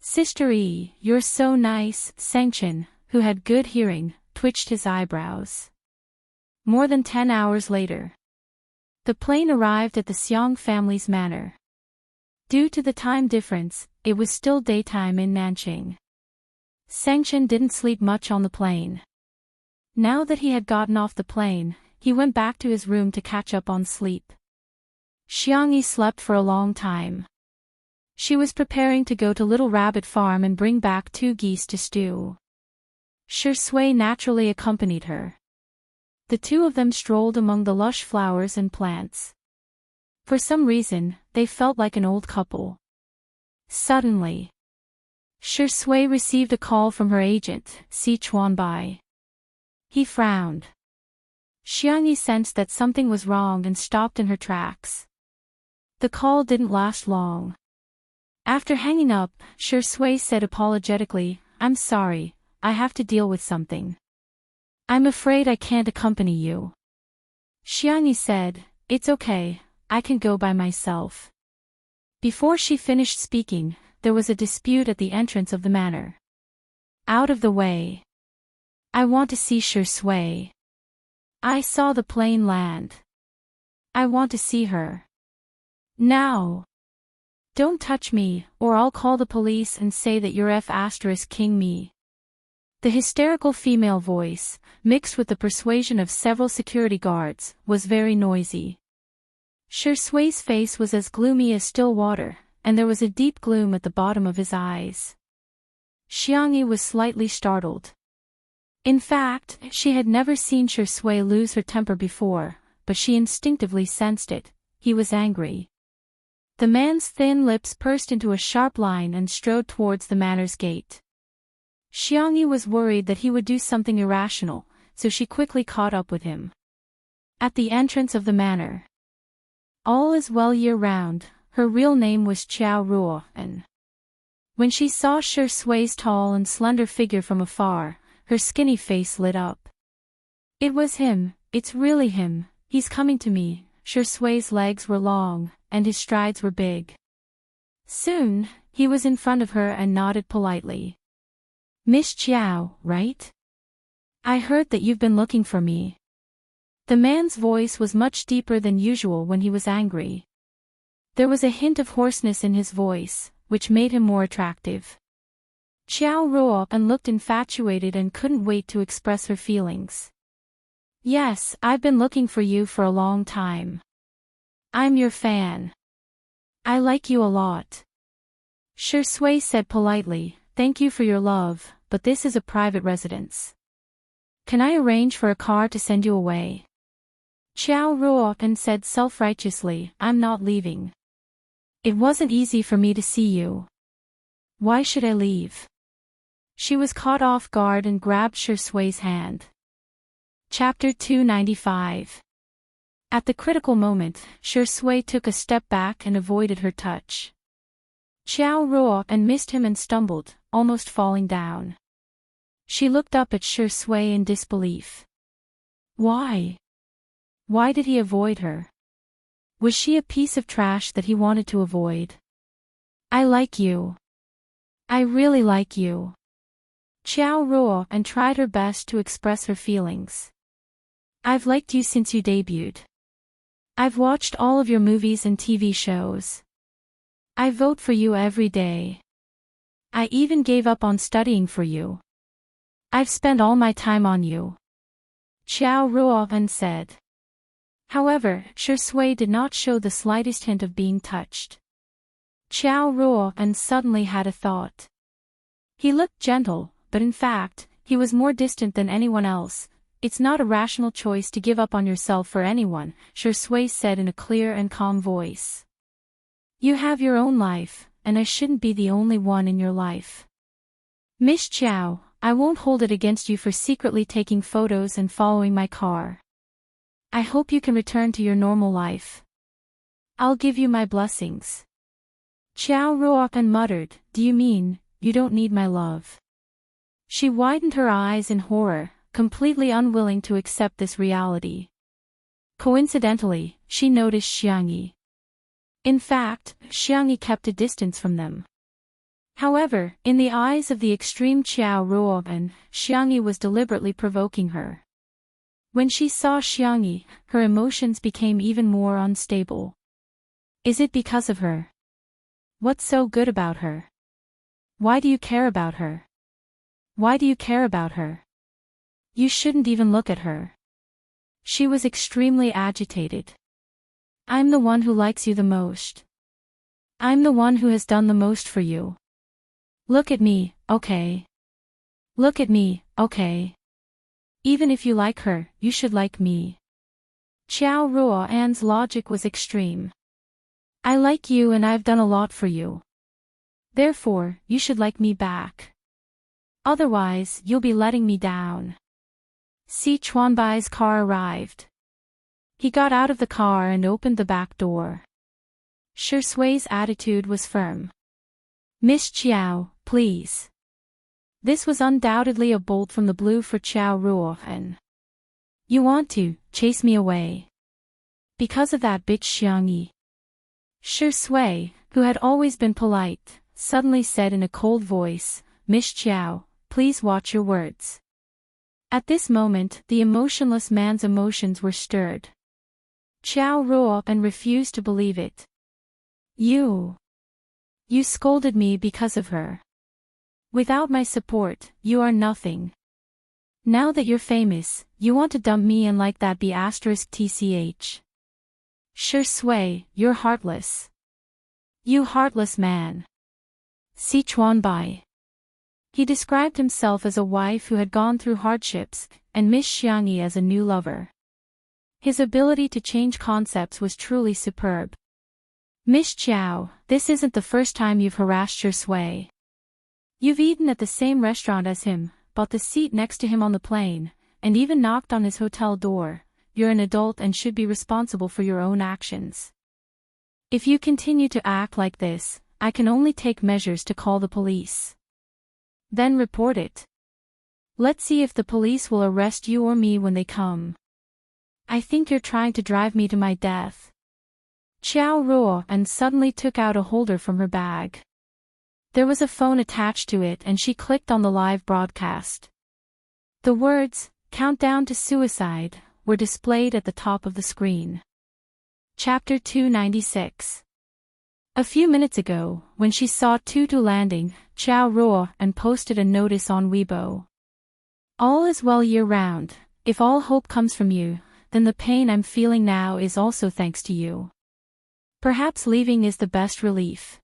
"Sister Yi, you're so nice." Sengchen, who had good hearing, twitched his eyebrows. More than 10 hours later, the plane arrived at the Xiang family's manor. Due to the time difference, it was still daytime in Nanqing. Sengchen didn't sleep much on the plane. Now that he had gotten off the plane, he went back to his room to catch up on sleep. Xiangyi slept for a long time. She was preparing to go to Little Rabbit Farm and bring back 2 geese to stew. Shi Sui naturally accompanied her. The two of them strolled among the lush flowers and plants. For some reason, they felt like an old couple. Suddenly, Shi Sui received a call from her agent, Si Chuanbai. He frowned. Xiangyi sensed that something was wrong and stopped in her tracks. The call didn't last long. After hanging up, Shi Sui said apologetically, "I'm sorry, I have to deal with something. I'm afraid I can't accompany you." Xiangyi said, "It's okay, I can go by myself." Before she finished speaking, there was a dispute at the entrance of the manor. "Out of the way. I want to see Shi Sui. I saw the plane land. I want to see her. Now. Don't touch me, or I'll call the police and say that you're F***ing me." The hysterical female voice, mixed with the persuasion of several security guards, was very noisy. Shi Sui's face was as gloomy as still water, and there was a deep gloom at the bottom of his eyes. Xiangyi was slightly startled. In fact, she had never seen Shi Sui lose her temper before, but she instinctively sensed it. He was angry. The man's thin lips pursed into a sharp line and strode towards the manor's gate. Xiangyi was worried that he would do something irrational, so she quickly caught up with him. At the entrance of the manor. All is well year-round. Her real name was Qiao Ruo, and when she saw Shi Sui's tall and slender figure from afar, her skinny face lit up. "It was him, it's really him, he's coming to me." Shi Sui's legs were long, and his strides were big. Soon, he was in front of her and nodded politely. "Miss Qiao, right? I heard that you've been looking for me." The man's voice was much deeper than usual when he was angry. There was a hint of hoarseness in his voice, which made him more attractive. Qiao Ruo and looked infatuated and couldn't wait to express her feelings. "Yes, I've been looking for you for a long time. I'm your fan. I like you a lot." Shi Sui said politely, "Thank you for your love, but this is a private residence. Can I arrange for a car to send you away?" Qiao Ruo said self-righteously, "I'm not leaving. It wasn't easy for me to see you. Why should I leave?" She was caught off guard and grabbed Shi Sui's hand. Chapter 295. At the critical moment, Shi Sui took a step back and avoided her touch. Qiao Ruo missed him and stumbled, almost falling down. She looked up at Shui in disbelief. Why? Why did he avoid her? Was she a piece of trash that he wanted to avoid? I like you. I really like you. Xiao Ruo and tried her best to express her feelings. I've liked you since you debuted. I've watched all of your movies and TV shows. I vote for you every day. I even gave up on studying for you. I've spent all my time on you. Xiao Ruohan said. However, Shui did not show the slightest hint of being touched. Xiao Ruohan suddenly had a thought. He looked gentle, but in fact, he was more distant than anyone else. It's not a rational choice to give up on yourself for anyone, Shui said in a clear and calm voice. You have your own life, and I shouldn't be the only one in your life. Miss Xiao, I won't hold it against you for secretly taking photos and following my car. I hope you can return to your normal life. I'll give you my blessings. Xiao Ruohan muttered, Do you mean, you don't need my love? She widened her eyes in horror, completely unwilling to accept this reality. Coincidentally, she noticed Xiangyi. In fact, Xiangyi kept a distance from them. However, in the eyes of the extreme Xiao Ruohan, Xiangyi was deliberately provoking her. When she saw Xiangyi, her emotions became even more unstable. Is it because of her? What's so good about her? Why do you care about her? Why do you care about her? You shouldn't even look at her. She was extremely agitated. I'm the one who likes you the most. I'm the one who has done the most for you. Look at me, okay? Look at me, okay? Even if you like her, you should like me. Xiao Ruohan's logic was extreme. I like you and I've done a lot for you. Therefore, you should like me back. Otherwise, you'll be letting me down. Si Chuanbai's car arrived. He got out of the car and opened the back door. Shui's attitude was firm. Miss Xiao, please. This was undoubtedly a bolt from the blue for Xiao Ruohan. You want to chase me away? Because of that bitch Xiangyi. Shui, who had always been polite, suddenly said in a cold voice, Miss Xiao, please watch your words. At this moment, the emotionless man's emotions were stirred. Xiao Ruohan refused to believe it. You scolded me because of her. Without my support, you are nothing. Now that you're famous, you want to dump me and like that be *tch. Shui, you're heartless. You heartless man. Sichuan Bai. He described himself as a wife who had gone through hardships, and Miss Xiangyi as a new lover. His ability to change concepts was truly superb. Miss Xiao, this isn't the first time you've harassed Shui. You've eaten at the same restaurant as him, bought the seat next to him on the plane, and even knocked on his hotel door. You're an adult and should be responsible for your own actions. If you continue to act like this, I can only take measures to call the police. Then report it. Let's see if the police will arrest you or me when they come. I think you're trying to drive me to my death. Xiao Ruohan suddenly took out a holder from her bag. There was a phone attached to it and she clicked on the live broadcast. The words, Countdown to Suicide, were displayed at the top of the screen. Chapter 296. A few minutes ago, when she saw Tutu landing, Xiao Ruohan posted a notice on Weibo. All is well year-round. If all hope comes from you, then the pain I'm feeling now is also thanks to you. Perhaps leaving is the best relief.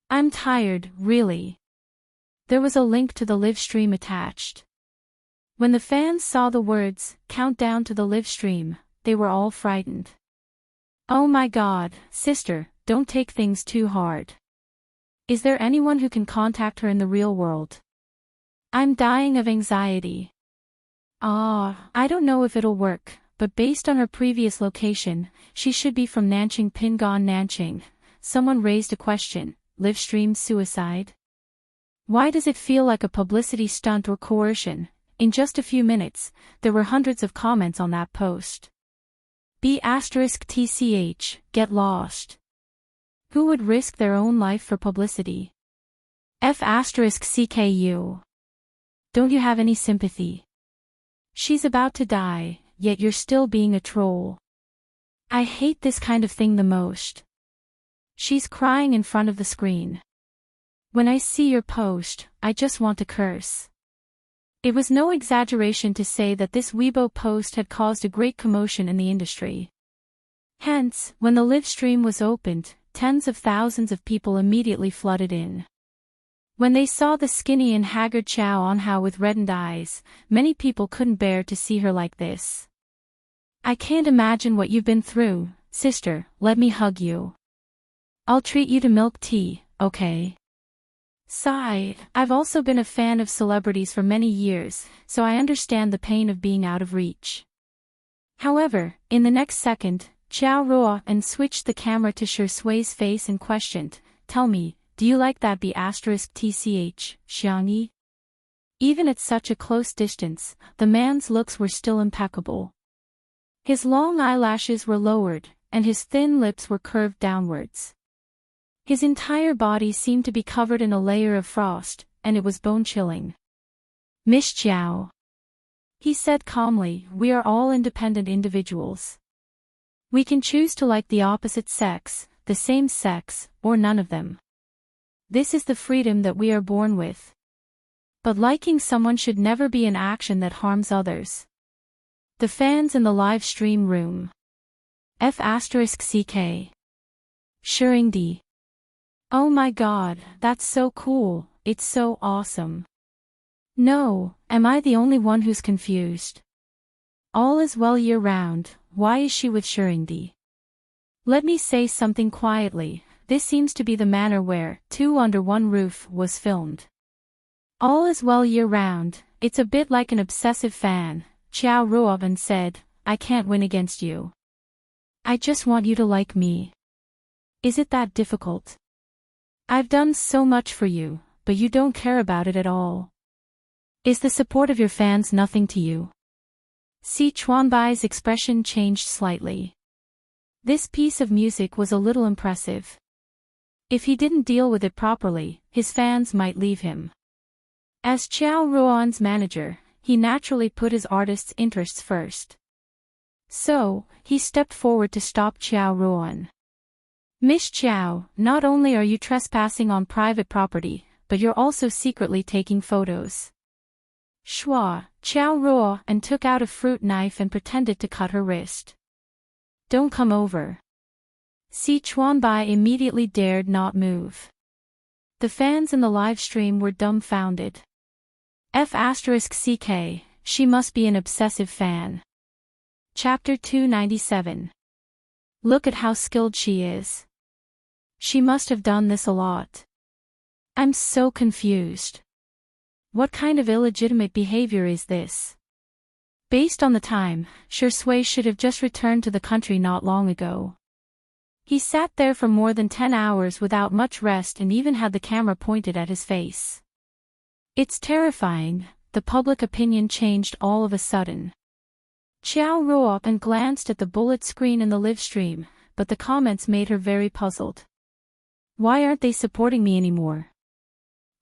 I'm tired, really. There was a link to the live stream attached. When the fans saw the words, Countdown to the live stream, they were all frightened. Oh my god, sister, don't take things too hard. Is there anyone who can contact her in the real world? I'm dying of anxiety. I don't know if it'll work, but based on her previous location, she should be from Nanching Pingon Nanching. Someone raised a question, live stream suicide? Why does it feel like a publicity stunt or coercion? In just a few minutes, there were hundreds of comments on that post. B*TCH, get lost. Who would risk their own life for publicity? F*CKU. Don't you have any sympathy? She's about to die, yet you're still being a troll. I hate this kind of thing the most. She's crying in front of the screen. When I see your post, I just want to curse. It was no exaggeration to say that this Weibo post had caused a great commotion in the industry. Hence, when the live stream was opened, tens of thousands of people immediately flooded in. When they saw the skinny and haggard Chow On-Hao with reddened eyes, many people couldn't bear to see her like this. I can't imagine what you've been through, sister, let me hug you. I'll treat you to milk tea, okay? Sigh, I've also been a fan of celebrities for many years, so I understand the pain of being out of reach. However, in the next second, Chow Ruo and switched the camera to Shi Sui's face and questioned, tell me, do you like that B*TCH, Xiangyi? Even at such a close distance, the man's looks were still impeccable. His long eyelashes were lowered, and his thin lips were curved downwards. His entire body seemed to be covered in a layer of frost, and it was bone-chilling. Miss Chow, he said calmly, we are all independent individuals. We can choose to like the opposite sex, the same sex, or none of them. This is the freedom that we are born with. But liking someone should never be an action that harms others. The fans in the live stream room. F*CK. Shuringdi. Oh my god, that's so cool, it's so awesome. No, am I the only one who's confused? All is well year round, why is she with Shuringdi? Let me say something quietly, this seems to be the manner where Two Under One Roof was filmed. All is well year round, it's a bit like an obsessive fan, Chow Ruoban said, I can't win against you. I just want you to like me. Is it that difficult? I've done so much for you, but you don't care about it at all. Is the support of your fans nothing to you? Si Chuanbai's expression changed slightly. This piece of music was a little impressive. If he didn't deal with it properly, his fans might leave him. As Chow Ruoan's manager, he naturally put his artist's interests first. So, he stepped forward to stop Chow Ruoan. Miss Chow, not only are you trespassing on private property, but you're also secretly taking photos. Shua, Chow Ruo and took out a fruit knife and pretended to cut her wrist. Don't come over. Si Chuanbai immediately dared not move. The fans in the live stream were dumbfounded. F*CK, she must be an obsessive fan. Chapter 297. Look at how skilled she is. She must have done this a lot. I'm so confused. What kind of illegitimate behavior is this? Based on the time, Shi Sui should have just returned to the country not long ago. He sat there for more than 10 hours without much rest and even had the camera pointed at his face. It's terrifying, the public opinion changed all of a sudden. Chow Ruo and glanced at the bullet screen in the live stream, but the comments made her very puzzled. Why aren't they supporting me anymore?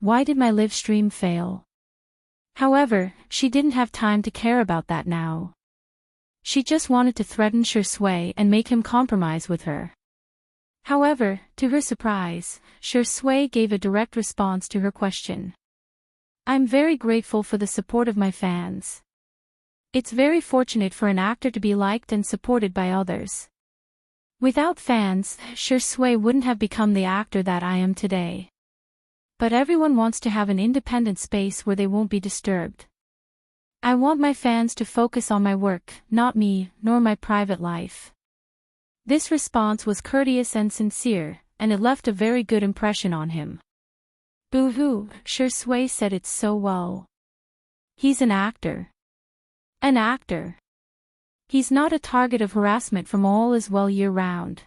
Why did my live stream fail? However, she didn't have time to care about that now. She just wanted to threaten Shi Sui and make him compromise with her. However, to her surprise, Shi Sui gave a direct response to her question. I'm very grateful for the support of my fans. It's very fortunate for an actor to be liked and supported by others. Without fans, Shi Sui wouldn't have become the actor that I am today. But everyone wants to have an independent space where they won't be disturbed. I want my fans to focus on my work, not me, nor my private life. This response was courteous and sincere, and it left a very good impression on him. Boo-hoo, Shi Sui said it so well. He's an actor. An actor. He's not a target of harassment from all as well year round.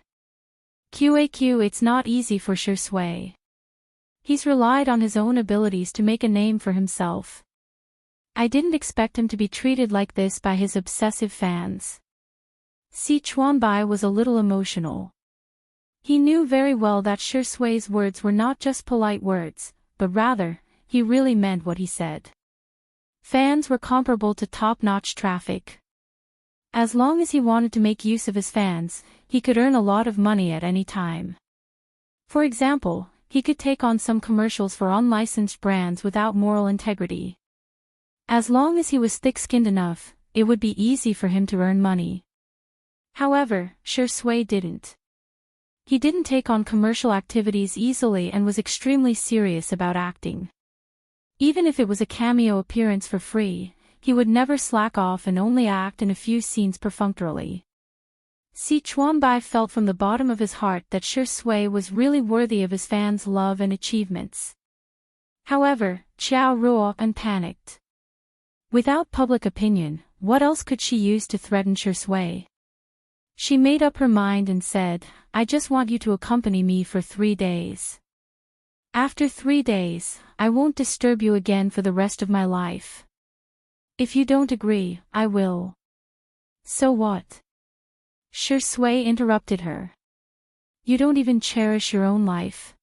QAQ, it's not easy for Shi Sui. He's relied on his own abilities to make a name for himself. I didn't expect him to be treated like this by his obsessive fans. Si Chuanbai was a little emotional. He knew very well that Shi Sui's words were not just polite words, but rather, he really meant what he said. Fans were comparable to top-notch traffic. As long as he wanted to make use of his fans, he could earn a lot of money at any time. For example, he could take on some commercials for unlicensed brands without moral integrity. As long as he was thick-skinned enough, it would be easy for him to earn money. However, Shi Sui didn't. He didn't take on commercial activities easily and was extremely serious about acting. Even if it was a cameo appearance for free, he would never slack off and only act in a few scenes perfunctorily. Si Chuanbai felt from the bottom of his heart that Shi Sui was really worthy of his fans' love and achievements. However, Qiao Ruo panicked. Without public opinion, what else could she use to threaten Shi Sui? She made up her mind and said, "I just want you to accompany me for 3 days. After 3 days, I won't disturb you again for the rest of my life. If you don't agree, I will." "So what?" Shi Sui interrupted her. "You don't even cherish your own life.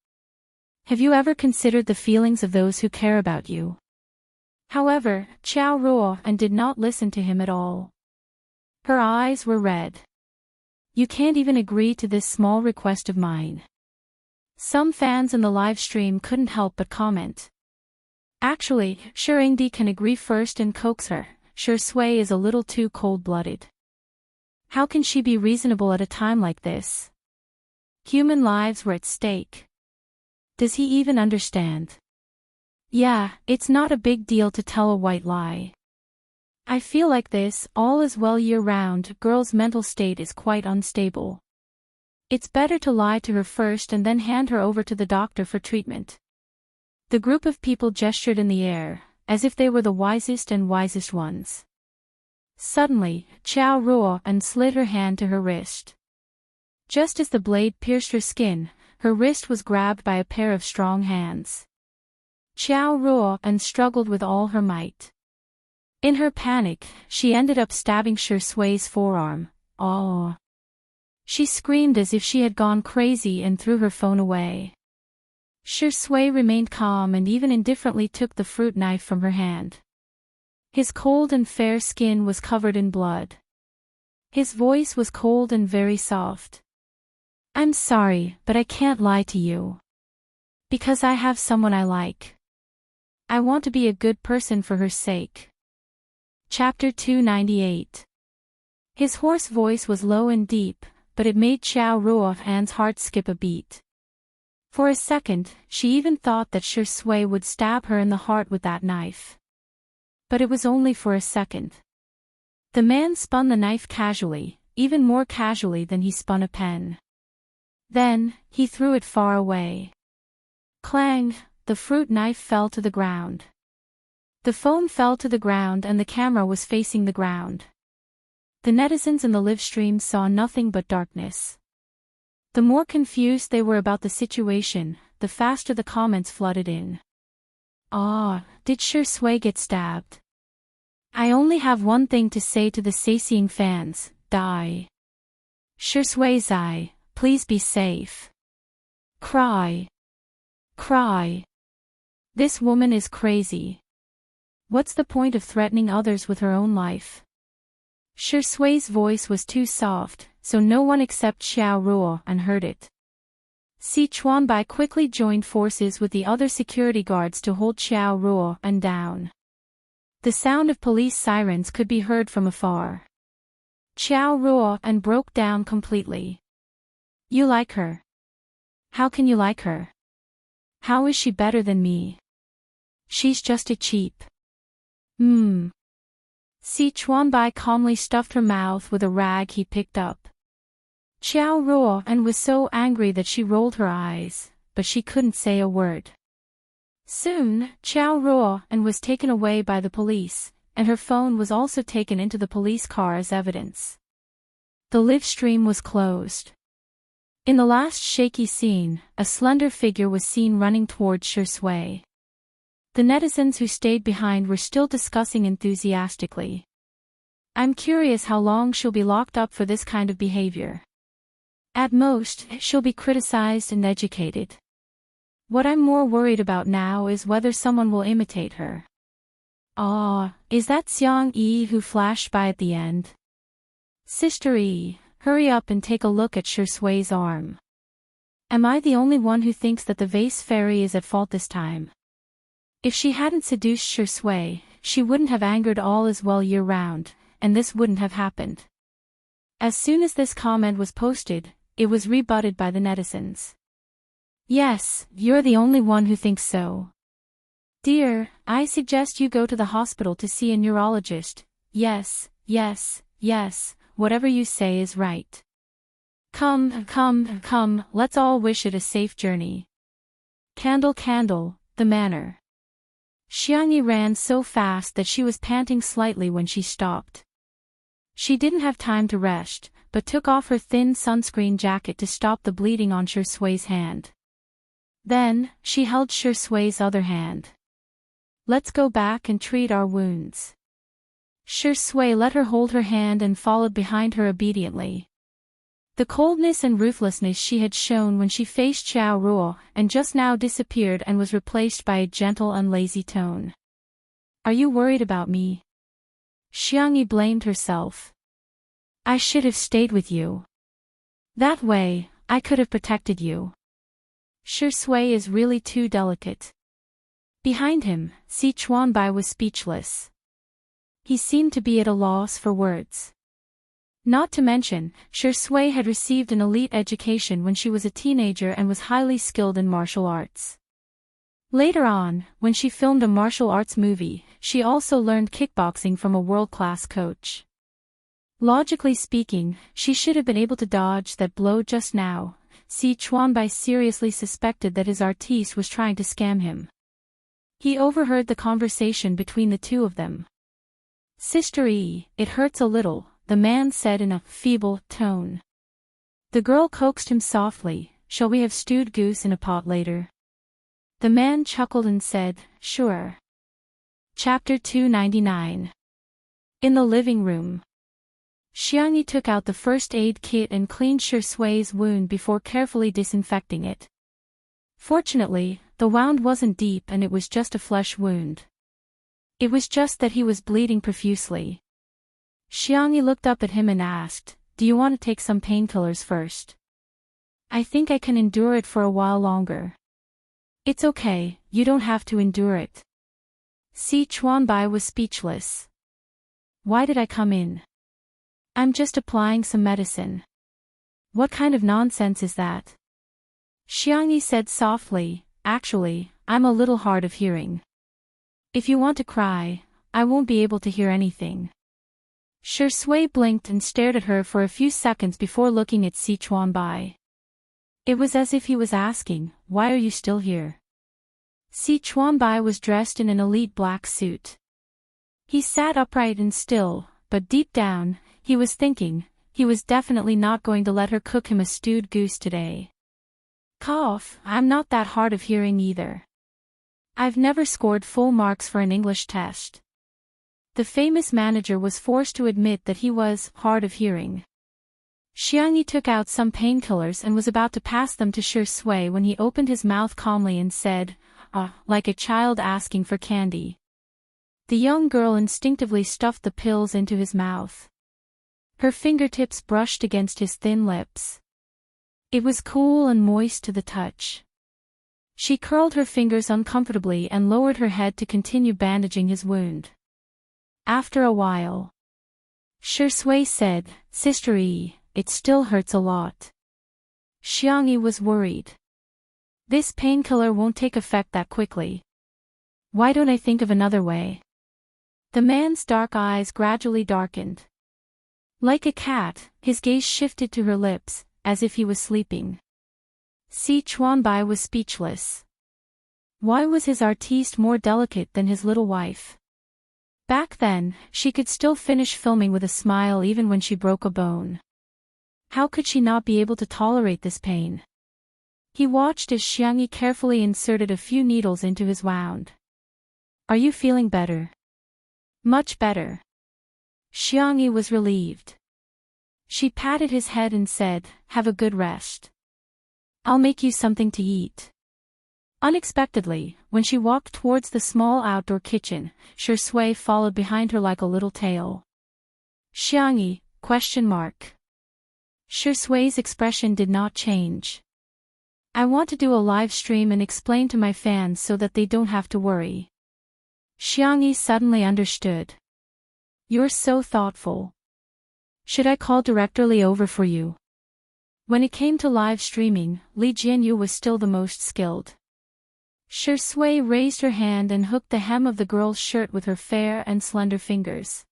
Have you ever considered the feelings of those who care about you?" However, Qiao Ruo did not listen to him at all. Her eyes were red. "You can't even agree to this small request of mine." Some fans in the live stream couldn't help but comment. "Actually, Shirengdi can agree first and coax her. Shi Sui is a little too cold-blooded. How can she be reasonable at a time like this? Human lives were at stake. Does he even understand? Yeah, it's not a big deal to tell a white lie. I feel like this, all is well year-round, girl's mental state is quite unstable. It's better to lie to her first and then hand her over to the doctor for treatment." The group of people gestured in the air, as if they were the wisest and wisest ones. Suddenly, Qiao Ruo slid her hand to her wrist. Just as the blade pierced her skin, her wrist was grabbed by a pair of strong hands. Qiao Ruo struggled with all her might. In her panic, she ended up stabbing Shi Sui's forearm. "Oh!" She screamed as if she had gone crazy and threw her phone away. Shi Sui remained calm and even indifferently took the fruit knife from her hand. His cold and fair skin was covered in blood. His voice was cold and very soft. "I'm sorry, but I can't lie to you. Because I have someone I like. I want to be a good person for her sake." Chapter 298. His hoarse voice was low and deep, but it made Qiao Ruo's heart skip a beat. For a second, she even thought that Shi Sui would stab her in the heart with that knife. But it was only for a second. The man spun the knife casually, even more casually than he spun a pen. Then, he threw it far away. Clang! The fruit knife fell to the ground. The phone fell to the ground and the camera was facing the ground. The netizens in the live stream saw nothing but darkness. The more confused they were about the situation, the faster the comments flooded in. Did Shi Sui get stabbed? I only have one thing to say to the Saising fans, die. Shi Sui Zai, please be safe. Cry. Cry. This woman is crazy. What's the point of threatening others with her own life? Shi Sui's voice was too soft, so no one except Qiao Ruo heard it. Si Chuanbai quickly joined forces with the other security guards to hold Qiao Ruo down. The sound of police sirens could be heard from afar. Qiao Ruo broke down completely. You like her? How can you like her? How is she better than me? She's just a cheap. Si Chuanbai calmly stuffed her mouth with a rag he picked up. Qiao Ruo was so angry that she rolled her eyes, but she couldn't say a word. Soon, Qiao Ruo was taken away by the police, and her phone was also taken into the police car as evidence. The live stream was closed. In the last shaky scene, a slender figure was seen running towards Shui. The netizens who stayed behind were still discussing enthusiastically. I'm curious how long she'll be locked up for this kind of behavior. At most, she'll be criticized and educated. What I'm more worried about now is whether someone will imitate her. Is that Xiang Yi who flashed by at the end? Sister Yi, hurry up and take a look at Shui's arm. Am I the only one who thinks that the vase fairy is at fault this time? If she hadn't seduced Shui, she wouldn't have angered all as well year-round, and this wouldn't have happened. As soon as this comment was posted, it was rebutted by the netizens. Yes, you're the only one who thinks so. Dear, I suggest you go to the hospital to see a neurologist. Yes, whatever you say is right. Come, let's all wish it a safe journey. Candle, the manor. Xiangyi ran so fast that she was panting slightly when she stopped. She didn't have time to rest, but took off her thin sunscreen jacket to stop the bleeding on Shui's hand. Then, she held Shui's other hand. Let's go back and treat our wounds. Shui let her hold her hand and followed behind her obediently. The coldness and ruthlessness she had shown when she faced Xiao Ruo and just now disappeared and was replaced by a gentle and lazy tone. Are you worried about me? Xiangyi blamed herself. I should have stayed with you. That way, I could have protected you. Shui is really too delicate. Behind him, Si Chuanbai was speechless. He seemed to be at a loss for words. Not to mention, Shui had received an elite education when she was a teenager and was highly skilled in martial arts. Later on, when she filmed a martial arts movie, she also learned kickboxing from a world-class coach. Logically speaking, she should have been able to dodge that blow just now. Si Chuanbai seriously suspected that his artiste was trying to scam him. He overheard the conversation between the two of them. Sister Yi, it hurts a little, the man said in a feeble tone. The girl coaxed him softly, shall we have stewed goose in a pot later? The man chuckled and said, sure. Chapter 299. In the living room. Xiangyi took out the first aid kit and cleaned Shui's wound before carefully disinfecting it. Fortunately, the wound wasn't deep and it was just a flesh wound. It was just that he was bleeding profusely. Xiangyi looked up at him and asked, do you want to take some painkillers first? I think I can endure it for a while longer. It's okay, you don't have to endure it. Si Chuanbai was speechless. Why did I come in? I'm just applying some medicine. What kind of nonsense is that? Xiangyi said softly, actually, I'm a little hard of hearing. If you want to cry, I won't be able to hear anything. Shui blinked and stared at her for a few seconds before looking at Si Chuanbai. It was as if he was asking, why are you still here? Si Chuanbai was dressed in an elite black suit. He sat upright and still, but deep down, he was thinking, he was definitely not going to let her cook him a stewed goose today. Cough, I'm not that hard of hearing either. I've never scored full marks for an English test. The famous manager was forced to admit that he was hard of hearing. Xiangyi took out some painkillers and was about to pass them to Shui when he opened his mouth calmly and said, like a child asking for candy. The young girl instinctively stuffed the pills into his mouth. Her fingertips brushed against his thin lips. It was cool and moist to the touch. She curled her fingers uncomfortably and lowered her head to continue bandaging his wound. After a while, Shui said, Sister Yi, it still hurts a lot. Xiangyi was worried. This painkiller won't take effect that quickly. Why don't I think of another way? The man's dark eyes gradually darkened. Like a cat, his gaze shifted to her lips, as if he was sleeping. Si Chuanbai was speechless. Why was his artiste more delicate than his little wife? Back then, she could still finish filming with a smile even when she broke a bone. How could she not be able to tolerate this pain? He watched as Xiangyi carefully inserted a few needles into his wound. Are you feeling better? Much better. Xiangyi was relieved. She patted his head and said, have a good rest. I'll make you something to eat. Unexpectedly, when she walked towards the small outdoor kitchen, Shui followed behind her like a little tail. Xiangyi? Shui's expression did not change. I want to do a live stream and explain to my fans so that they don't have to worry. Xiangyi suddenly understood. You're so thoughtful. Should I call Director Li over for you? When it came to live streaming, Li Jianyu was still the most skilled. Shui raised her hand and hooked the hem of the girl's shirt with her fair and slender fingers.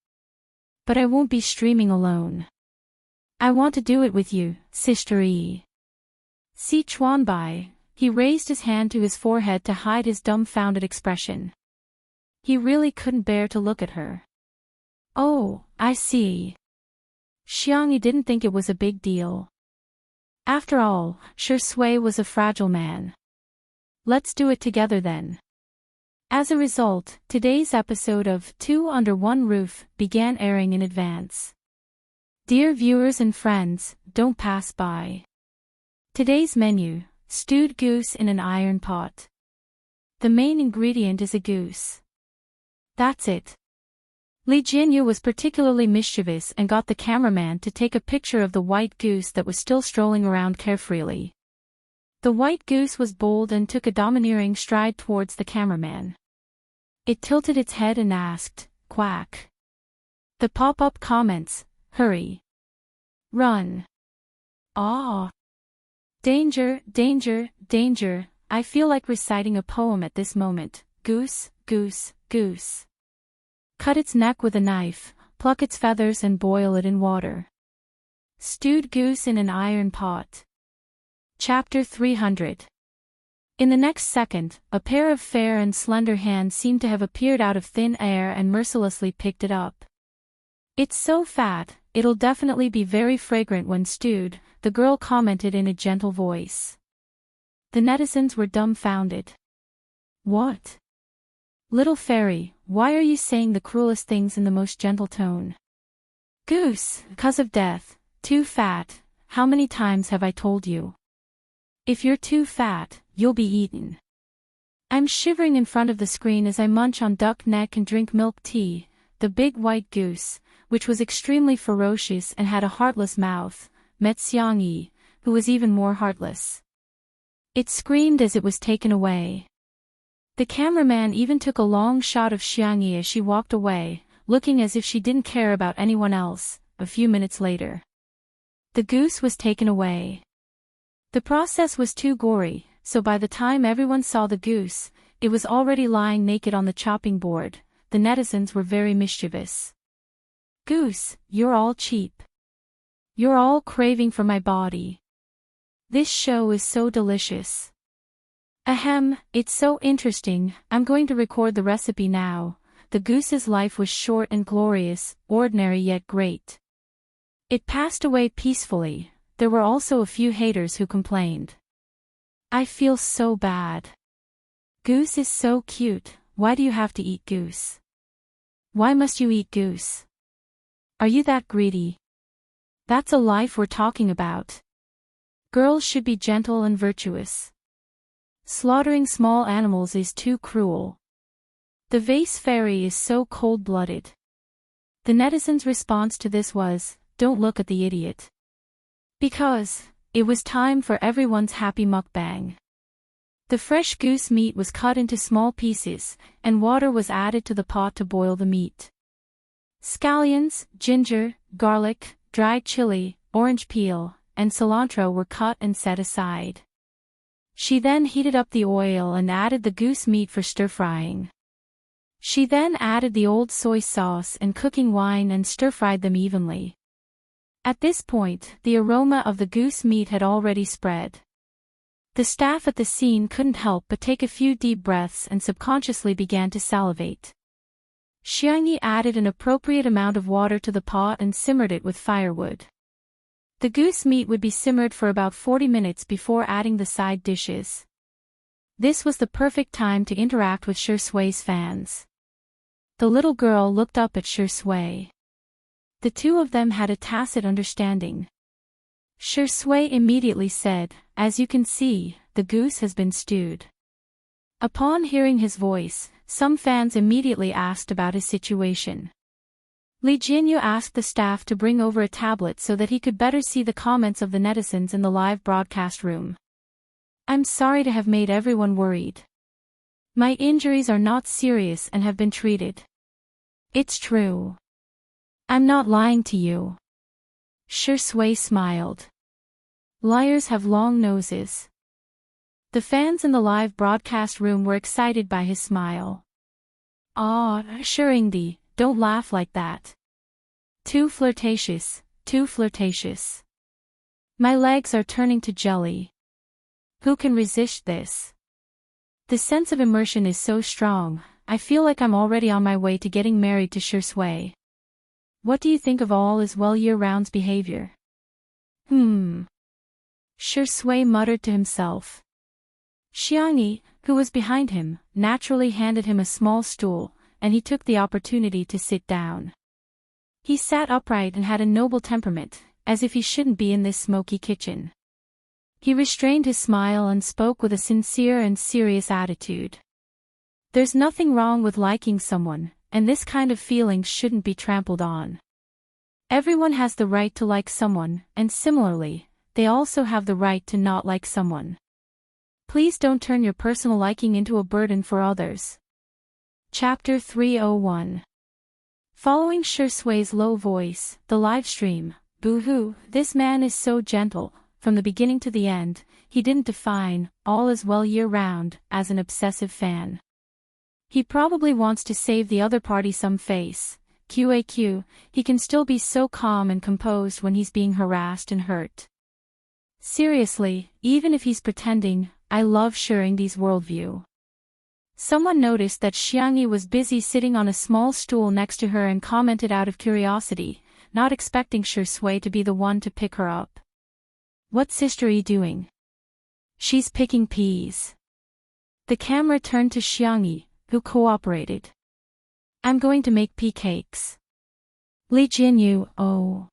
But I won't be streaming alone. I want to do it with you, Sister Yi. Si Chuanbai, he raised his hand to his forehead to hide his dumbfounded expression. He really couldn't bear to look at her. Oh, I see. Xiangyi didn't think it was a big deal. After all, Shui was a fragile man. Let's do it together then. As a result, today's episode of Two Under One Roof began airing in advance. Dear viewers and friends, don't pass by. Today's menu, stewed goose in an iron pot. The main ingredient is a goose. That's it. Li Jianyu was particularly mischievous and got the cameraman to take a picture of the white goose that was still strolling around carefreely. The white goose was bold and took a domineering stride towards the cameraman. It tilted its head and asked, quack. The pop-up comments, hurry. Run. Ah. Danger, danger, danger, I feel like reciting a poem at this moment. Goose, goose, goose. Cut its neck with a knife, pluck its feathers and boil it in water. Stewed goose in an iron pot. Chapter 300. In the next second, a pair of fair and slender hands seemed to have appeared out of thin air and mercilessly picked it up. It's so fat, it'll definitely be very fragrant when stewed, the girl commented in a gentle voice. The netizens were dumbfounded. What? Little fairy, why are you saying the cruelest things in the most gentle tone? Goose, 'cause of death, too fat, how many times have I told you? If you're too fat, you'll be eaten. I'm shivering in front of the screen as I munch on duck neck and drink milk tea. The big white goose, which was extremely ferocious and had a heartless mouth, met Xiangyi, who was even more heartless. It screamed as it was taken away. The cameraman even took a long shot of Xiangyi as she walked away, looking as if she didn't care about anyone else. A few minutes later, the goose was taken away. The process was too gory, so by the time everyone saw the goose, it was already lying naked on the chopping board. The netizens were very mischievous. Goose, you're all cheap. You're all craving for my body. This show is so delicious. Ahem, it's so interesting, I'm going to record the recipe now. The goose's life was short and glorious, ordinary yet great. It passed away peacefully. There were also a few haters who complained. I feel so bad. Goose is so cute, why do you have to eat goose? Why must you eat goose? Are you that greedy? That's a life we're talking about. Girls should be gentle and virtuous. Slaughtering small animals is too cruel. The vase fairy is so cold-blooded. The netizens' response to this was, don't look at the idiot. Because, it was time for everyone's happy mukbang. The fresh goose meat was cut into small pieces, and water was added to the pot to boil the meat. Scallions, ginger, garlic, dried chili, orange peel, and cilantro were cut and set aside. She then heated up the oil and added the goose meat for stir-frying. She then added the old soy sauce and cooking wine and stir-fried them evenly. At this point, the aroma of the goose meat had already spread. The staff at the scene couldn't help but take a few deep breaths and subconsciously began to salivate. Xiangyi added an appropriate amount of water to the pot and simmered it with firewood. The goose meat would be simmered for about 40 minutes before adding the side dishes. This was the perfect time to interact with Shui's fans. The little girl looked up at Shui. The two of them had a tacit understanding. Shui immediately said, "As you can see, the goose has been stewed." Upon hearing his voice, some fans immediately asked about his situation. Li Jinyu asked the staff to bring over a tablet so that he could better see the comments of the netizens in the live broadcast room. "I'm sorry to have made everyone worried. My injuries are not serious and have been treated." "It's true. I'm not lying to you." Shui smiled. "Liars have long noses." The fans in the live broadcast room were excited by his smile. "Ah, Shuringdi, don't laugh like that. Too flirtatious, too flirtatious. My legs are turning to jelly. Who can resist this? The sense of immersion is so strong, I feel like I'm already on my way to getting married to Shui. What do you think of all is well year-round's behavior?" Shui muttered to himself. Xiangyi, who was behind him, naturally handed him a small stool, and he took the opportunity to sit down. He sat upright and had a noble temperament, as if he shouldn't be in this smoky kitchen. He restrained his smile and spoke with a sincere and serious attitude. "There's nothing wrong with liking someone, and this kind of feeling shouldn't be trampled on. Everyone has the right to like someone, and similarly, they also have the right to not like someone. Please don't turn your personal liking into a burden for others." Chapter 301. Following Shui's low voice, the live stream, "Boo-hoo, this man is so gentle," from the beginning to the end, he didn't define "all is well year-round" as an obsessive fan. He probably wants to save the other party some face. QAQ, he can still be so calm and composed when he's being harassed and hurt. Seriously, even if he's pretending, I love Shuringdi's worldview. Someone noticed that Xiangyi was busy sitting on a small stool next to her and commented out of curiosity, not expecting Shui to be the one to pick her up. "What's Sister E doing?" "She's picking peas." The camera turned to Xiangyi, who cooperated. "I'm going to make pea cakes." Li Jinyu, "Oh.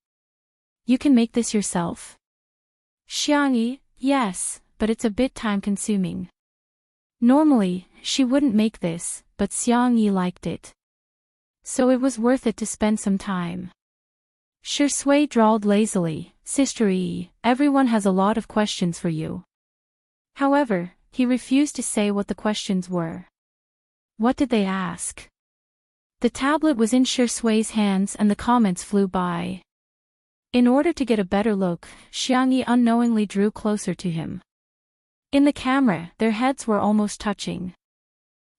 You can make this yourself?" Xiangyi, "Yes, but it's a bit time-consuming." Normally, she wouldn't make this, but Xiangyi liked it. So it was worth it to spend some time. Shui drawled lazily, "Sister E, everyone has a lot of questions for you." However, he refused to say what the questions were. What did they ask? The tablet was in Shui's hands and the comments flew by. In order to get a better look, Xiangyi unknowingly drew closer to him. In the camera, their heads were almost touching.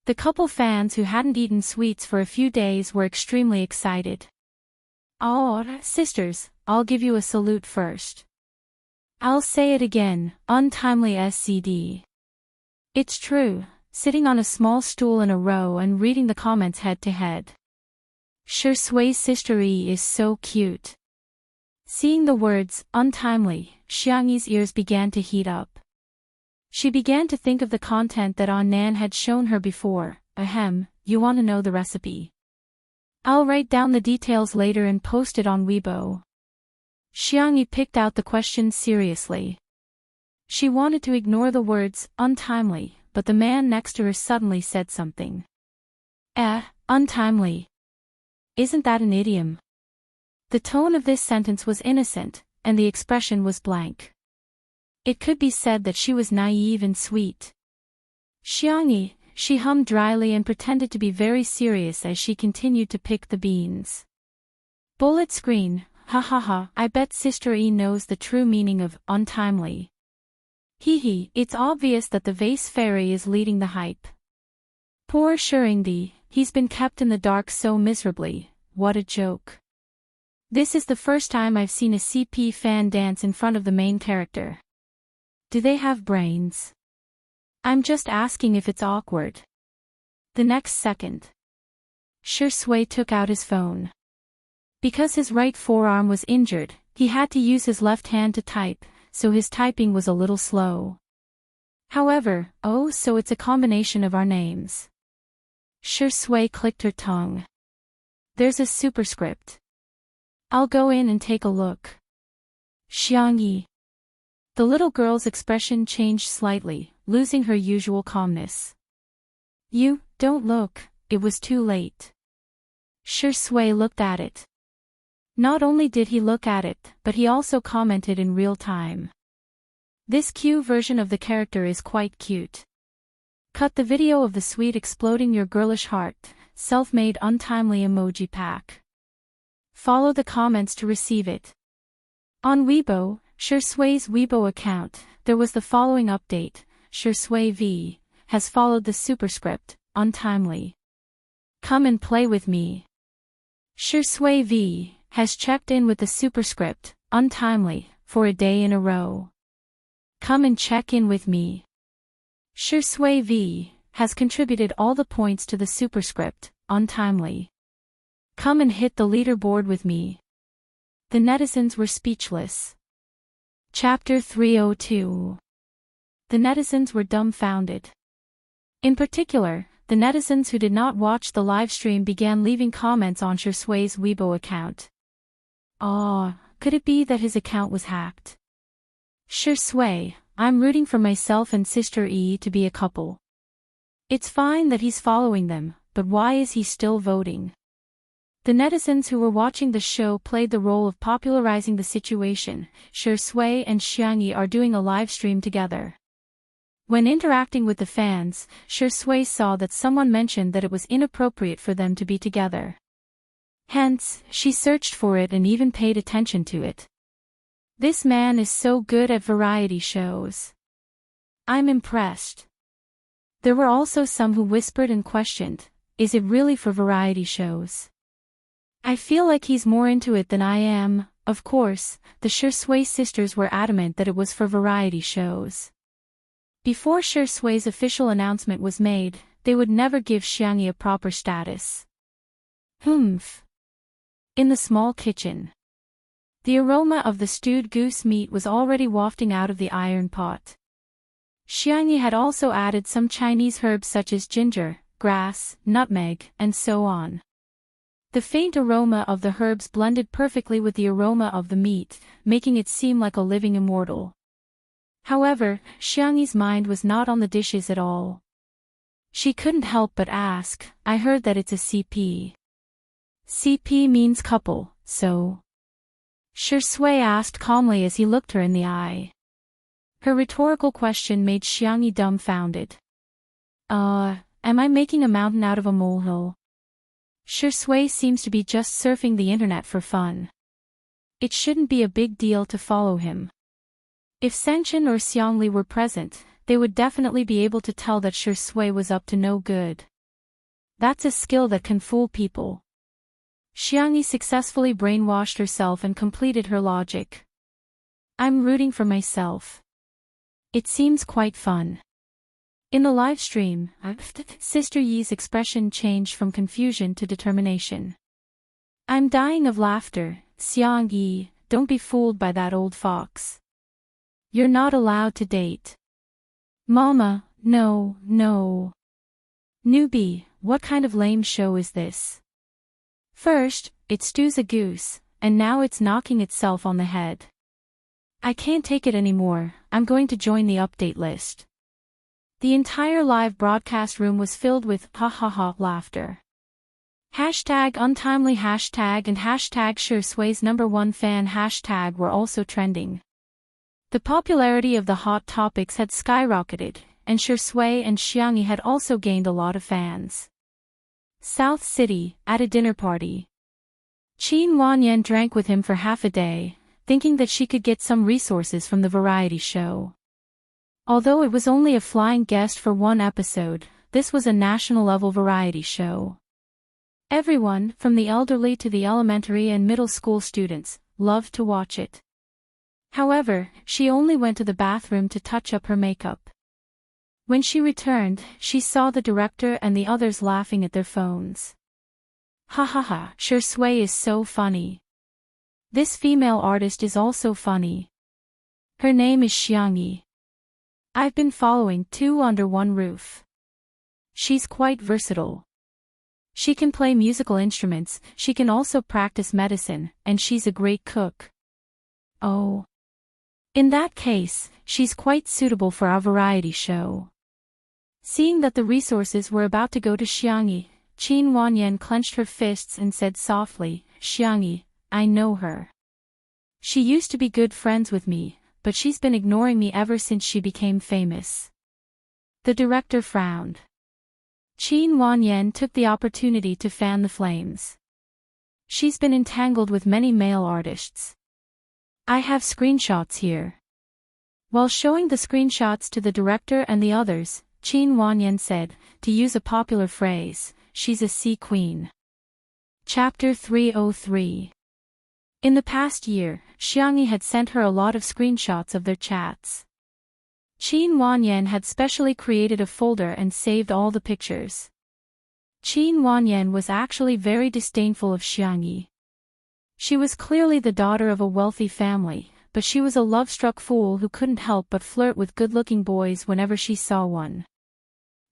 The couple fans who hadn't eaten sweets for a few days were extremely excited. "Oh, sisters, I'll give you a salute first. I'll say it again, untimely SCD. It's true, sitting on a small stool in a row and reading the comments head to head. Shui's sister E is so cute." Seeing the words, untimely, Xiangyi's ears began to heat up. She began to think of the content that Nan had shown her before. "Ahem, you want to know the recipe? I'll write down the details later and post it on Weibo." Xiangyi picked out the question seriously. She wanted to ignore the words, untimely, but the man next to her suddenly said something. Untimely. Isn't that an idiom?" The tone of this sentence was innocent, and the expression was blank. It could be said that she was naive and sweet. "Xiangyi," she hummed dryly and pretended to be very serious as she continued to pick the beans. Bullet screen, "Ha ha ha, I bet Sister E knows the true meaning of untimely. Hee, it's obvious that the vase fairy is leading the hype. Poor Shuringdi, he's been kept in the dark so miserably, what a joke. This is the first time I've seen a CP fan dance in front of the main character. Do they have brains? I'm just asking if it's awkward." The next second, Shui took out his phone. Because his right forearm was injured, He had to use his left hand to type, so his typing was a little slow. However, oh, so it's a combination of our names. Shui clicked her tongue. There's a superscript. I'll go in and take a look. Xiangyi. The little girl's expression changed slightly, losing her usual calmness. You, don't look, it was too late. Shui looked at it. Not only did he look at it, but he also commented in real time. This Q version of the character is quite cute. Cut the video of the sweet exploding your girlish heart, self-made untimely emoji pack. Follow the comments to receive it. On Weibo, Shui's Weibo account, there was the following update: Shui V has followed the superscript, untimely. Come and play with me. Shui V has checked in with the superscript, untimely, for a day in a row. Come and check in with me. Shui V has contributed all the points to the superscript, untimely. Come and hit the leaderboard with me. The netizens were speechless. Chapter 302. The netizens were dumbfounded. In particular, the netizens who did not watch the livestream began leaving comments on Shui's Weibo account. Could it be that his account was hacked? Shui, I'm rooting for myself and Sister E to be a couple. It's fine that he's following them, but why is he still voting? The netizens who were watching the show played the role of popularizing the situation. Shui and Xiangyi are doing a live stream together. When interacting with the fans, Shui saw that someone mentioned that it was inappropriate for them to be together. Hence, she searched for it and even paid attention to it. This man is so good at variety shows. I'm impressed. There were also some who whispered and questioned, is it really for variety shows? I feel like he's more into it than I am. Of course, the Shui sisters were adamant that it was for variety shows. Before Shui's official announcement was made, they would never give Xiangyi a proper status. Humph. In the small kitchen. The aroma of the stewed goose meat was already wafting out of the iron pot. Xiangyi had also added some Chinese herbs such as ginger, grass, nutmeg, and so on. The faint aroma of the herbs blended perfectly with the aroma of the meat, making it seem like a living immortal. However, Xiangyi's mind was not on the dishes at all. She couldn't help but ask, I heard that it's a CP. CP means couple, so... Shui asked calmly as he looked her in the eye. Her rhetorical question made Xiangyi dumbfounded. Am I making a mountain out of a molehill? Shui seems to be just surfing the internet for fun. It shouldn't be a big deal to follow him. If Sengchen or Xiangli were present, they would definitely be able to tell that Shui was up to no good. That's a skill that can fool people. Xiangyi successfully brainwashed herself and completed her logic. I'm rooting for myself. It seems quite fun. In the live stream, Sister Yi's expression changed from confusion to determination. I'm dying of laughter, Xiangyi, don't be fooled by that old fox. You're not allowed to date. Mama, no. Newbie, what kind of lame show is this? First, it stews a goose, and now it's knocking itself on the head. I can't take it anymore, I'm going to join the update list. The entire live broadcast room was filled with ha laughter. Hashtag untimely hashtag and hashtag Shui's #1 fan hashtag were also trending. The popularity of the hot topics had skyrocketed, and Shui and Xiangyi had also gained a lot of fans. South City, at a dinner party. Qin Wanyan drank with him for half a day, thinking that she could get some resources from the variety show. Although it was only a flying guest for one episode, this was a national-level variety show. Everyone, from the elderly to the elementary and middle school students, loved to watch it. However, she only went to the bathroom to touch up her makeup. When she returned, she saw the director and the others laughing at their phones. Ha, Shui is so funny. This female artist is also funny. Her name is Xiangyi. I've been following two under one roof. She's quite versatile. She can play musical instruments, she can also practice medicine, and she's a great cook. Oh. In that case, she's quite suitable for our variety show. Seeing that the resources were about to go to Xiangyi, Qin Wanyan clenched her fists and said softly, Xiangyi, I know her. She used to be good friends with me, but she's been ignoring me ever since she became famous. The director frowned. Qin Wanyan took the opportunity to fan the flames. She's been entangled with many male artists. I have screenshots here. While showing the screenshots to the director and the others, Qin Wanyan said, to use a popular phrase, she's a sea queen. Chapter 303. In the past year, Xiangyi had sent her a lot of screenshots of their chats. Qin Wanyan had specially created a folder and saved all the pictures. Qin Wanyan was actually very disdainful of Xiangyi. She was clearly the daughter of a wealthy family, but she was a love-struck fool who couldn't help but flirt with good-looking boys whenever she saw one.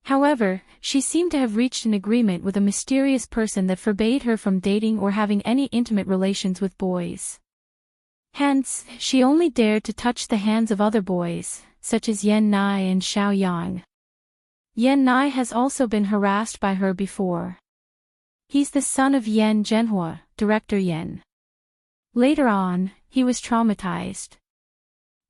However, she seemed to have reached an agreement with a mysterious person that forbade her from dating or having any intimate relations with boys. Hence, she only dared to touch the hands of other boys, such as Yan Nai and Xiao Yang. Yan Nai has also been harassed by her before. He's the son of Yan Zhenhua, director Yan. Later on, he was traumatized.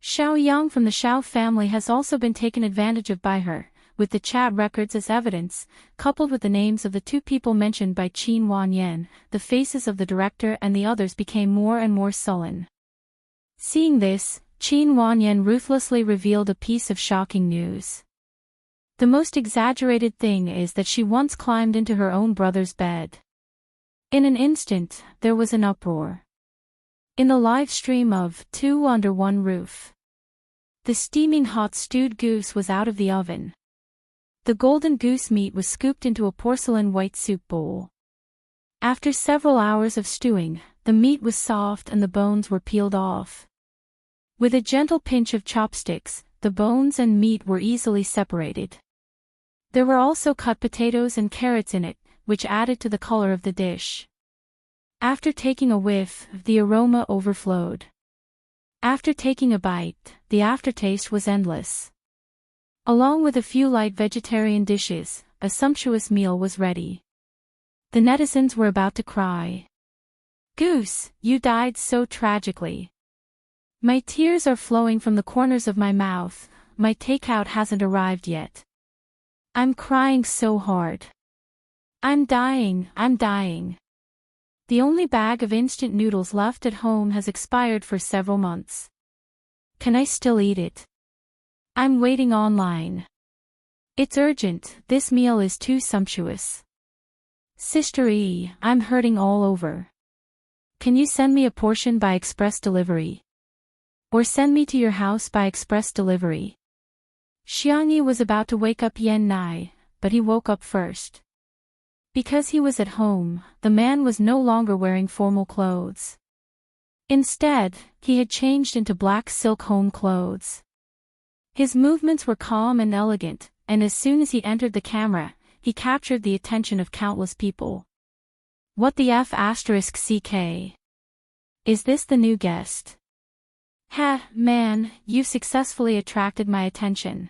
Xiao Yang from the Xiao family has also been taken advantage of by her, with the chat records as evidence, coupled with the names of the two people mentioned by Qin Wanyan, the faces of the director and the others became more and more sullen. Seeing this, Qin Wanyan ruthlessly revealed a piece of shocking news. The most exaggerated thing is that she once climbed into her own brother's bed. In an instant, there was an uproar. In the live stream of Two Under One Roof, the steaming hot stewed goose was out of the oven. The golden goose meat was scooped into a porcelain white soup bowl. After several hours of stewing, the meat was soft and the bones were peeled off. With a gentle pinch of chopsticks, the bones and meat were easily separated. There were also cut potatoes and carrots in it, which added to the color of the dish. After taking a whiff, the aroma overflowed. After taking a bite, the aftertaste was endless. Along with a few light vegetarian dishes, a sumptuous meal was ready. The netizens were about to cry. Goose, you died so tragically. My tears are flowing from the corners of my mouth, my takeout hasn't arrived yet. I'm crying so hard. I'm dying. The only bag of instant noodles left at home has expired for several months. Can I still eat it? I'm waiting online. It's urgent, this meal is too sumptuous. Sister E, I'm hurting all over. Can you send me a portion by express delivery? Or send me to your house by express delivery? Xiangyi was about to wake up Yan Nai, but he woke up first. Because he was at home, the man was no longer wearing formal clothes. Instead, he had changed into black silk home clothes. His movements were calm and elegant, and as soon as he entered the camera, he captured the attention of countless people. What the F***CK? Is this the new guest? Ha, man, you've successfully attracted my attention.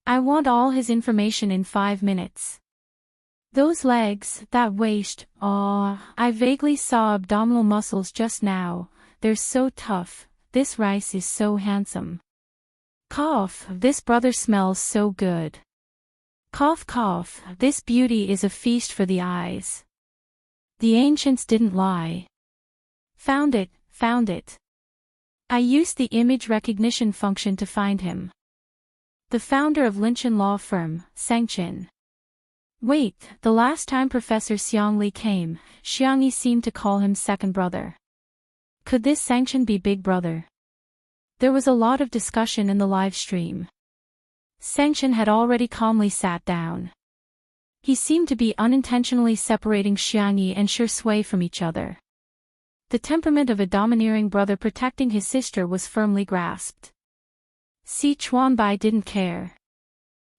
I want all his information in 5 minutes. Those legs, that waist, I vaguely saw abdominal muscles just now, they're so tough, this rice is so handsome. Cough, this brother smells so good. Cough cough, this beauty is a feast for the eyes. The ancients didn't lie. Found it. I used the image recognition function to find him. The founder of Linchin law firm, Sengchin. Wait, the last time Professor Xiangli came, Xiangyi seemed to call him second brother. Could this Sengchin be big brother? There was a lot of discussion in the live stream. Sengchin had already calmly sat down. He seemed to be unintentionally separating Xiangyi and Shui from each other. The temperament of a domineering brother protecting his sister was firmly grasped. Si Chuanbai didn't care.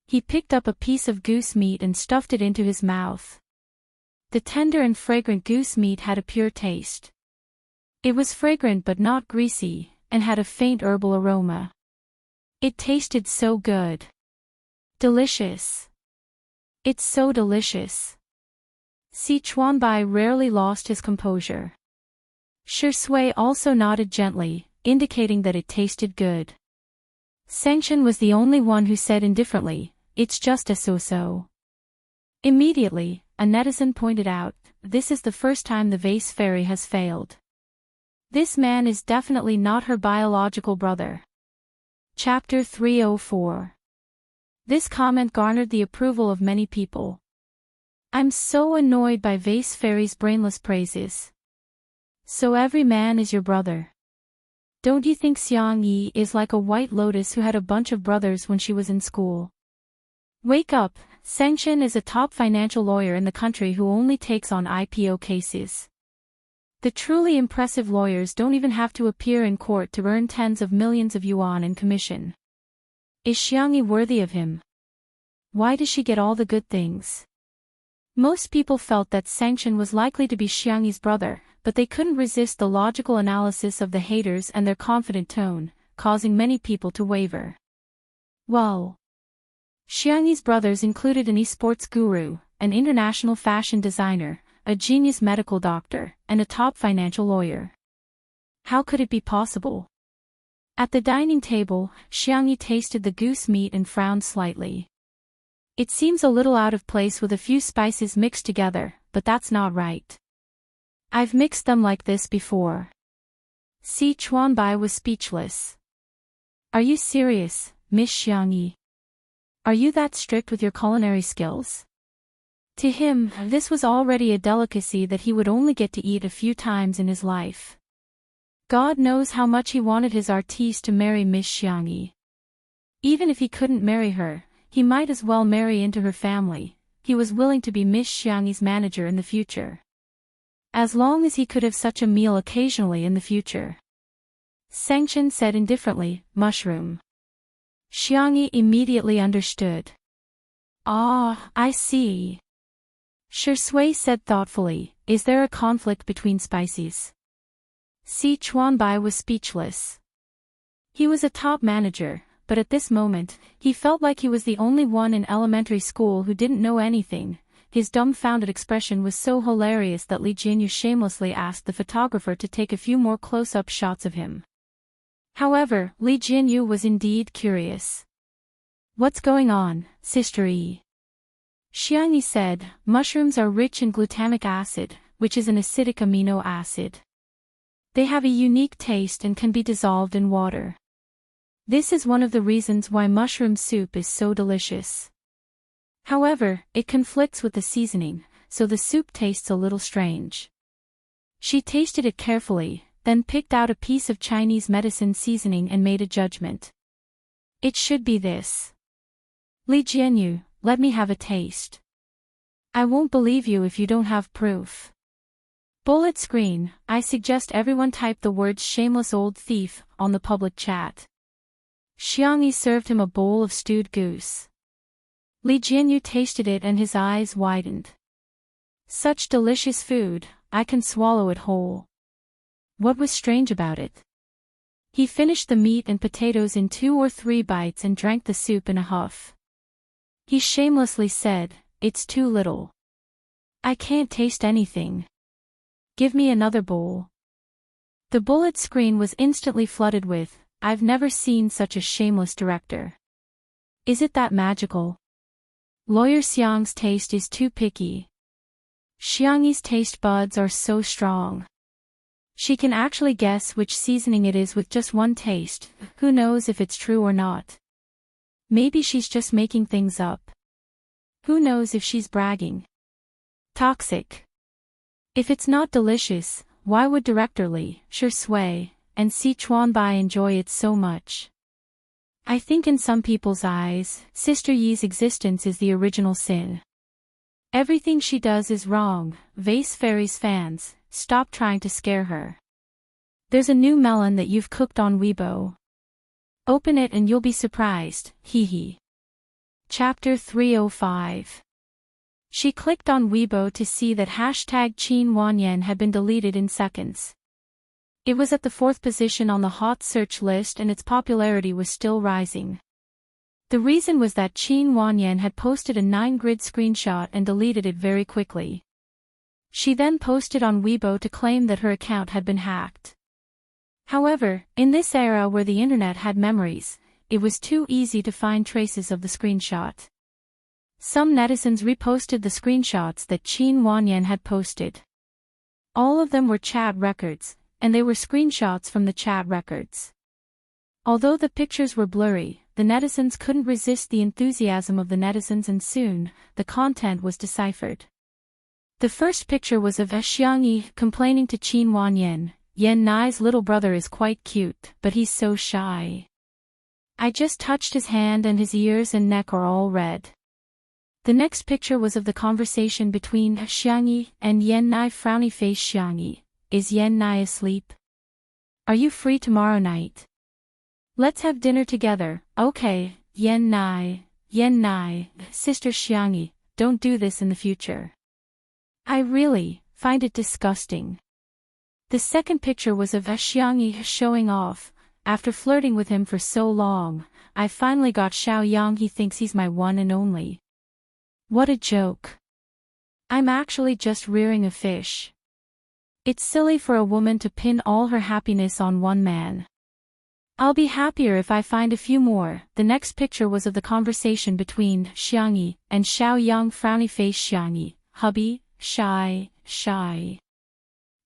He picked up a piece of goose meat and stuffed it into his mouth. The tender and fragrant goose meat had a pure taste. It was fragrant but not greasy, and had a faint herbal aroma. It tasted so good. Delicious. It's so delicious. Si Chuanbai rarely lost his composure. Shi Sui also nodded gently, indicating that it tasted good. Sanxian was the only one who said indifferently, "It's just a so-so." Immediately, a netizen pointed out, "This is the first time the vase fairy has failed. This man is definitely not her biological brother." Chapter 304. This comment garnered the approval of many people. "I'm so annoyed by vase fairy's brainless praises. So every man is your brother. Don't you think Xiang Yi is like a white lotus who had a bunch of brothers when she was in school? Wake up, Sanxian is a top financial lawyer in the country who only takes on IPO cases. The truly impressive lawyers don't even have to appear in court to earn tens of millions of yuan in commission. Is Xiang Yi worthy of him? Why does she get all the good things?" Most people felt that Sanxian was likely to be Xiang Yi's brother, but they couldn't resist the logical analysis of the haters and their confident tone, causing many people to waver. Well, Xiang Yi's brothers included an esports guru, an international fashion designer, a genius medical doctor, and a top financial lawyer. How could it be possible? At the dining table, Xiang Yi tasted the goose meat and frowned slightly. "It seems a little out of place with a few spices mixed together, but that's not right. I've mixed them like this before." Si Chuanbai was speechless. "Are you serious, Miss Xiang Yi? Are you that strict with your culinary skills?" To him, this was already a delicacy that he would only get to eat a few times in his life. God knows how much he wanted his artiste to marry Miss Xiang Yi. Even if he couldn't marry her, he might as well marry into her family. He was willing to be Miss Xiang Yi's manager in the future. As long as he could have such a meal occasionally in the future. Sanxian said indifferently, "Mushroom." Xiang Yi immediately understood. "Ah, I see." Shi Sui said thoughtfully, "Is there a conflict between species?" Si Chuanbai was speechless. He was a top manager, but at this moment, he felt like he was the only one in elementary school who didn't know anything. His dumbfounded expression was so hilarious that Li Jinyu shamelessly asked the photographer to take a few more close-up shots of him. However, Li Jinyu was indeed curious. "What's going on, Sister Yi?" Xiang Yi said, "Mushrooms are rich in glutamic acid, which is an acidic amino acid. They have a unique taste and can be dissolved in water. This is one of the reasons why mushroom soup is so delicious. However, it conflicts with the seasoning, so the soup tastes a little strange." She tasted it carefully, then picked out a piece of Chinese medicine seasoning and made a judgment. "It should be this. Li Jianyu, let me have a taste. I won't believe you if you don't have proof." Bullet screen, I suggest everyone type the words "shameless old thief" on the public chat. Xiang Yi served him a bowl of stewed goose. Li Jianyu tasted it and his eyes widened. "Such delicious food, I can swallow it whole." What was strange about it? He finished the meat and potatoes in 2 or 3 bites and drank the soup in a huff. He shamelessly said, "It's too little. I can't taste anything. Give me another bowl." The bullet screen was instantly flooded with, "I've never seen such a shameless director. Is it that magical? Lawyer Xiang's taste is too picky. Xiang Yi's taste buds are so strong. She can actually guess which seasoning it is with just one taste. Who knows if it's true or not? Maybe she's just making things up. Who knows if she's bragging? Toxic. If it's not delicious, why would Director Li, Shi Sui, and Si Chuanbai enjoy it so much? I think in some people's eyes, Sister Yi's existence is the original sin. Everything she does is wrong." Vase Fairy's fans, stop trying to scare her. There's a new melon that you've cooked on Weibo. Open it and you'll be surprised, hee hee. Chapter 305. She clicked on Weibo to see that hashtag Qin Wanyan had been deleted in seconds. It was at the 4th position on the hot search list and its popularity was still rising. The reason was that Qin Wanyan had posted a 9-grid screenshot and deleted it very quickly. She then posted on Weibo to claim that her account had been hacked. However, in this era where the internet had memories, it was too easy to find traces of the screenshot. Some netizens reposted the screenshots that Qin Wanyan had posted. All of them were chat records, and they were screenshots from the chat records. Although the pictures were blurry, the netizens couldn't resist the enthusiasm of the netizens and soon, the content was deciphered. The first picture was of Xiangyi complaining to Qin Wanyan, "Yan Nai's little brother is quite cute, but he's so shy. I just touched his hand and his ears and neck are all red." The next picture was of the conversation between Xiangyi and Yan Nai. Frowny face Xiangyi, "Is Yan Nai asleep? Are you free tomorrow night? Let's have dinner together." "Okay, Yan Nai, sister Xiangyi, don't do this in the future. I really find it disgusting." The second picture was of Xiangyi showing off, "After flirting with him for so long, I finally got Xiao Yang. He thinks he's my one and only. What a joke. I'm actually just rearing a fish. It's silly for a woman to pin all her happiness on one man. I'll be happier if I find a few more." The next picture was of the conversation between Xiangyi and Xiao Yang. Frowny face Xiangyi, "Hubby, shy.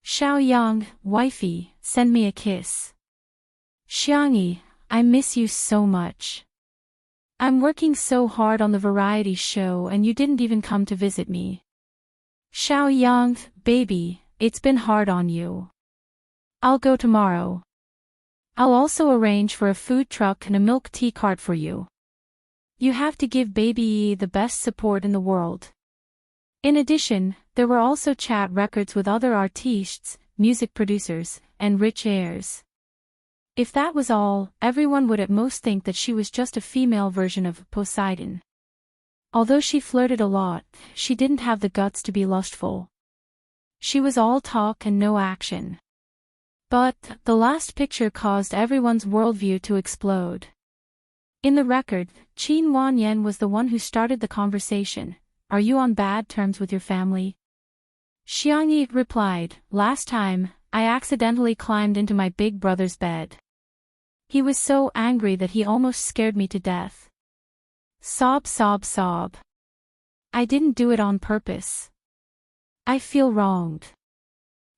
Xiao Yang, wifey, send me a kiss. Xiangyi, I miss you so much. I'm working so hard on the variety show and you didn't even come to visit me. Xiao Yang, baby, it's been hard on you. I'll go tomorrow. I'll also arrange for a food truck and a milk tea cart for you. You have to give baby Yi the best support in the world." In addition, there were also chat records with other artistes, music producers, and rich heirs. If that was all, everyone would at most think that she was just a female version of Poseidon. Although she flirted a lot, she didn't have the guts to be lustful. She was all talk and no action. But the last picture caused everyone's worldview to explode. In the record, Qin Wanyan was the one who started the conversation. "Are you on bad terms with your family?" Xiangyi replied, "Last time, I accidentally climbed into my big brother's bed. He was so angry that he almost scared me to death. Sob. I didn't do it on purpose. I feel wronged."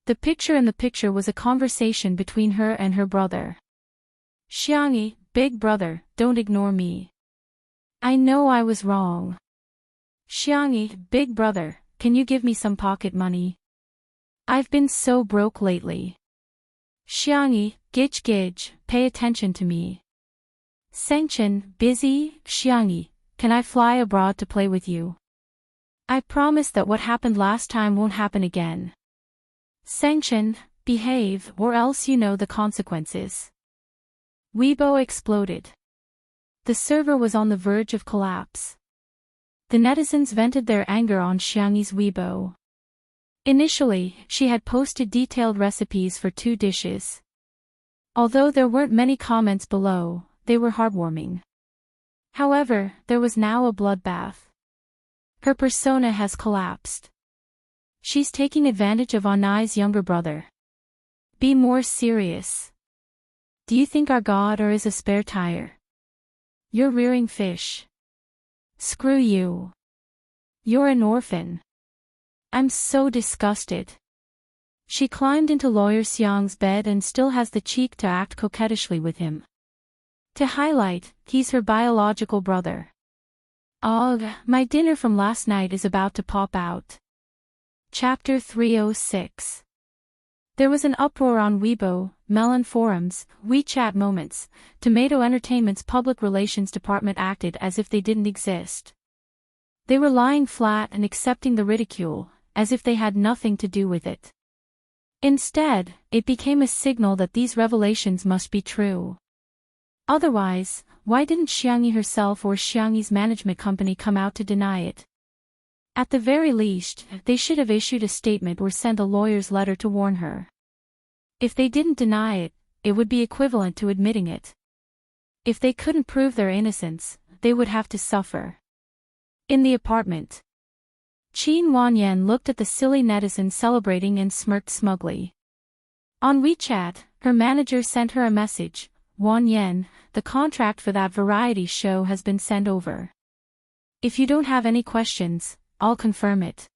The picture in the picture was a conversation between her and her brother. "Xiangyi, big brother, don't ignore me. I know I was wrong. Xiangyi, big brother, can you give me some pocket money? I've been so broke lately. Xiangyi, gidge, pay attention to me. Sengchen, busy. Xiangyi, can I fly abroad to play with you? I promise that what happened last time won't happen again. Sengchen, behave or else you know the consequences." Weibo exploded. The server was on the verge of collapse. The netizens vented their anger on Xiangyi's Weibo. Initially, she had posted detailed recipes for 2 dishes. Although there weren't many comments below, they were heartwarming. However, there was now a bloodbath. Her persona has collapsed. She's taking advantage of Anai's younger brother. Be more serious. Do you think our god or is a spare tire? You're rearing fish. Screw you. You're an orphan. I'm so disgusted. She climbed into Lawyer Xiang's bed and still has the cheek to act coquettishly with him. To highlight, he's her biological brother. Ugh, my dinner from last night is about to pop out. Chapter 306. There was an uproar on Weibo, Melon forums, WeChat moments. Tomato Entertainment's public relations department acted as if they didn't exist. They were lying flat and accepting the ridicule, as if they had nothing to do with it. Instead, it became a signal that these revelations must be true. Otherwise, why didn't Xiangyi herself or Xiangyi's management company come out to deny it? At the very least, they should have issued a statement or sent a lawyer's letter to warn her. If they didn't deny it, it would be equivalent to admitting it. If they couldn't prove their innocence, they would have to suffer. In the apartment, Qin Wanyan looked at the silly netizens celebrating and smirked smugly. On WeChat, her manager sent her a message, "Wanyan, the contract for that variety show has been sent over. If you don't have any questions, I'll confirm it."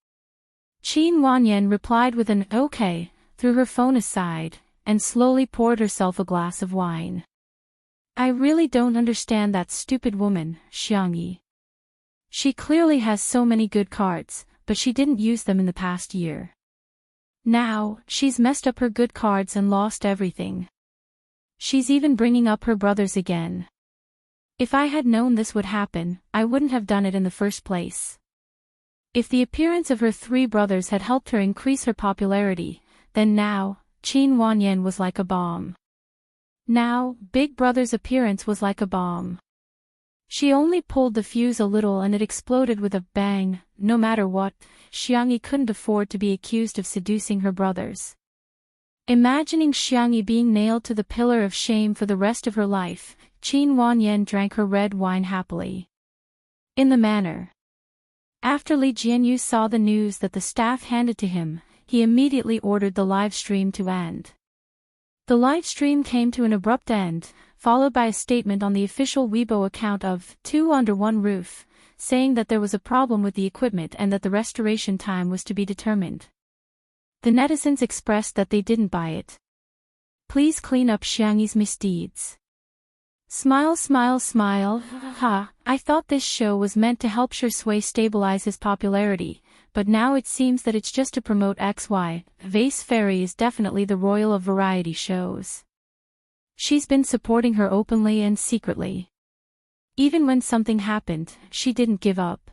Qin Wanyan replied with an "okay," threw her phone aside, and slowly poured herself a glass of wine. "I really don't understand that stupid woman, Xiangyi. She clearly has so many good cards, but she didn't use them in the past year. Now, she's messed up her good cards and lost everything. She's even bringing up her brothers again. If I had known this would happen, I wouldn't have done it in the first place." If the appearance of her three brothers had helped her increase her popularity, then now, Qin Wanyan was like a bomb. Now, Big Brother's appearance was like a bomb. She only pulled the fuse a little and it exploded with a bang. No matter what, Xiangyi couldn't afford to be accused of seducing her brothers. Imagining Xiangyi being nailed to the pillar of shame for the rest of her life, Qin Wanyan drank her red wine happily. In the manner. After Li Jianyu saw the news that the staff handed to him, he immediately ordered the live stream to end. The live stream came to an abrupt end, followed by a statement on the official Weibo account of Two Under One Roof, saying that there was a problem with the equipment and that the restoration time was to be determined. The netizens expressed that they didn't buy it. "Please clean up Xiangyi's misdeeds. Smile smile smile, ha, I thought this show was meant to help Shui stabilize his popularity, but now it seems that it's just to promote XY, Vase Fairy is definitely the royal of variety shows. She's been supporting her openly and secretly. Even when something happened, she didn't give up.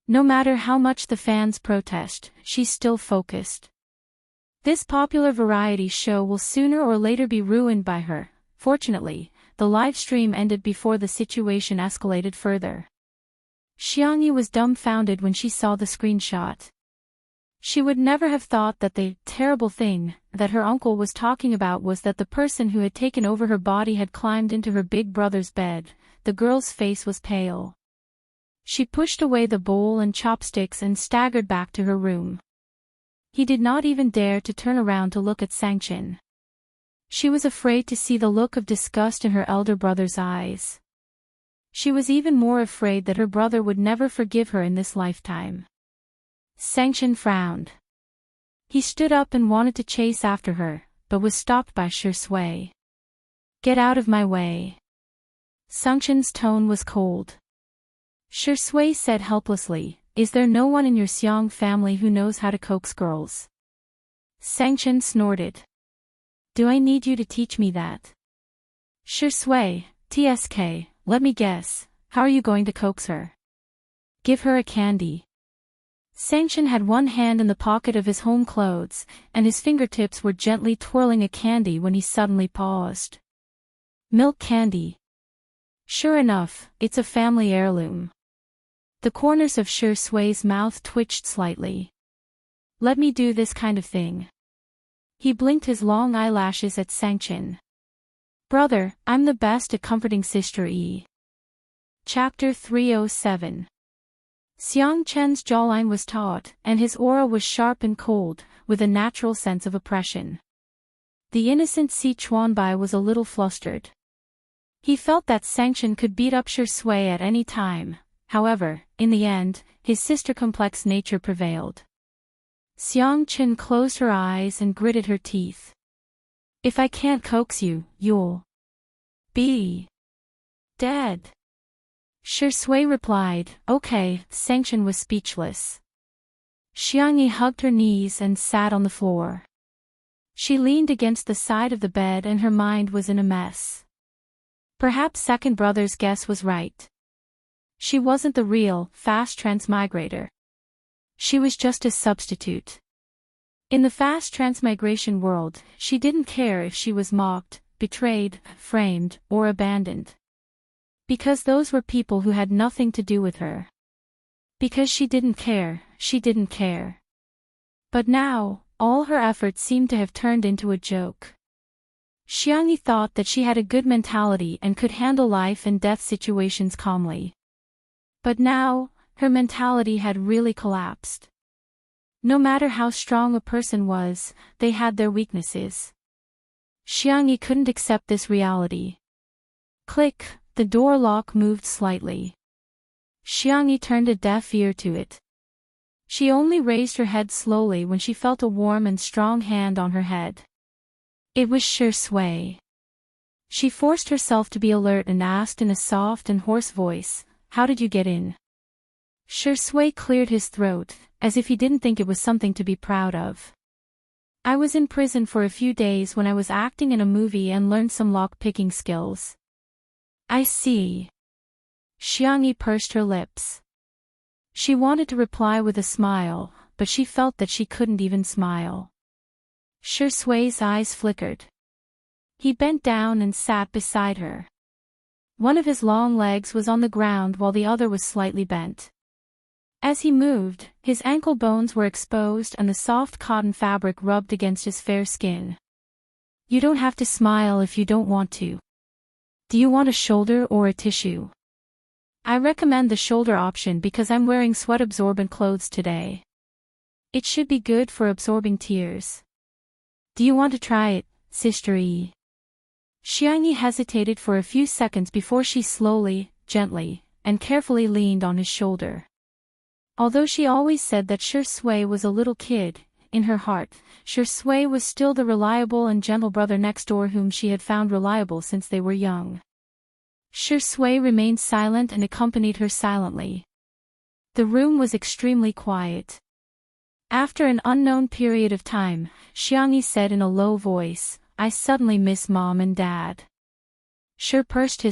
No matter how much the fans protest, she's still focused. This popular variety show will sooner or later be ruined by her." Fortunately, the live stream ended before the situation escalated further. Xiangyi was dumbfounded when she saw the screenshot. She would never have thought that the terrible thing that her uncle was talking about was that the person who had taken over her body had climbed into her big brother's bed. The girl's face was pale. She pushed away the bowl and chopsticks and staggered back to her room. He did not even dare to turn around to look at Sanction. She was afraid to see the look of disgust in her elder brother's eyes. She was even more afraid that her brother would never forgive her in this lifetime. Sanction frowned. He stood up and wanted to chase after her, but was stopped by Shui. "Get out of my way." Sanction's tone was cold. Shui said helplessly, "Is there no one in your Xiang family who knows how to coax girls?" Sanction snorted. "Do I need you to teach me that?" Shui, TSK, let me guess, how are you going to coax her? Give her a candy. Sanction had one hand in the pocket of his home clothes, and his fingertips were gently twirling a candy when he suddenly paused. "Milk candy." Sure enough, it's a family heirloom. The corners of Shui's mouth twitched slightly. "Let me do this kind of thing." He blinked his long eyelashes at Sanction. "Brother, I'm the best at comforting Sister E." Chapter 307. Xiang Chen's jawline was taut, and his aura was sharp and cold, with a natural sense of oppression. The innocent Si Chuanbai was a little flustered. He felt that Sanction could beat up Shui at any time. However, in the end, his sister-complex nature prevailed. Xiang Chen closed her eyes and gritted her teeth. "If I can't coax you, you'll be dead." Shui replied, "Okay." Sanction was speechless. Xiangyi hugged her knees and sat on the floor. She leaned against the side of the bed and her mind was in a mess. Perhaps second brother's guess was right. She wasn't the real, fast transmigrator. She was just a substitute. In the fast transmigration world, she didn't care if she was mocked, betrayed, framed, or abandoned. Because those were people who had nothing to do with her. Because she didn't care, she didn't care. But now, all her efforts seemed to have turned into a joke. Xiangyi thought that she had a good mentality and could handle life and death situations calmly. But now, her mentality had really collapsed. No matter how strong a person was, they had their weaknesses. Xiangyi couldn't accept this reality. Click, the door lock moved slightly. Xiangyi turned a deaf ear to it. She only raised her head slowly when she felt a warm and strong hand on her head. It was Shui. She forced herself to be alert and asked in a soft and hoarse voice, "How did you get in?" Shui cleared his throat, as if he didn't think it was something to be proud of. "I was in prison for a few days when I was acting in a movie and learned some lock-picking skills." "I see." Xiangyi pursed her lips. She wanted to reply with a smile, but she felt that she couldn't even smile. Shui's eyes flickered. He bent down and sat beside her. One of his long legs was on the ground while the other was slightly bent. As he moved, his ankle bones were exposed and the soft cotton fabric rubbed against his fair skin. "You don't have to smile if you don't want to. Do you want a shoulder or a tissue?" "I recommend the shoulder option because I'm wearing sweat-absorbent clothes today. It should be good for absorbing tears." "Do you want to try it, Sister E?" Xiangyi hesitated for a few seconds before she slowly, gently, and carefully leaned on his shoulder. Although she always said that Shui was a little kid, in her heart, Shui was still the reliable and gentle brother next door whom she had found reliable since they were young. Shui remained silent and accompanied her silently. The room was extremely quiet. After an unknown period of time, Xiangyi said in a low voice, "I suddenly miss Mom and Dad." Shui pursed his